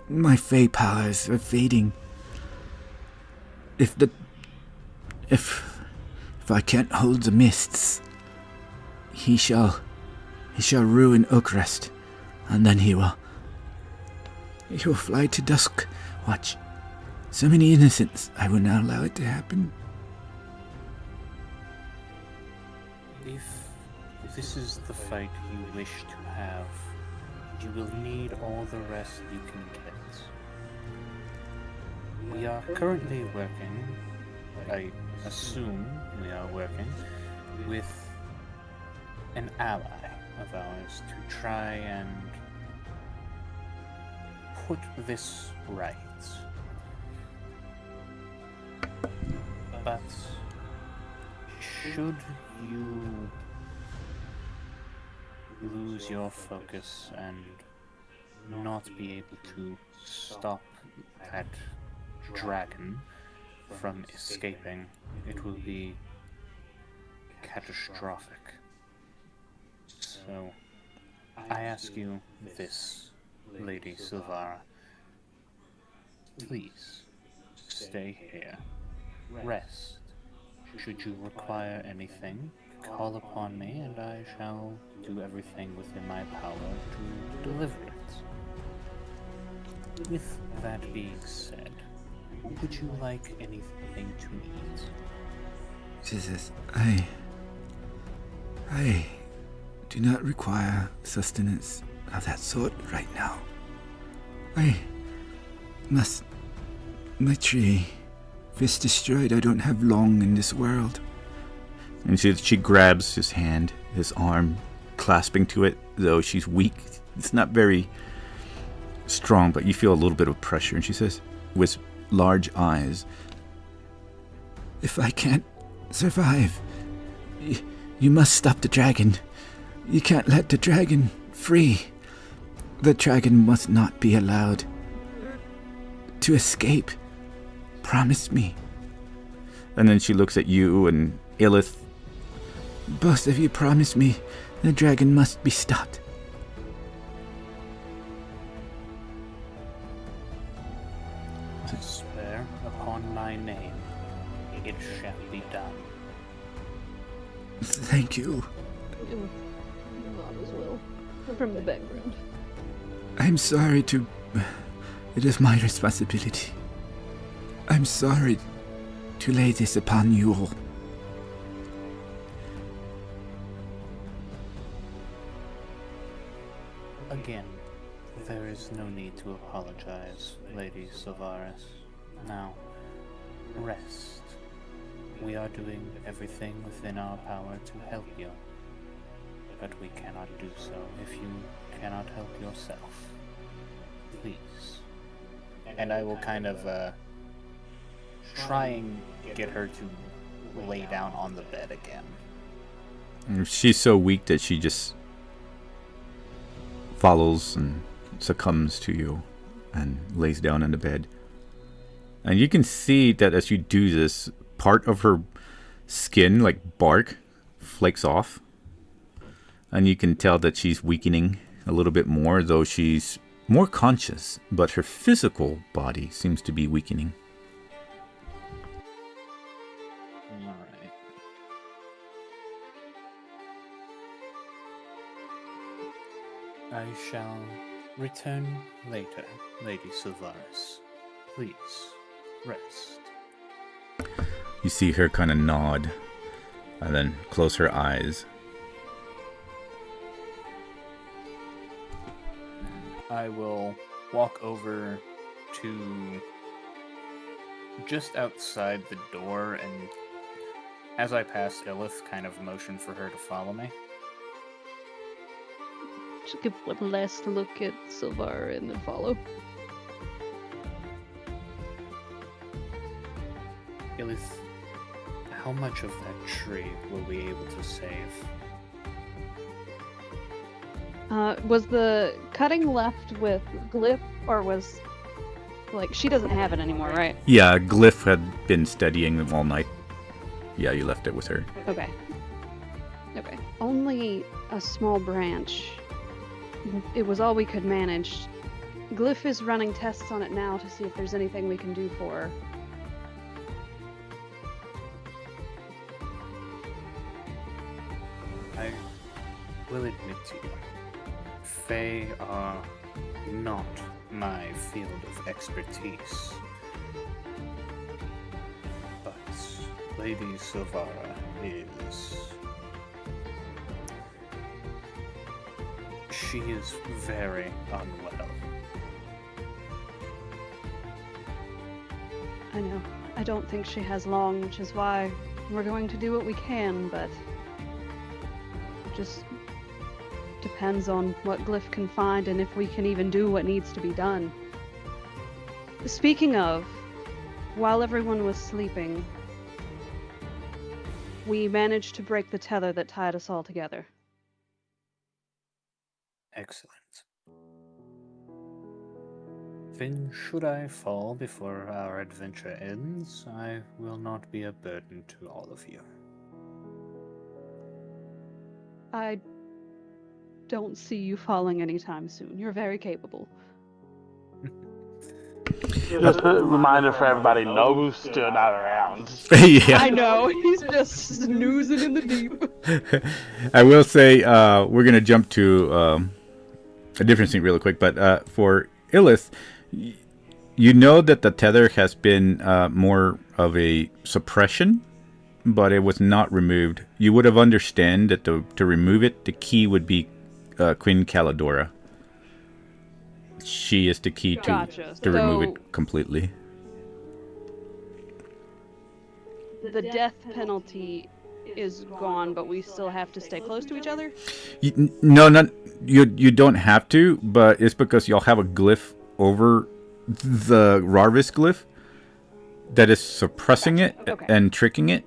My Fey powers are fading. If I can't hold the mists, he shall ruin Oakrest, and then he will fly to Dusk. Watch. So many innocents. I will not allow it to happen. If this is the fight you wish to have, you will need all the rest you can get. We are currently working, I assume we are working, with an ally of ours to try and put this right. But should you lose your focus and not be able to stop that dragon from escaping, it will be catastrophic. So, I ask you this, Lady Silvara. Please, stay here. Rest. Should you require anything, call upon me and I shall do everything within my power to deliver it. With that being said, would you like anything to eat? Jesus, I do not require sustenance of that sort right now. I must... My tree... Fist destroyed. I don't have long in this world. And she grabs his hand, his arm, clasping to it, though she's weak. It's not very strong, but you feel a little bit of pressure. And she says, with large eyes, if I can't survive, you must stop the dragon. You can't let the dragon free. The dragon must not be allowed to escape. Promise me. And then she looks at you and Illith. Both of you promise me the dragon must be stopped. I swear upon my name, it shall be done. Thank you. Not as well. From the background. I'm sorry to... It is my responsibility. I'm sorry to lay this upon you all. Again, there is no need to apologize, Lady Silvaris. Now, rest. We are doing everything within our power to help you, but we cannot do so if you cannot help yourself. Please. And I will kind of, try and get her to lay down on the bed again. She's so weak that she just follows and succumbs to you and lays down on the bed. And you can see that as you do this, part of her skin, like bark, flakes off. And you can tell that she's weakening a little bit more, though she's more conscious, but her physical body seems to be weakening. Alright. I shall return later, Lady Silvaris. Please, rest. You see her kind of nod and then close her eyes. I will walk over to just outside the door, and as I pass Illith, kind of motion for her to follow me. Just give one last look at Silvar and then follow. Illith, how much of that tree were we able to save? Was the cutting left with Glyph, or was... Like, she doesn't have it anymore, right? Yeah, Glyph had been studying them all night. Yeah, you left it with her. Okay. Okay. Only a small branch it was all we could manage. Glyph is running tests on it now to see if there's anything we can do for her. I will admit to you, Fae are not my field of expertise. But Lady Silvara is... She is very unwell. I know. I don't think she has long, which is why we're going to do what we can, but it just depends on what Glyph can find and if we can even do what needs to be done. Speaking of, while everyone was sleeping, we managed to break the tether that tied us all together. Excellent. Then, should I fall before our adventure ends, I will not be a burden to all of you. I don't see you falling anytime soon. You're very capable. Just a reminder for everybody, Nobu's still not around. Yeah. I know, he's just snoozing in the deep. I will say we're going to jump to a different scene really quick, but for Illith, you know that the tether has been more of a suppression, but it was not removed. You would have understand that to remove it, the key would be Queen Calidora. She is the key to remove it completely. The death penalty is gone, but we still have to stay close to each other? No, not you. You don't have to, but it's because y'all have a glyph over the Rarvis glyph that is suppressing it and tricking it.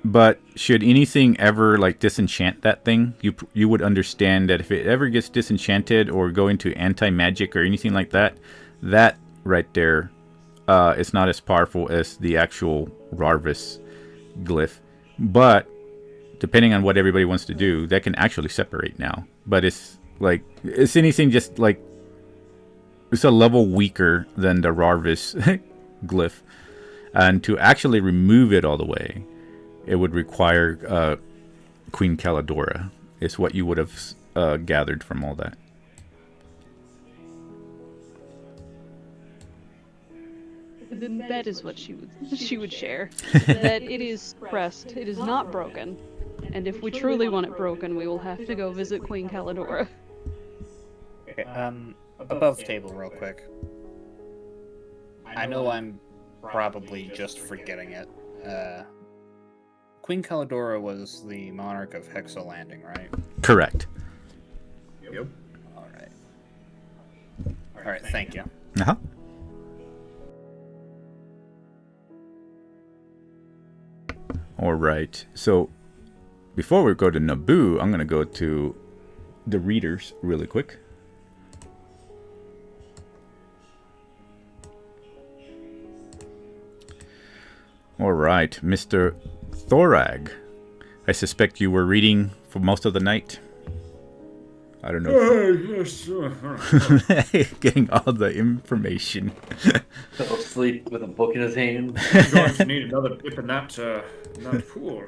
But should anything ever like disenchant that thing, you would understand that if it ever gets disenchanted or go into anti-magic or anything like that, that right there is not as powerful as the actual Rarvis glyph. But depending on what everybody wants to do, that can actually separate now. But it's anything just like it's a level weaker than the Rarvis glyph, and to actually remove it all the way, it would require Queen Calidora, is what you would have gathered from all that. Then that is what she would share. That it is suppressed, it is not broken, and if we truly want it broken, we will have to go visit Queen Calidora. Okay, above table real quick. I know I'm probably just forgetting it. Queen Calidora was the monarch of Hexo Landing, right? Correct. Yep. Alright, thank you. Uh-huh. Alright, so before we go to Naboo, I'm going to go to the readers really quick. Alright, Mr. Thorag, I suspect you were reading for most of the night. I don't know. Yes, Getting all the information. Fell asleep with a book in his hand. I'm going to need another dip in that pool.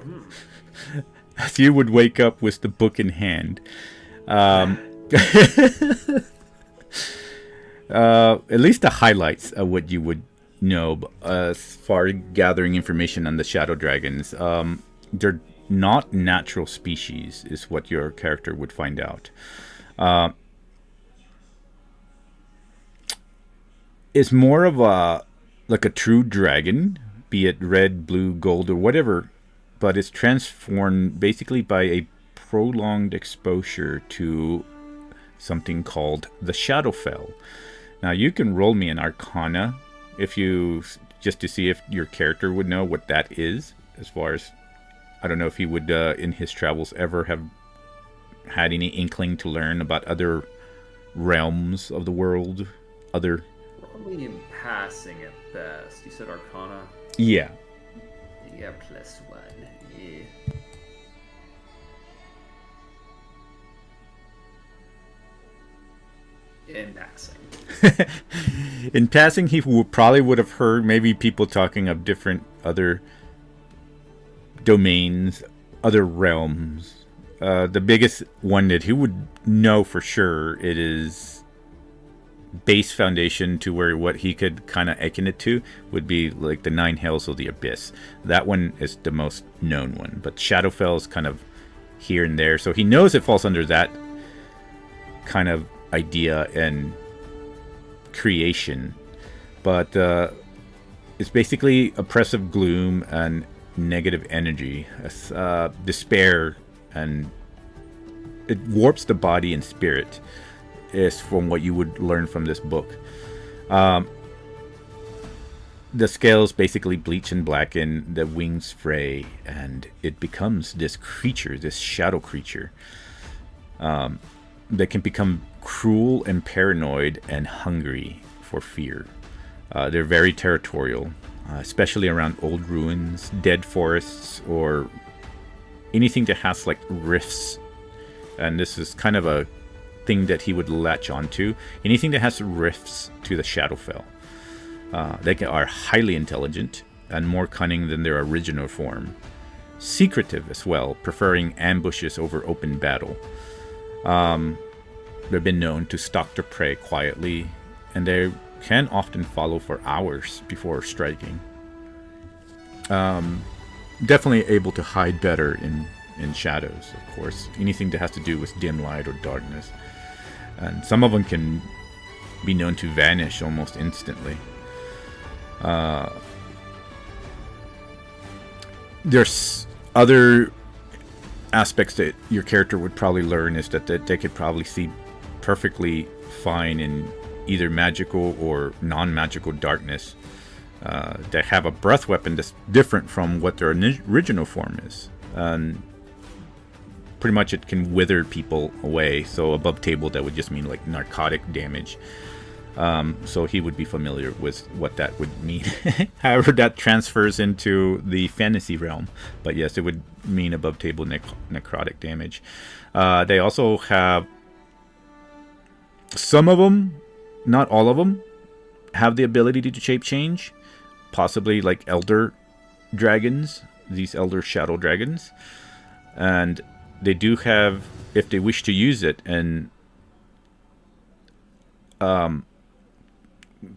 So you would wake up with the book in hand. At least the highlights of what you would know as far as gathering information on the shadow dragons. They're not natural species, is what your character would find out. It's more of a true dragon, be it red, blue, gold, or whatever, but it's transformed basically by a prolonged exposure to something called the Shadowfell. Now you can roll me an Arcana just to see if your character would know what that is. As far as, I don't know if he would in his travels ever have had any inkling to learn about other realms of the world, other. Probably in passing at best. You said Arcana? Yeah. Yeah, +1. Yeah. in passing. In passing, he probably would have heard maybe people talking of different other domains, other realms. The biggest one that he would know for sure, it is base foundation to where what he could kind of akin it to would be like the 9 Hells of the Abyss. That one is the most known one, but Shadowfell is kind of here and there, so he knows it falls under that kind of idea and creation. But it's basically oppressive gloom and negative energy, despair, and it warps the body and spirit, is from what you would learn from this book. The scales basically bleach and blacken, the wings fray, and it becomes this creature, this shadow creature, that can become cruel and paranoid and hungry for fear. They're very territorial, especially around old ruins, dead forests, or anything that has like rifts. And this is kind of a thing that he would latch onto. Anything that has rifts to the Shadowfell. They are highly intelligent and more cunning than their original form. Secretive as well, preferring ambushes over open battle. They've been known to stalk their prey quietly, and they can often follow for hours before striking. Definitely able to hide better in shadows, of course. Anything that has to do with dim light or darkness. And some of them can be known to vanish almost instantly. There's other aspects that your character would probably learn, is that they could probably see perfectly fine in either magical or non-magical darkness. They have a breath weapon that's different from what their original form is. Pretty much it can wither people away. So above table, that would just mean like narcotic damage. So he would be familiar with what that would mean. However, that transfers into the fantasy realm. But yes, it would mean above table necrotic damage. They also have some of them, not all of them, have the ability to shape change. Possibly like elder dragons, these elder shadow dragons. And they do have, if they wish to use it, and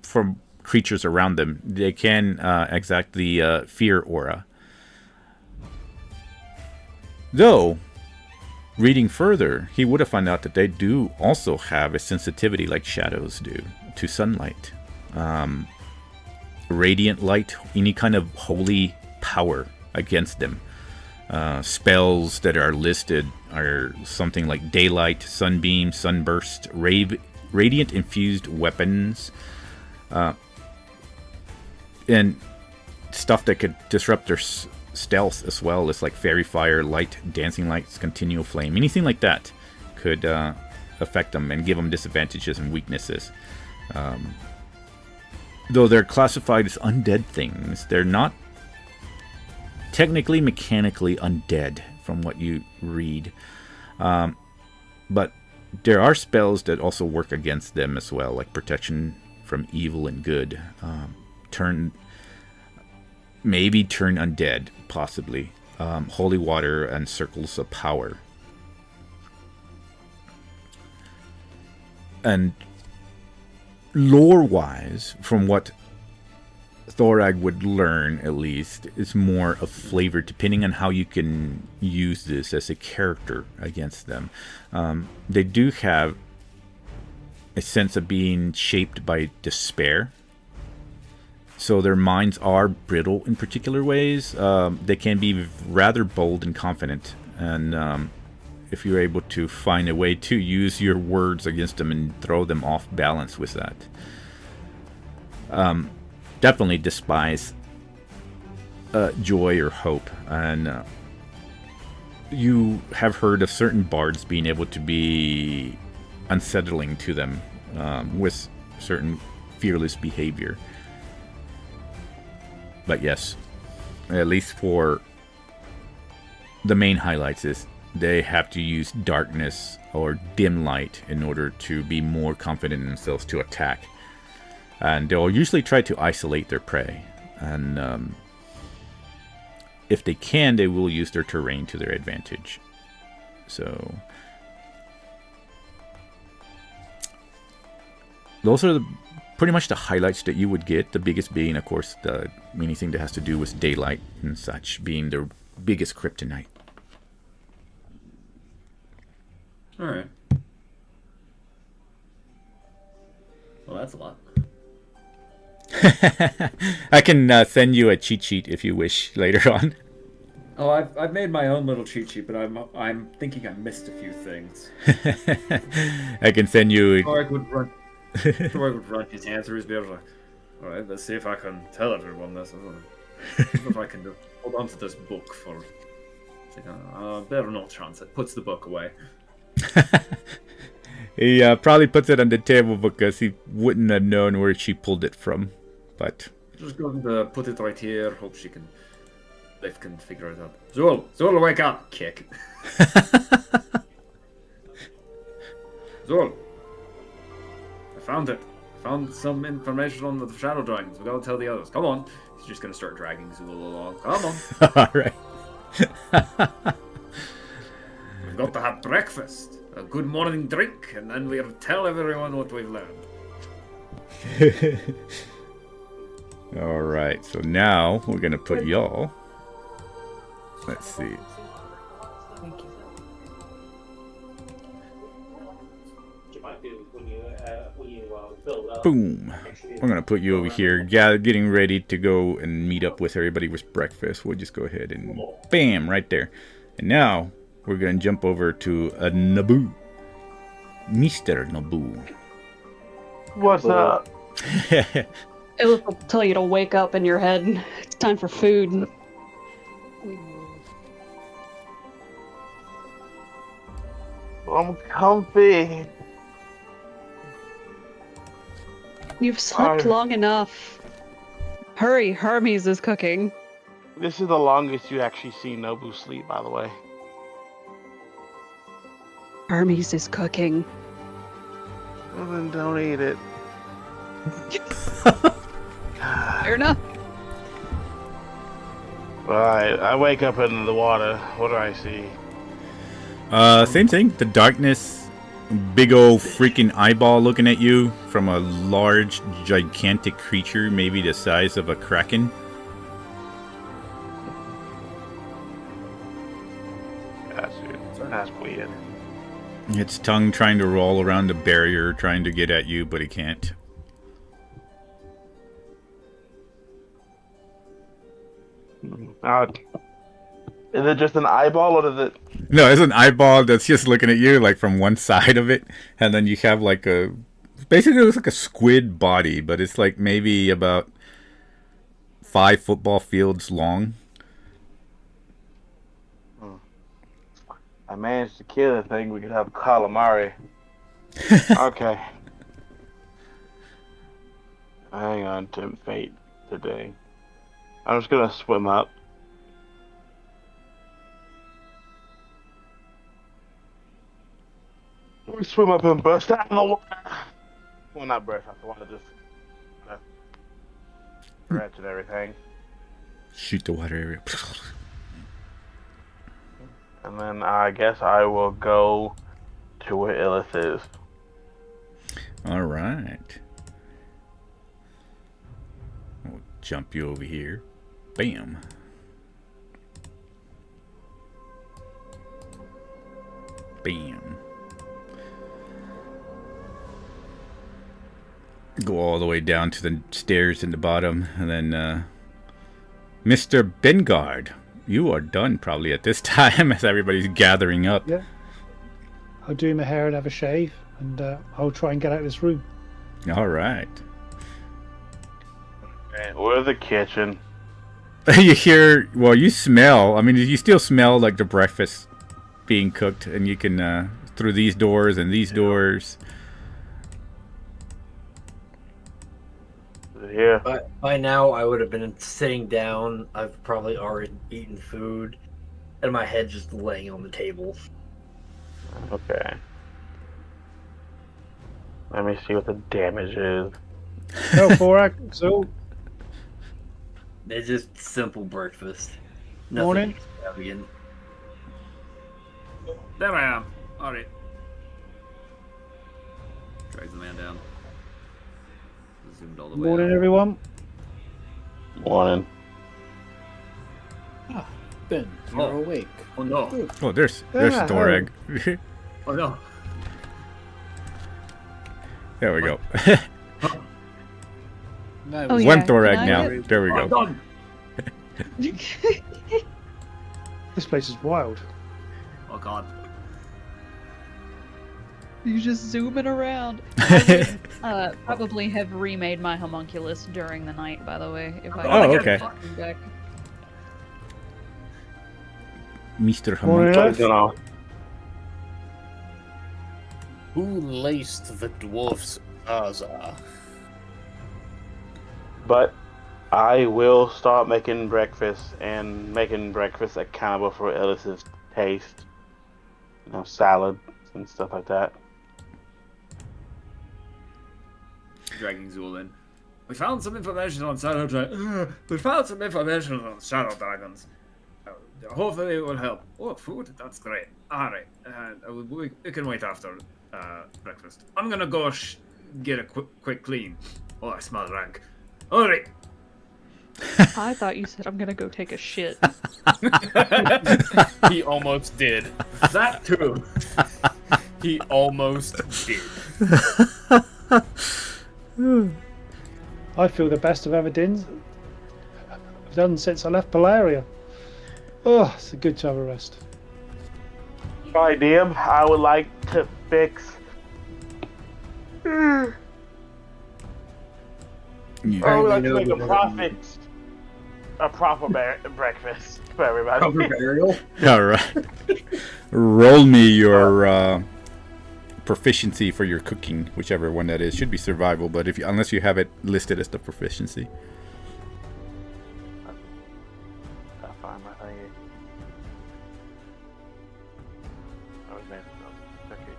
from creatures around them, they can exact the fear aura. Though, reading further, he would have found out that they do also have a sensitivity like shadows do to sunlight. Radiant light, any kind of holy power against them. Spells that are listed are something like daylight, sunbeam, sunburst, radiant infused weapons, and stuff that could disrupt their stealth as well, as like fairy fire, light, dancing lights, continual flame, anything like that could affect them and give them disadvantages and weaknesses. Though they're classified as undead things, they're not technically mechanically undead from what you read. But there are spells that also work against them as well, like protection from evil and good. Turn undead, possibly. Holy water and circles of power. And lore-wise, from what Thorag would learn, at least, is more of flavor, depending on how you can use this as a character against them. They do have a sense of being shaped by despair. So their minds are brittle in particular ways. They can be rather bold and confident. And if you're able to find a way to use your words against them and throw them off balance with that. Definitely despise joy or hope. And you have heard of certain bards being able to be unsettling to them with certain fearless behavior. But yes, at least for the main highlights is they have to use darkness or dim light in order to be more confident in themselves to attack. And they'll usually try to isolate their prey. And if they can, they will use their terrain to their advantage. So those are pretty much the highlights that you would get. The biggest being, of course, anything that has to do with daylight and such being their biggest kryptonite. All right. Well, that's a lot. I can send you a cheat sheet if you wish later on. Oh, I've made my own little cheat sheet, but I'm thinking I missed a few things. I can send you. Torg would run his hands through his beard like, all right, let's see if I can tell everyone this. I don't know if I can hold on to this book for. There's no chance. It puts the book away. He probably puts it on the table because he wouldn't have known where she pulled it from. But Just going to put it right here. Hope Liv can figure it out. Zul, wake up! Kick. Zul, I found it. Found some information on the shadow dragons. We gotta tell the others. Come on. He's just gonna start dragging Zul along. Come on. all right. We've got to have breakfast, a good morning drink, and then we'll tell everyone what we've learned. All right. So now we're gonna put y'all. Let's see. Boom. We're gonna put you over here, getting ready to go and meet up with everybody with breakfast. We'll just go ahead and bam, right there. And now we're gonna jump over to Naboo, Mr. Naboo. What's up? It will tell you to wake up in your head. It's time for food. I'm comfy. You've slept long enough. Hurry, Hermes is cooking. This is the longest you actually see Nobu sleep, by the way. Hermes is cooking. Well, then don't eat it. Fair enough. Alright, I wake up in the water. What do I see? Same thing. The darkness, big old freaking eyeball looking at you from a large, gigantic creature, maybe the size of a kraken. That's weird. Its tongue trying to roll around the barrier, trying to get at you, but it can't. Is it just an eyeball, or is it? No, it's an eyeball that's just looking at you, like from one side of it, and then you have like basically it looks like a squid body, but it's like maybe about 5 football fields long. I managed to kill the thing. We could have calamari. Okay. Hang on to fate today. I'm just gonna swim up. We swim up and burst out in the water. Well, not burst out the water, just stretch and everything. Shoot the water area. And then I guess I will go to where Illith is. All right. I'll jump you over here. Bam. Bam. Go all the way down to the stairs in the bottom, and then Mr. Bengard, you are done probably at this time as everybody's gathering up. Yeah. I'll do my hair and have a shave, and I'll try and get out of this room. All right. Okay, where's the kitchen? You hear, well, you smell. I mean, you still smell like the breakfast being cooked, and you can through these doors and these doors. Here. By now, I would have been sitting down. I've probably already eaten food. and my head just laying on the table. Okay. Let me see what the damage is. Go for so It's just simple breakfast. Morning. Nothing extravagant. There I am. Alright. Drags the man down. Zoomed all the way morning, up. everyone. Morning. Ben, you're Oh. awake. Oh no. Oh, there's Ah, Thoreg. Oh no. There we go. No, Oh, we- yeah. One can Thoreg I now. get- There we Oh, go. done. This place is wild. Oh god. You just zooming around. I would probably have remade my homunculus during the night, by the way, if I Oh, could okay. get fucking back. Mr. Morning, Homunculus. You know, Who laced the dwarf's Gaza? but I will start making breakfast and making breakfast accountable for Ellis's taste. You know, salads and stuff like that. Dragging Zool in. We found some information on shadow dragons. We found some information on shadow dragons. Hopefully it will help. Oh, food? That's great. Alright. We can wait after breakfast. I'm gonna go get a quick clean. Oh, I smell rank. Alright. I thought you said I'm gonna go take a shit. He almost did. That too. He almost did. I feel the best I've ever done since I left Polaria. Oh, it's a good to have a rest. Alright, DM, I would like to fix. I would like to make a proper breakfast for everybody. Proper burial. All right. Roll me your proficiency for your cooking, whichever one that is. Should be survival, but unless you have it listed as the proficiency. I'll find my thingy. Oh, man, no, okay.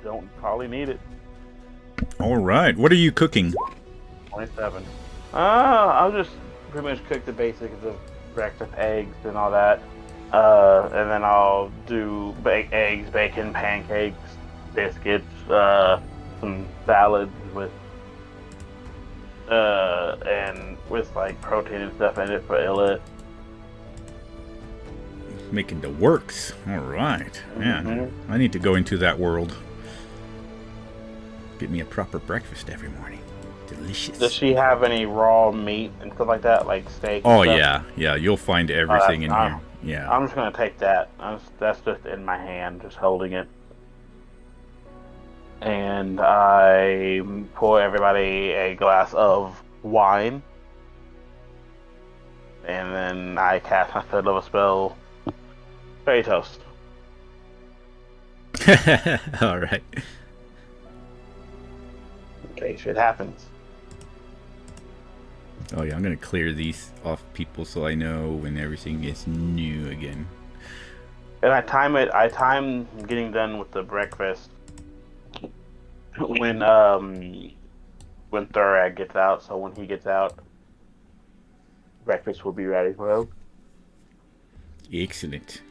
Don't probably need it. All right. What are you cooking? 27. I'll just pretty much cook the basics of breakfast, eggs, and all that. And then I'll do eggs, bacon, pancakes, biscuits, some salads with and with like protein and stuff in it for Illa. Making the works. All right. Man, Mhm. I need to go into that world. Get me a proper breakfast every morning. Delicious. Does she have any raw meat and stuff like that, like steak? Oh and stuff? yeah. You'll find everything in that's- here. Yeah. I'm just gonna take that. That's just in my hand, just holding it. And I pour everybody a glass of wine. And then I cast my third level spell, Fairy Toast. All right. In case shit happens. Oh yeah, I'm gonna clear these off people so I know when everything is new again. And I time getting done with the breakfast when Thurag gets out, so when he gets out, breakfast will be ready for him. Excellent.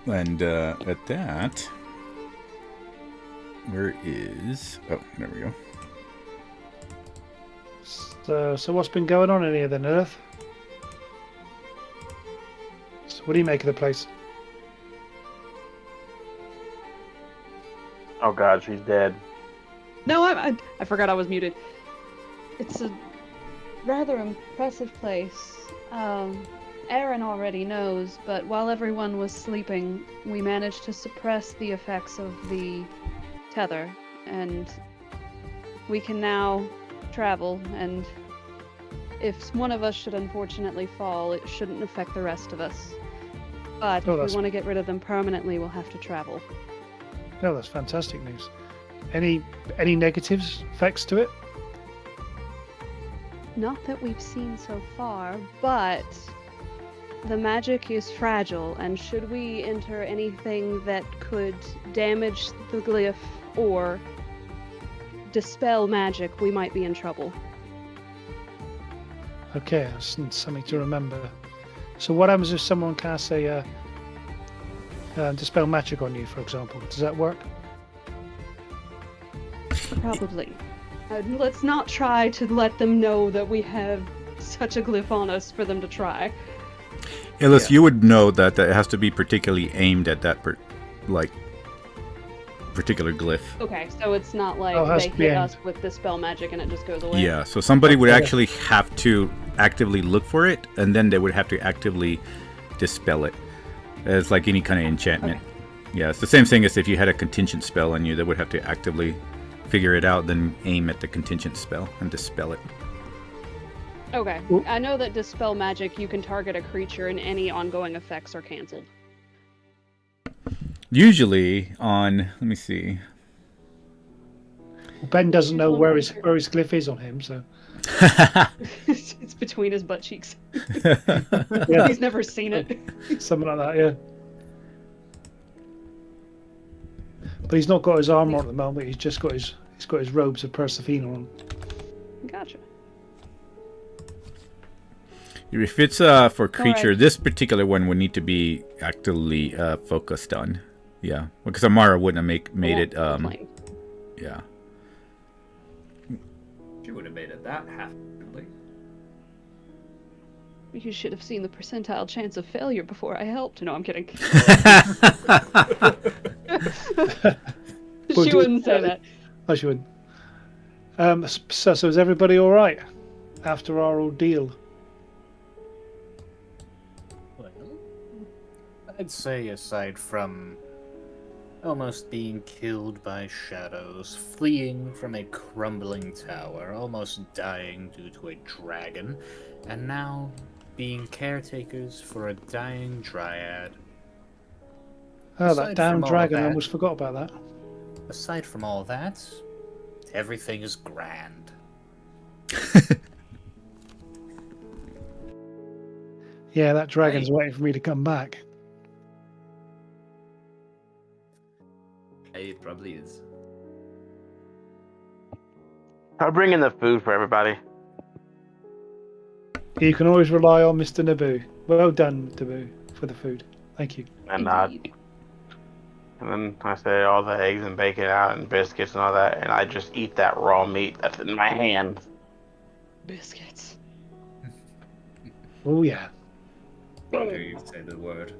And at that, where is... Oh, there we go. So what's been going on in here then, Earth? So what do you make of the place? Oh god, she's dead. No, I forgot I was muted. It's a rather impressive place. Aaron already knows, but while everyone was sleeping, we managed to suppress the effects of the tether, and we can now travel, and if one of us should unfortunately fall, it shouldn't affect the rest of us. But Oh, if that's- we want to get rid of them permanently, we'll have to travel. No, that's fantastic news. Any negatives effects to it? Not that we've seen so far, but the magic is fragile, and should we enter anything that could damage the glyph or dispel magic, we might be in trouble. Okay, that's something to remember. So what happens if someone casts a dispel magic on you, for example? Does that work? Probably. Let's not try to let them know that we have such a glyph on us for them to try. Illis, you would know that it has to be particularly aimed at that particular glyph. Okay, so it's not like it has they to be hit aimed. us with dispel magic and it just goes away. Yeah, so somebody would Okay. actually have to actively look for it, and then they would have to actively dispel it. It's like any kind of enchantment. Okay. Yeah, it's the same thing as if you had a contingent spell on you. They would have to actively figure it out, then aim at the contingent spell and dispel it. Okay, Well- I know that dispel magic, you can target a creature and any ongoing effects are cancelled. Usually on, let me see. Well, Ben doesn't know where his glyph is on him, so It's between his butt cheeks. yeah, He's never seen it. something like that. Yeah. But he's not got his armor on at the moment. He's just got his robes of Persephone on. Gotcha. If it's for creature, Alright. this particular one would need to be actively focused on. Yeah, because Amara wouldn't have made it. Plain. Yeah. She would have made it that happily. You should have seen the percentile chance of failure before I helped. No, I'm kidding. Well, She wouldn't say that. I should. So is everybody all right after our ordeal? Well, I'd say aside from almost being killed by shadows, fleeing from a crumbling tower, almost dying due to a dragon, and now being caretakers for a dying dryad. Oh, that Aside damn from all dragon! I that- almost forgot about that. Aside from all that, everything is grand. Yeah, that dragon's Hey. waiting for me to come back. It probably is. I'll bring in the food for everybody. You can always rely on Mr. Naboo. Well done, Naboo, for the food. Thank you. And Indeed. and then I say all the eggs and bacon out and biscuits and all that, and I just eat that raw meat that's in my hand. Biscuits. Oh yeah. I hear you say the word.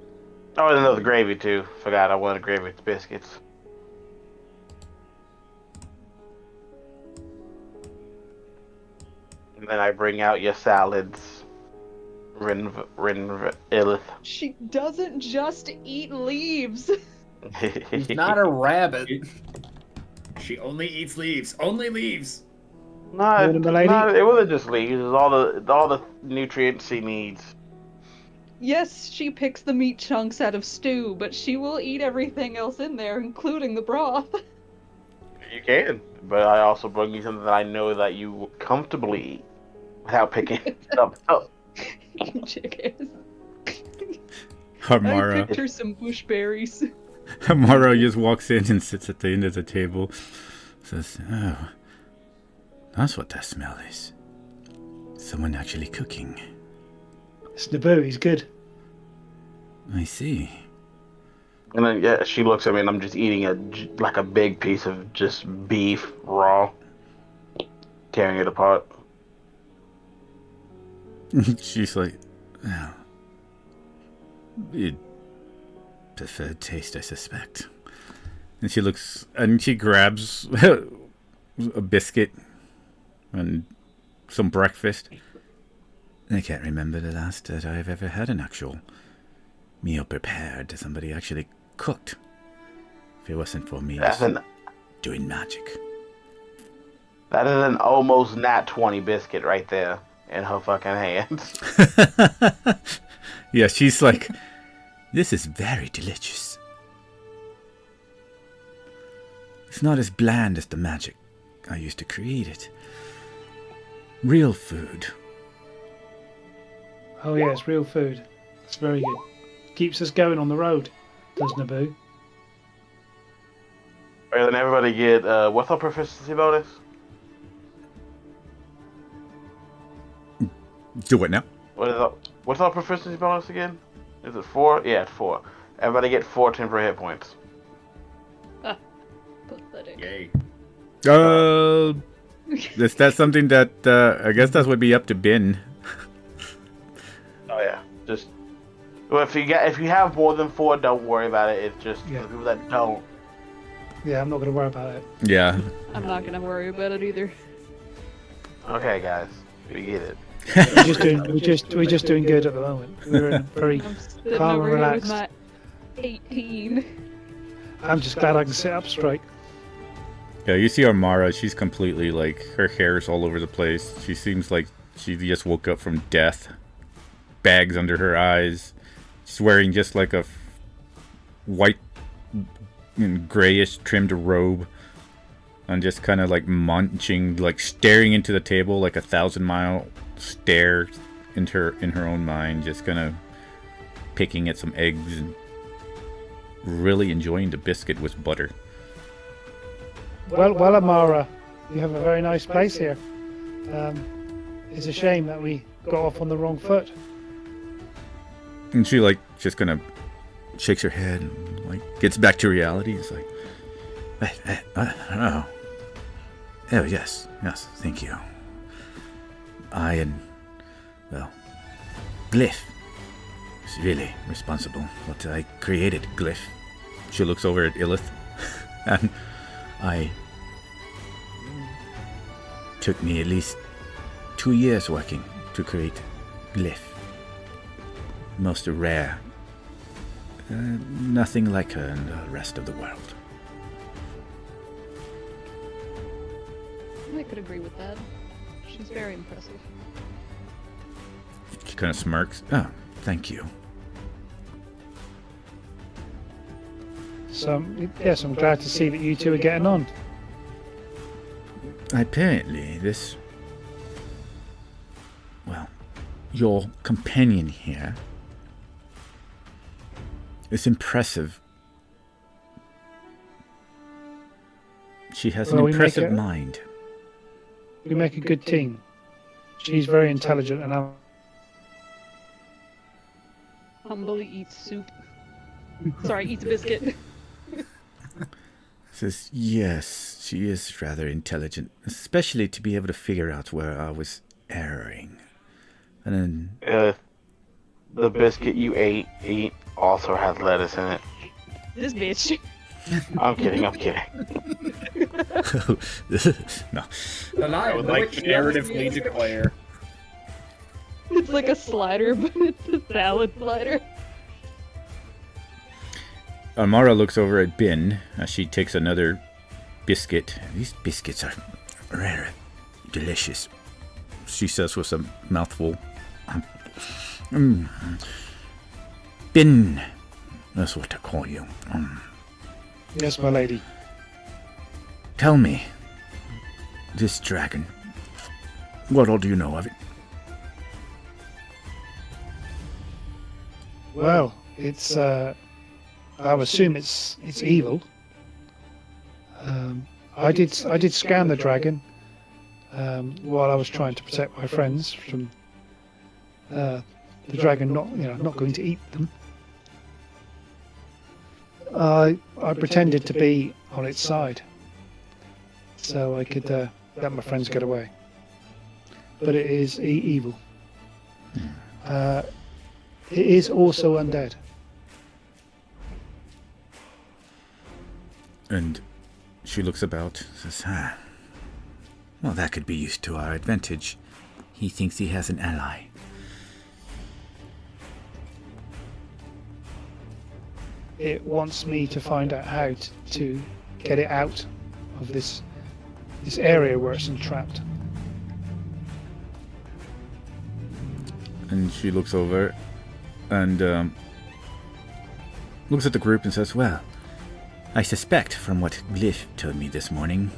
Oh, and the gravy too. Forgot I wanted gravy with biscuits. And then I bring out your salads. Rin Illith. She doesn't just eat leaves. He's not a rabbit. She only eats leaves. Only leaves. No, Morning, milady. no, it wasn't just leaves. It was all the nutrients she needs. Yes, she picks the meat chunks out of stew, but she will eat everything else in there, including the broth. You can, but I also bring you something that I know that you will comfortably eat without picking stuff up. You jackass. I Amara. picked her some bush berries. Amara just walks in and sits at the end of the table. Says, "Oh, that's what that smell is. Someone actually cooking. It's Naboo. He's good. I see." And then yeah, she looks at me and I'm just eating like a big piece of just beef raw, tearing it apart. She's like, "Oh, you'd prefer taste, I suspect." And she looks, and she grabs a biscuit and some breakfast. I can't remember the last that I've ever had an actual meal prepared. Somebody actually cooked. If it wasn't for me That's an doing magic. that is an almost nat 20 biscuit right there in her fucking hands. Yeah, she's like, this is very delicious. It's not as bland as the magic I used to create it. Real food. Oh yes, real food. It's very good. Keeps us going on the road, does Naboo? Alright, then everybody get what's our proficiency bonus? Do what now? What's our proficiency bonus again? Is it 4? Yeah, it's 4. Everybody get 4 temporary hit points. Pathetic. Yay. Is that something that I guess that would be up to Ben? Oh yeah, just well, if you have more than 4, don't worry about it. It's just Yeah. the people that don't. Yeah, I'm not going to worry about it. Yeah. I'm not gonna worry about it either. Okay, guys, we get it. We're just doing good at the moment. We're in very I'm sitting calm and over here with relaxed. my 18. I'm just glad I can sit up straight. Yeah, you see Armara, she's completely like, her hair's all over the place. She seems like she just woke up from death. Bags under her eyes. She's wearing just like a white and grayish trimmed robe. And just kind of like munching, like staring into the table like a 1,000-mile stare in her own mind. Just kind of picking at some eggs and really enjoying the biscuit with butter. Well, Amara, you have a very nice place here. It's a shame that we got off on the wrong foot. And she like just kind of shakes her head and like gets back to reality. It's like, oh yes, thank you. Glyph is really responsible. What I created, Glyph. She looks over at Illith, and took me at least 2 years working to create Glyph. Most rare. Nothing like her in the rest of the world. I could agree with that. She's very impressive. She kind of smirks. Oh, thank you. So, yes, I'm glad to see that you two are getting on. Apparently, your companion here is impressive. She has an impressive mind. We make a good team. She's very intelligent and I'm... Humbly eats soup. Sorry, eats biscuit. Says, yes, she is rather intelligent, especially to be able to figure out where I was erring. And then... the biscuit you eat also has lettuce in it. This bitch. I'm kidding. No. I would like to narratively declare. It's like a slider, but it's a salad slider. Amara looks over at Ben as she takes another biscuit. These biscuits are rare, delicious, she says with a mouthful. Ben, that's what I call you. Yes, my lady. Tell me, this dragon, what all do you know of it? Well, it's I would assume it's evil. I did scan the dragon while I was trying to protect my friends from the dragon not going to eat them. I pretended to be on its side so I could let my friends get away. But it is evil. It is also undead. And she looks about, says, well, that could be used to our advantage. He thinks he has an ally. It wants me to find out how to get it out of this area where it's entrapped. And she looks over and looks at the group and says, well, I suspect from what Glyph told me this morning,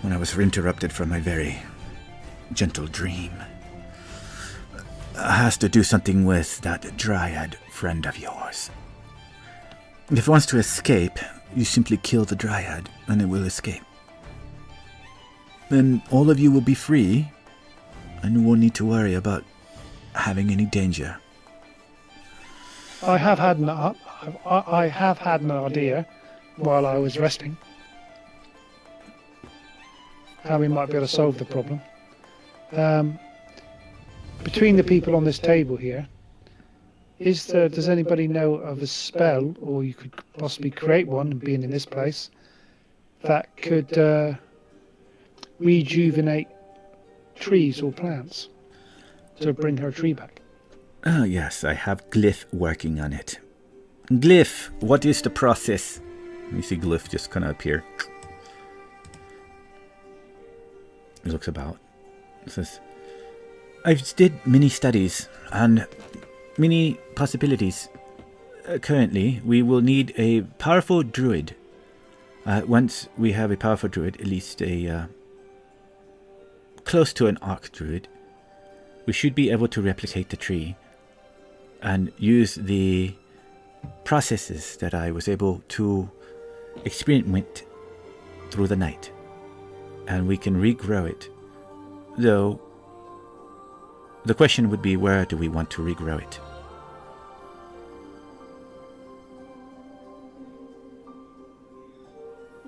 when I was interrupted from my very gentle dream, has to do something with that dryad friend of yours. If it wants to escape, you simply kill the dryad and it will escape. Then all of you will be free and you won't need to worry about having any danger. I have had an idea while I was resting how we might be able to solve the problem. Between the people on this table here, does anybody know of a spell, or you could possibly create one, being in this place, that could rejuvenate trees or plants to bring her tree back? Oh yes, I have Glyph working on it. Glyph, what is the process? You see Glyph just kind of appear. He looks about. He says, I've did many studies and many possibilities. Currently, we will need a powerful druid. Once we have a powerful druid, at least a close to an arc druid, we should be able to replicate the tree and use the processes that I was able to experiment through the night. And we can regrow it. Though, the question would be, where do we want to regrow it?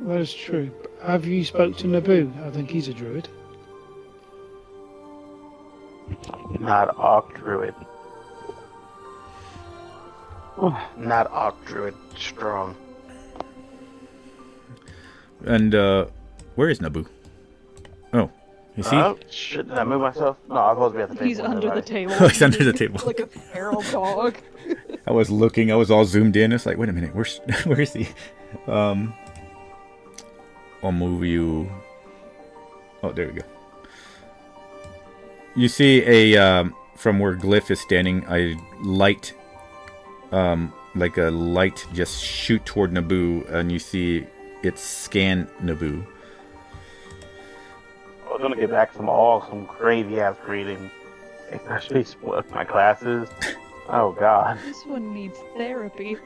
That is true. Have you spoke to Naboo? I think he's a druid. Not Arc Druid. Not Arc Druid. Strong. And, where is Naboo? Oh, is he? Shit, did I move myself? No, I was supposed to be at the table. He's under the table. Oh, he's under the table. Like a feral dog. I was looking, I was all zoomed in. It's like, wait a minute, where is he? I'll move you. Oh, there we go. You see from where Glyph is standing, a light, like a light just shoot toward Naboo, and you see it scan Naboo. I was gonna get back some crazy ass reading, especially split my classes. Oh god. This one needs therapy.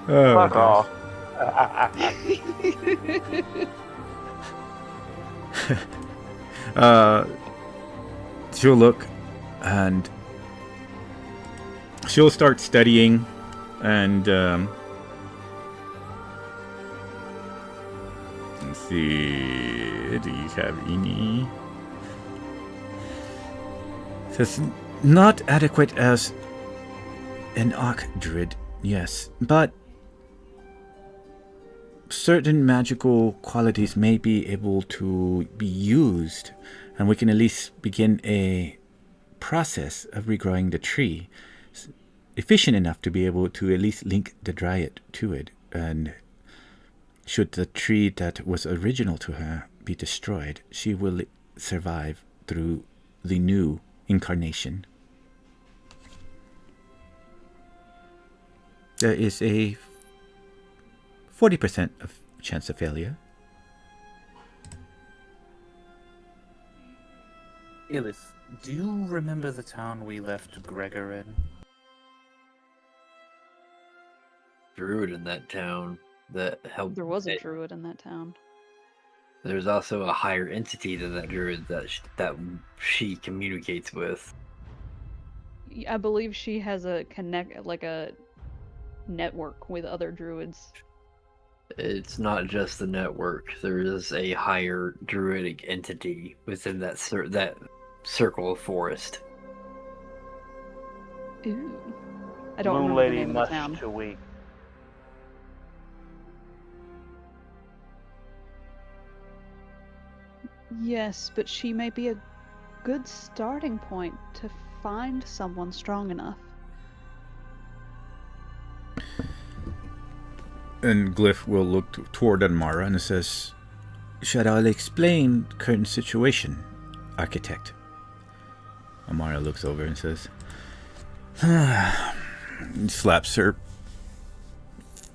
Oh, Fuck off. She'll look and she'll start studying and let's see, do you have any? Says not adequate as an arc druid, yes, but certain magical qualities may be able to be used, and we can at least begin a process of regrowing the tree efficient enough to be able to at least link the dryad to it, and should the tree that was original to her be destroyed, she will survive through the new incarnation. There is a 40% of chance of failure. Ilith, do you remember the town we left Gregor in? Druid in that town that helped. There was a druid in that town. There's also a higher entity than that druid that she communicates with. I believe she has a network with other druids. It's not just the network. There is a higher druidic entity within that circle of forest. Ooh. I don't Moon remember the Lady name of the much town. too weak. Yes, but she may be a good starting point to find someone strong enough. And Glyph will look toward Anmara and says, "Should I explain current situation, architect?" Amara looks over and says, Slaps her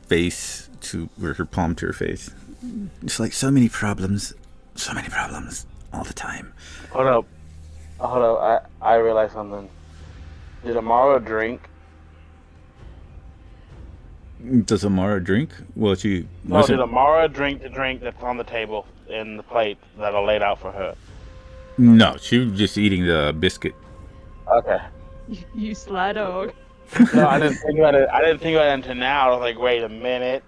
face or her palm to her face. It's like so many problems all the time. Hold up. I realized something. Did Amara drink? Does Amara drink? Well, she No, wasn't. did Amara drink the drink that's on the table in the plate that are laid out for her? No, she was just eating the biscuit. Okay. You sly dog. No, I didn't think about it. I didn't think about it until now. I was like, wait a minute.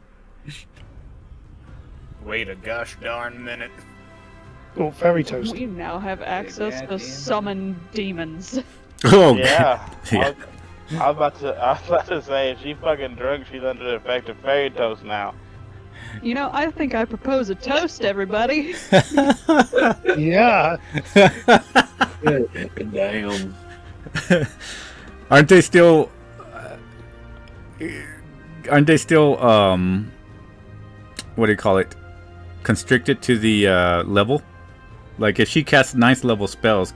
Wait a gosh darn minute. Oh, fairy toast. We now have access to summon demons. Oh, Yeah. yeah. I was about to say, if she fucking drunk, she's under the effect of fairy toast now. You know, I think I propose a toast, everybody. Yeah. Damn. Aren't they still? Aren't they still? What do you call it? Constricted to the level. Like if she casts ninth level spells,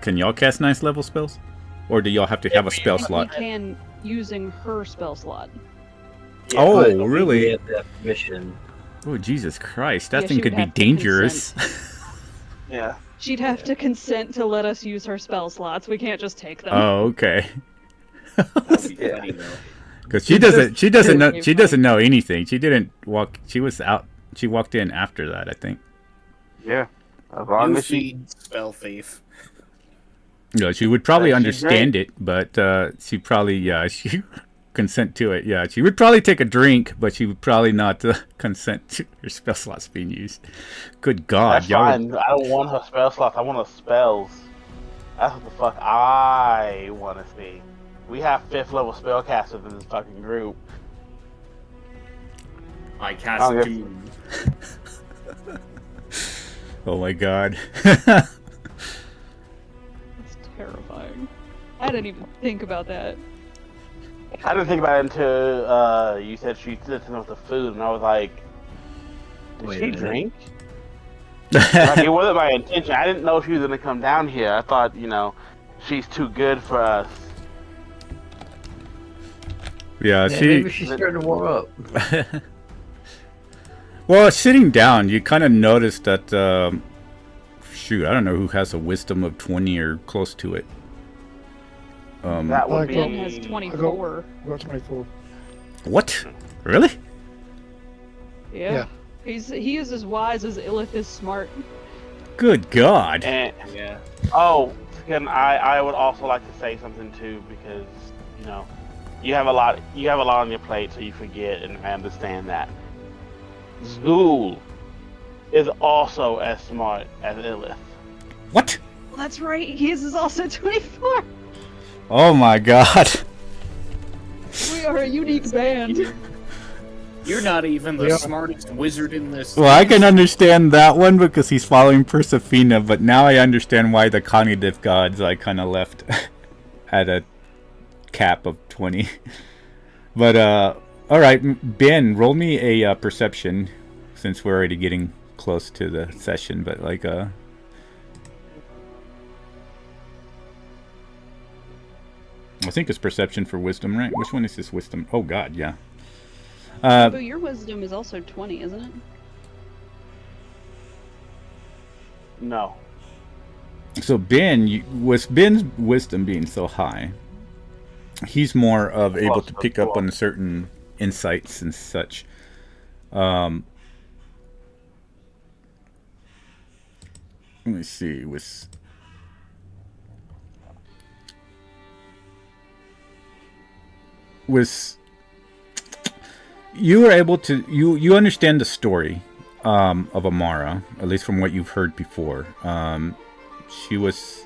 can y'all cast ninth level spells, or do y'all have to have a spell We slot? can using her spell slot. Yeah, Oh, but really? We had that mission. Oh, Jesus Christ! That Yeah, thing she could would be have to dangerous. Yeah. She'd have to consent to let us use her spell slots. We can't just take them. Oh, okay. That'd be funny though. Because she doesn't know. You're She doesn't know anything. She didn't walk. She was out. She walked in after that, I think. Yeah. As long You as she... feed spell thief. Yeah, she would probably She's understand it, but she probably she consent to it. Yeah, she would probably take a drink, but she would probably not consent to her spell slots being used. Good God, That's y'all. fine. I don't want her spell slots. I want her spells. That's what the fuck I want to see. We have 5th level spellcasters in this fucking group. I cast Oh, yes. Doom. Oh my God. That's terrifying. I didn't even think about that. I didn't think about it until you said she sits in with the food, and I was like, did Wait a she minute. drink? Like, it wasn't my intention. I didn't know she was going to come down here. I thought, she's too good for us. Yeah, Yeah, she. maybe she's starting to warm up. Well, sitting down, you kind of notice that. Shoot, I don't know who has a wisdom of 20 or close to it. That would be... Ben has 24. I got 24. What? Really? Yeah. He is as wise as Illith is smart. Good God. And, Yeah. oh, I would also like to say something too, because, you have a lot on your plate, so you forget, and I understand that. Zool is also as smart as Illith. What? Well, that's right. His is also 24. Oh my God. We are a unique band. You're not even the Yeah. smartest wizard in this. Well, I can understand that one because he's following Persephina, but now I understand why the cognitive gods I kind of left at a cap of 20. But all right, Ben, roll me a perception, since we're already getting close to the session. But like I think it's perception for wisdom, right? Which one is this wisdom? Oh God, yeah. But your wisdom is also 20, isn't it? No. So Ben, with Ben's wisdom being so high, he's more of able to pick up on certain insights and such. Let me see. With you were able to you understand the story of Amara, at least from what you've heard before. She was,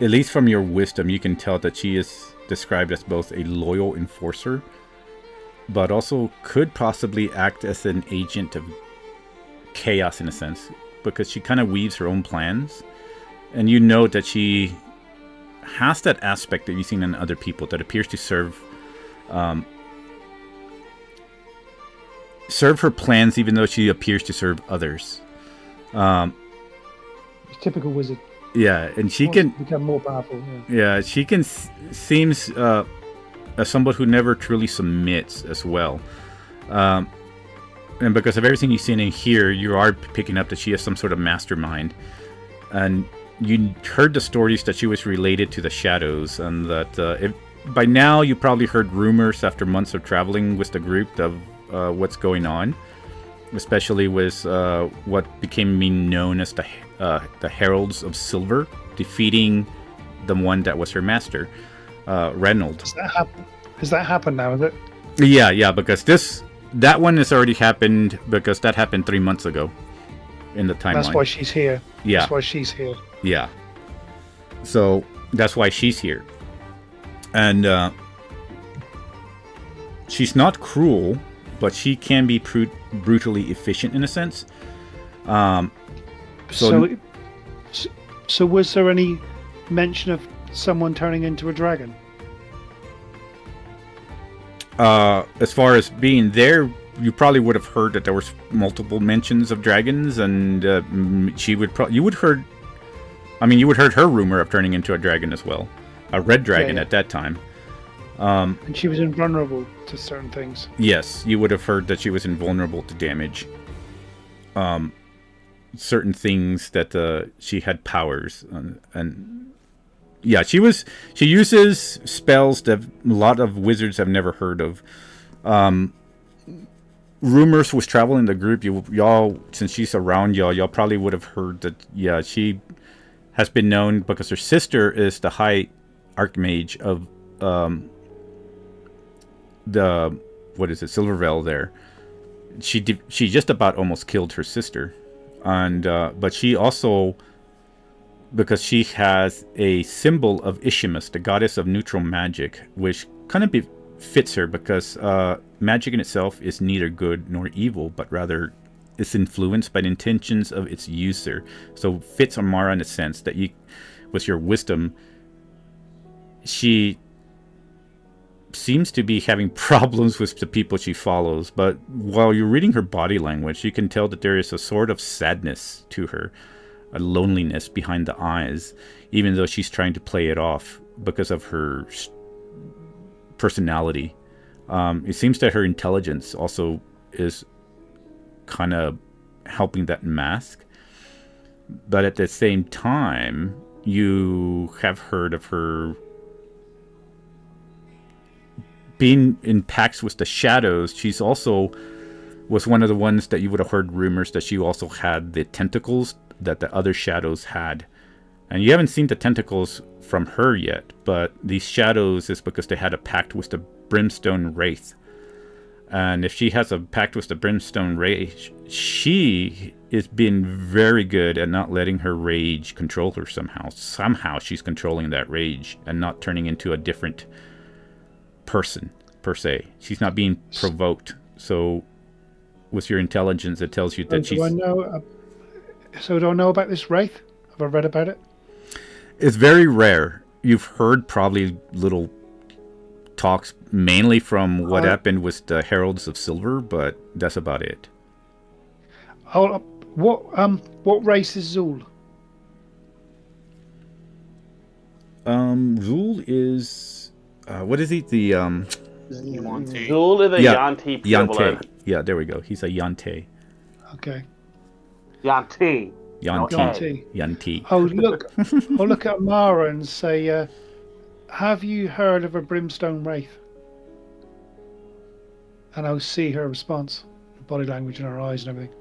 at least from your wisdom, you can tell that she is described as both a loyal enforcer, but also could possibly act as an agent of chaos in a sense, because she kind of weaves her own plans. And you know that she has that aspect that you've seen in other people that appears to serve her plans, even though she appears to serve others. Typical wizard. Yeah, and she Wants to can. become more powerful. Yeah. Yeah, she can. Seems as somebody who never truly submits as well. And because of everything you've seen in here, you are picking up that she has some sort of mastermind. And you heard the stories that she was related to the shadows, and that by now you probably heard rumors after months of traveling with the group of what's going on, especially with what became known as the Heralds of Silver, defeating the one that was her master, Reynold. Has that happened now, is it? Yeah, because that one has already happened, because that happened 3 months ago in the timeline. That's why she's here. Yeah. That's why she's here. Yeah. So that's why she's here. And she's not cruel, but she can be brutally efficient in a sense. So was there any mention of someone turning into a dragon? As far as being there, you probably would have heard that there was multiple mentions of dragons, and you would heard her rumor of turning into a dragon as well, a red dragon at that time. And she was invulnerable to certain things. Yes, you would have heard that she was invulnerable to damage. Certain things that she had powers, and yeah, she uses spells that a lot of wizards have never heard of. Rumors was traveling the group. Y'all, since she's around y'all probably would have heard that. Yeah, she has been known because her sister is the High Archmage of the Silvervale. There, she just about almost killed her sister, and but she also, because she has a symbol of Ishimus, the goddess of neutral magic, which kind of fits her, because magic in itself is neither good nor evil, but rather is influenced by the intentions of its user. So fits Amara in a sense that with your wisdom, she seems to be having problems with the people she follows. But while you're reading her body language, you can tell that there is a sort of sadness to her, a loneliness behind the eyes, even though she's trying to play it off because of her personality. It seems that her intelligence also is kind of helping that mask, but at the same time, you have heard of her being in pacts with the shadows. She's also was one of the ones that you would have heard rumors that she also had the tentacles that the other shadows had. And you haven't seen the tentacles from her yet, but these shadows is because they had a pact with the Brimstone Wraith. And if she has a pact with the Brimstone Wraith, she is being very good at not letting her rage control her somehow. Somehow she's controlling that rage and not turning into a different person, per se. She's not being provoked. So with your intelligence, it tells you that she's... So do I know about this wraith? Have I read about it? It's very rare. You've heard probably little talks, mainly from what happened with the Heralds of Silver, but that's about it. What race is Zul? Zul is what is he? The Zul is a Yanti Yante. Yeah, there we go. He's a Yante. Okay. Yanti. Yanti. I'll look at Mara and say, have you heard of a Brimstone Wraith? And I'll see her response, body language in her eyes and everything.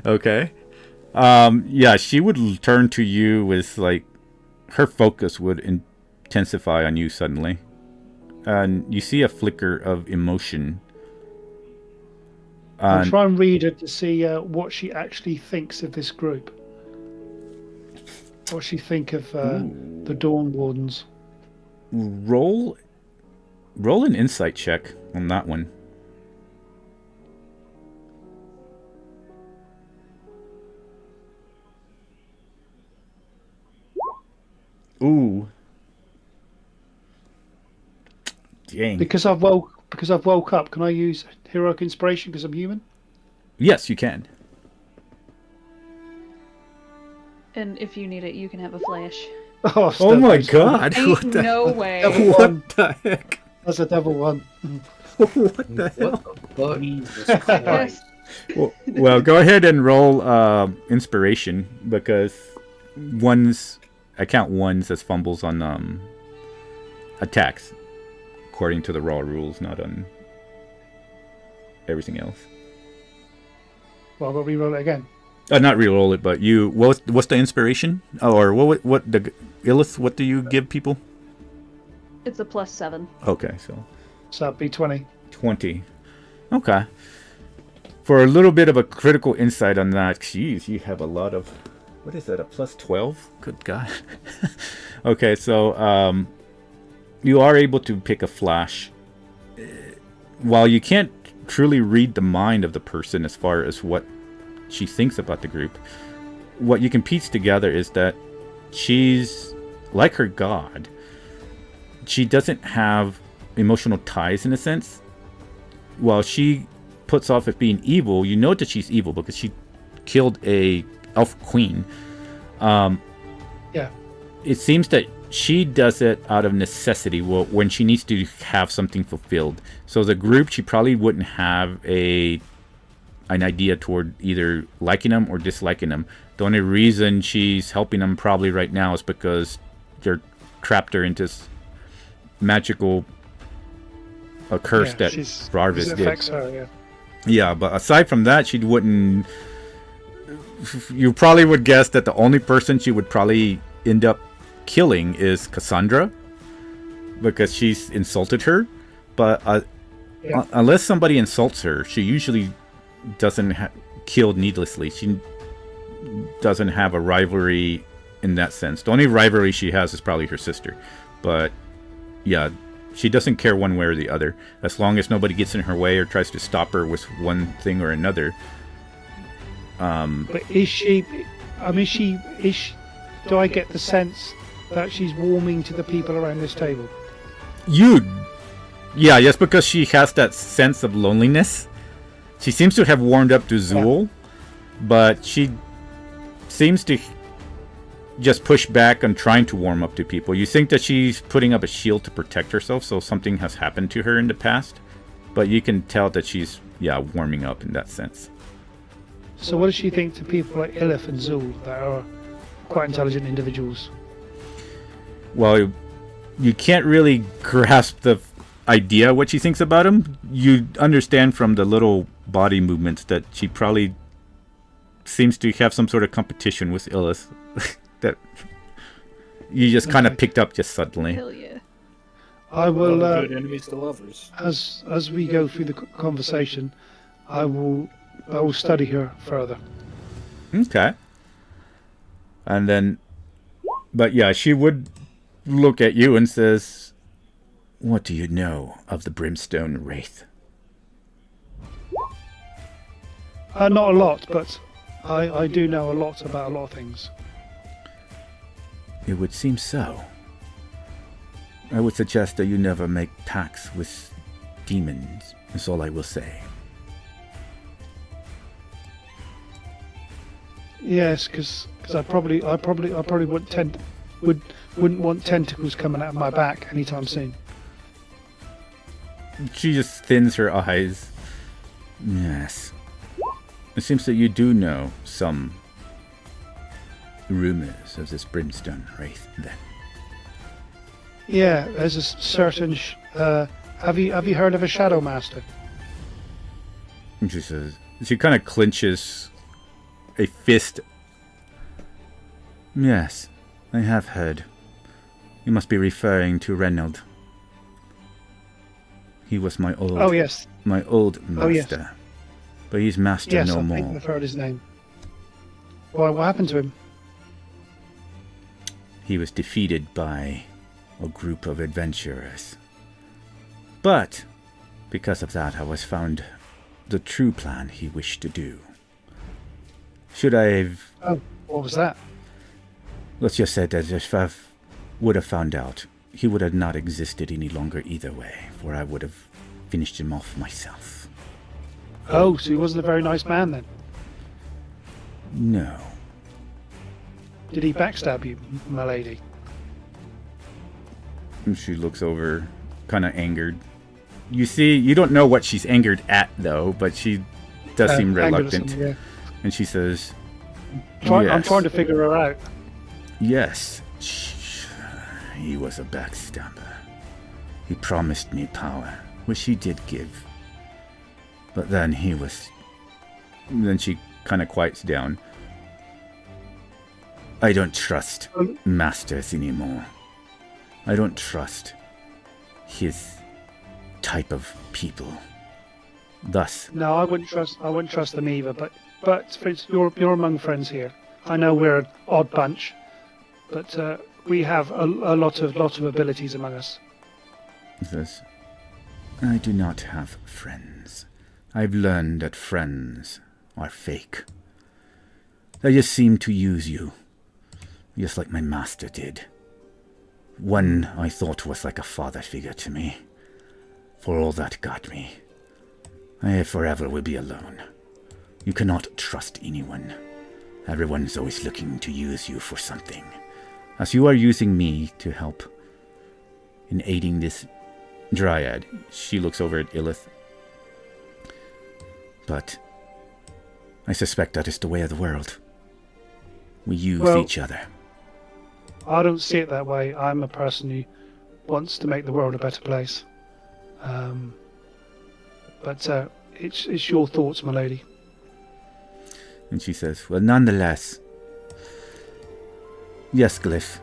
Okay. Yeah, she would turn to you with, like, her focus would intensify on you suddenly. And you see a flicker of emotion. I'll try and read her to see what she actually thinks of this group. What she think of the Dawn Wardens. Roll an insight check on that one. Ooh. Dang. Because I've woke up, can I use heroic inspiration because I'm human? Yes, you can. And if you need it, you can have a flash. Oh, Oh my nice. god! Ain't What the, no way. what the heck? That's a double one. What the hell? What the fuck? Jesus I Christ. guess. Well, go ahead and roll inspiration because I count ones as fumbles on attacks, according to the raw rules, not on everything else. Well, I'll re-roll it again. Not re-roll it, but you. What's the inspiration? Oh, or what the Illith? What do you give people? It's a +7. Okay, so So that'd be 20. 20. Okay. For a little bit of a critical insight on that, geez, you have a lot of. What is that? A +12? Good God. Okay, so you are able to pick a flash. While you can't truly read the mind of the person as far as what she thinks about the group, what you can piece together is that she's like her god. She doesn't have emotional ties in a sense. While she puts off as being evil, you know that she's evil because she killed a elf queen. Yeah. It seems that she does it out of necessity when she needs to have something fulfilled. So as a group, she probably wouldn't have an idea toward either liking them or disliking them. The only reason she's helping them probably right now is because they're trapped her into this magical curse that Rarvis it did. affects her, yeah. Yeah, but aside from that, she wouldn't. You probably would guess that the only person she would probably end up killing is Cassandra because she's insulted her. But unless somebody insults her, she usually doesn't kill needlessly. She doesn't have a rivalry in that sense. The only rivalry she has is probably her sister. But yeah, she doesn't care one way or the other. As long as nobody gets in her way or tries to stop her with one thing or another. But is she... I mean, do I get the sense that she's warming to the people around this table? Yeah, just because she has that sense of loneliness. She seems to have warmed up to Zool, but she seems to just push back on trying to warm up to people. You think that she's putting up a shield to protect herself, so something has happened to her in the past, but you can tell that she's, warming up in that sense. So what does she think to people like Illith and Zool that are quite intelligent individuals? Well, you can't really grasp the idea what she thinks about him. You understand from the little body movements that she probably seems to have some sort of competition with Illith that you just kind of picked up just suddenly. Hell yeah. I will, good enemies to lovers. as we go through the conversation, I will study her further. Okay. And then, but yeah, she would look at you and says, "What do you know of the Brimstone Wraith?" Not a lot, but I do know a lot about a lot of things. It would seem so. I would suggest that you never make pacts with demons. That's all I will say. Yes, because I probably wouldn't want tentacles coming out of my back anytime soon. She just thins her eyes. Yes. It seems that you do know some rumors of this Brimstone Wraith, then. Yeah, there's a certain. Have you heard of a Shadow Master? She says. She kind of clenches a fist. Yes, I have heard. You must be referring to Reynold. He was my old. Oh yes. My old master. Oh yes. But he's master Yes, no I more. think I've heard his name. Why? What happened to him? He was defeated by a group of adventurers. But because of that, I was found the true plan he wished to do. Should I have... Oh, what was that? Let's just say that if I would have found out, he would have not existed any longer either way, for I would have finished him off myself. Oh, so he wasn't a very nice man then? No. Did he backstab you, my lady? And she looks over, kind of angered. You see, you don't know what she's angered at, though, but she does seem Angered or reluctant. something, yeah. And she says, I'm "Yes. trying to figure her out. Yes, he was a backstabber. He promised me power, which he did give. But then Then she kind of quiets down. I don't trust masters anymore. I don't trust his type of people. Thus, No, I wouldn't trust them either. But Fritz, you're among friends here. I know we're an odd bunch, but we have a lot of abilities among us. he says, I do not have friends. I've learned that friends are fake. They just seem to use you, just like my master did. One I thought was like a father figure to me. For all that got me, I forever will be alone. You cannot trust anyone. Everyone is always looking to use you for something. As you are using me to help in aiding this dryad, she looks over at Illith. But I suspect that is the way of the world. We use each other. I don't see it that way. I'm a person who wants to make the world a better place. But it's your thoughts, my lady. And she says, well, nonetheless, yes, Glyph,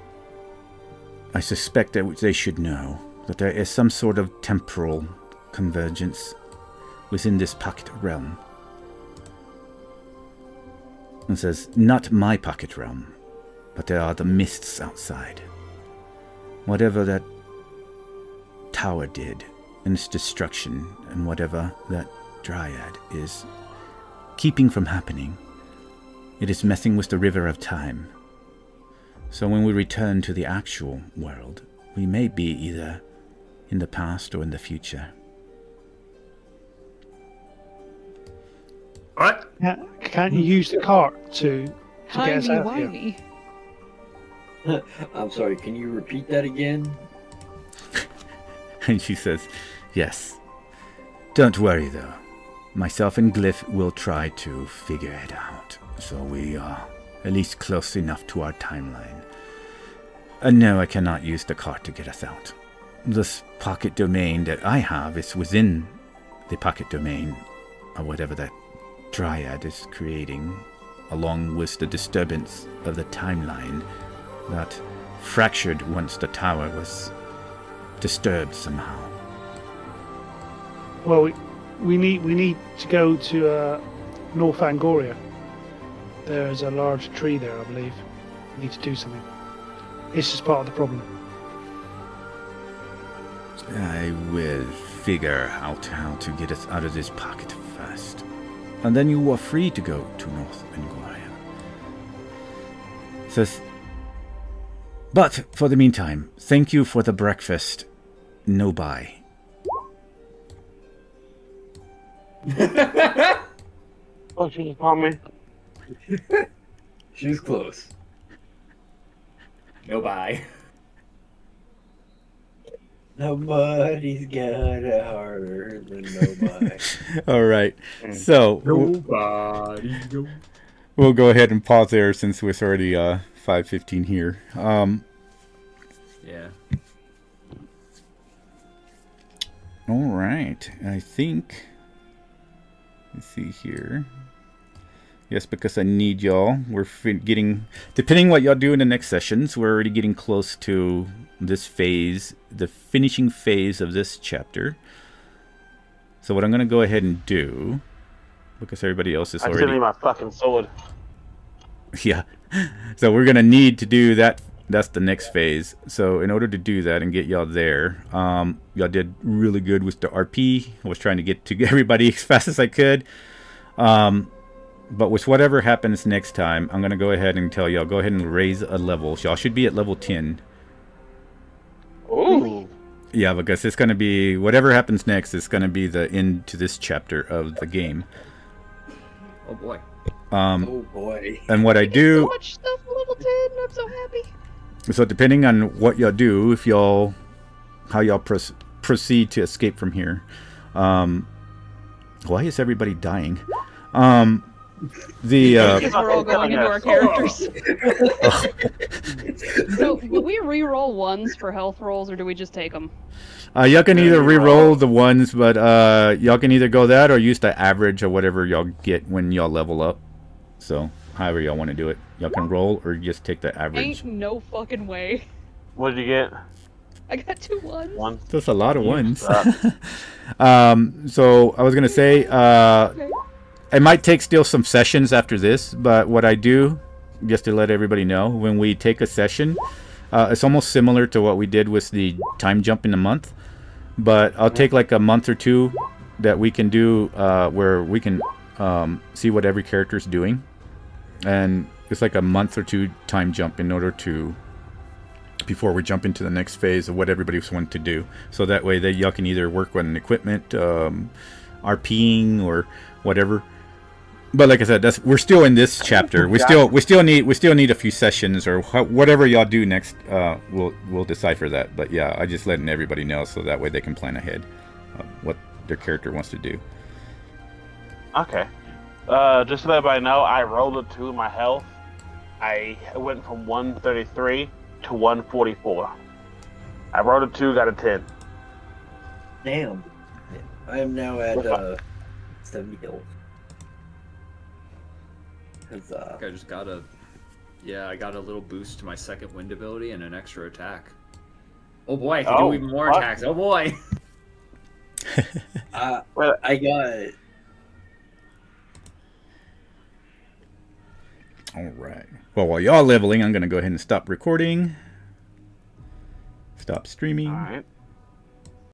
I suspect that they should know that there is some sort of temporal convergence within this pocket realm. And says, not my pocket realm, but there are the mists outside. Whatever that tower did in its destruction, and whatever that dryad is keeping from happening, it is messing with the river of time. So when we return to the actual world, we may be either in the past or in the future. What? Can't you use the cart to get us out of here? Timey-wimey. I'm sorry, can you repeat that again? And she says, yes. Don't worry, though. Myself and Glyph will try to figure it out, so we are at least close enough to our timeline. No, I cannot use the cart to get us out. This pocket domain that I have is within the pocket domain of whatever that dryad is creating, along with the disturbance of the timeline that fractured once the tower was disturbed somehow. Well, we need to go to North Angoria. There's a large tree there, I believe. We need to do something. This is part of the problem. I will figure out how to get us out of this pocket first. And then you are free to go to North Angoria. Says, but for the meantime, thank you for the breakfast. No bye. Oh, she just called me. She's close. No bye. Nobody's got it harder than nobody. All right. So Nobody. we'll go ahead and pause there since it's already 5:15 here. Yeah. All right. I think. Let's see here. Yes, because I need y'all. We're getting, depending what y'all do in the next sessions, we're already getting close to this phase, the finishing phase of this chapter. So what I'm going to go ahead and do, because everybody else is I already... still need my fucking sword. Yeah. So we're going to need to do that. That's the next phase. So in order to do that and get y'all there, y'all did really good with the RP. I was trying to get to everybody as fast as I could. But with whatever happens next time, I'm going to go ahead and tell y'all, go ahead and raise a level. So y'all should be at level 10. Ooh. Yeah, because it's going to be, whatever happens next is going to be the end to this chapter of the game. Oh boy. Oh boy. And what I do... So much stuff for level 10. I'm so happy. So depending on what y'all do, if y'all, how y'all proceed to escape from here. Why is everybody dying? Because we're all going into our characters. So, do we re-roll ones for health rolls, or do we just take them? Y'all can either re-roll the ones, but y'all can either go that or use the average or whatever y'all get when y'all level up. So, however y'all want to do it. Y'all can roll or just take the average. Ain't no fucking way. What did you get? I got 2 ones. One. That's a lot of ones. suck. So I was gonna say, Okay. it might take still some sessions after this, but what I do, just to let everybody know, when we take a session, it's almost similar to what we did with the time jump in a month, but I'll take like a month or two that we can do where we can see what every character is doing, and it's like a month or two time jump in order to before we jump into the next phase of what everybody's wanting to do. So that way y'all can either work on equipment, RPing or whatever. But like I said, we're still in this chapter. We still need a few sessions or whatever y'all do next. We'll decipher that. But yeah, I just letting everybody know so that way they can plan ahead what their character wants to do. Okay. Just to let everybody know, I rolled a 2 in my health. I went from 133 to 144. I rolled a 2, got a 10. Damn. I am now at 70 health. Cause, I just got I got a little boost to my second wind ability and an extra attack. Oh boy, I can do even more attacks. Oh boy. I got. All right. Well, while y'all leveling, I'm gonna go ahead and stop recording. Stop streaming. All right.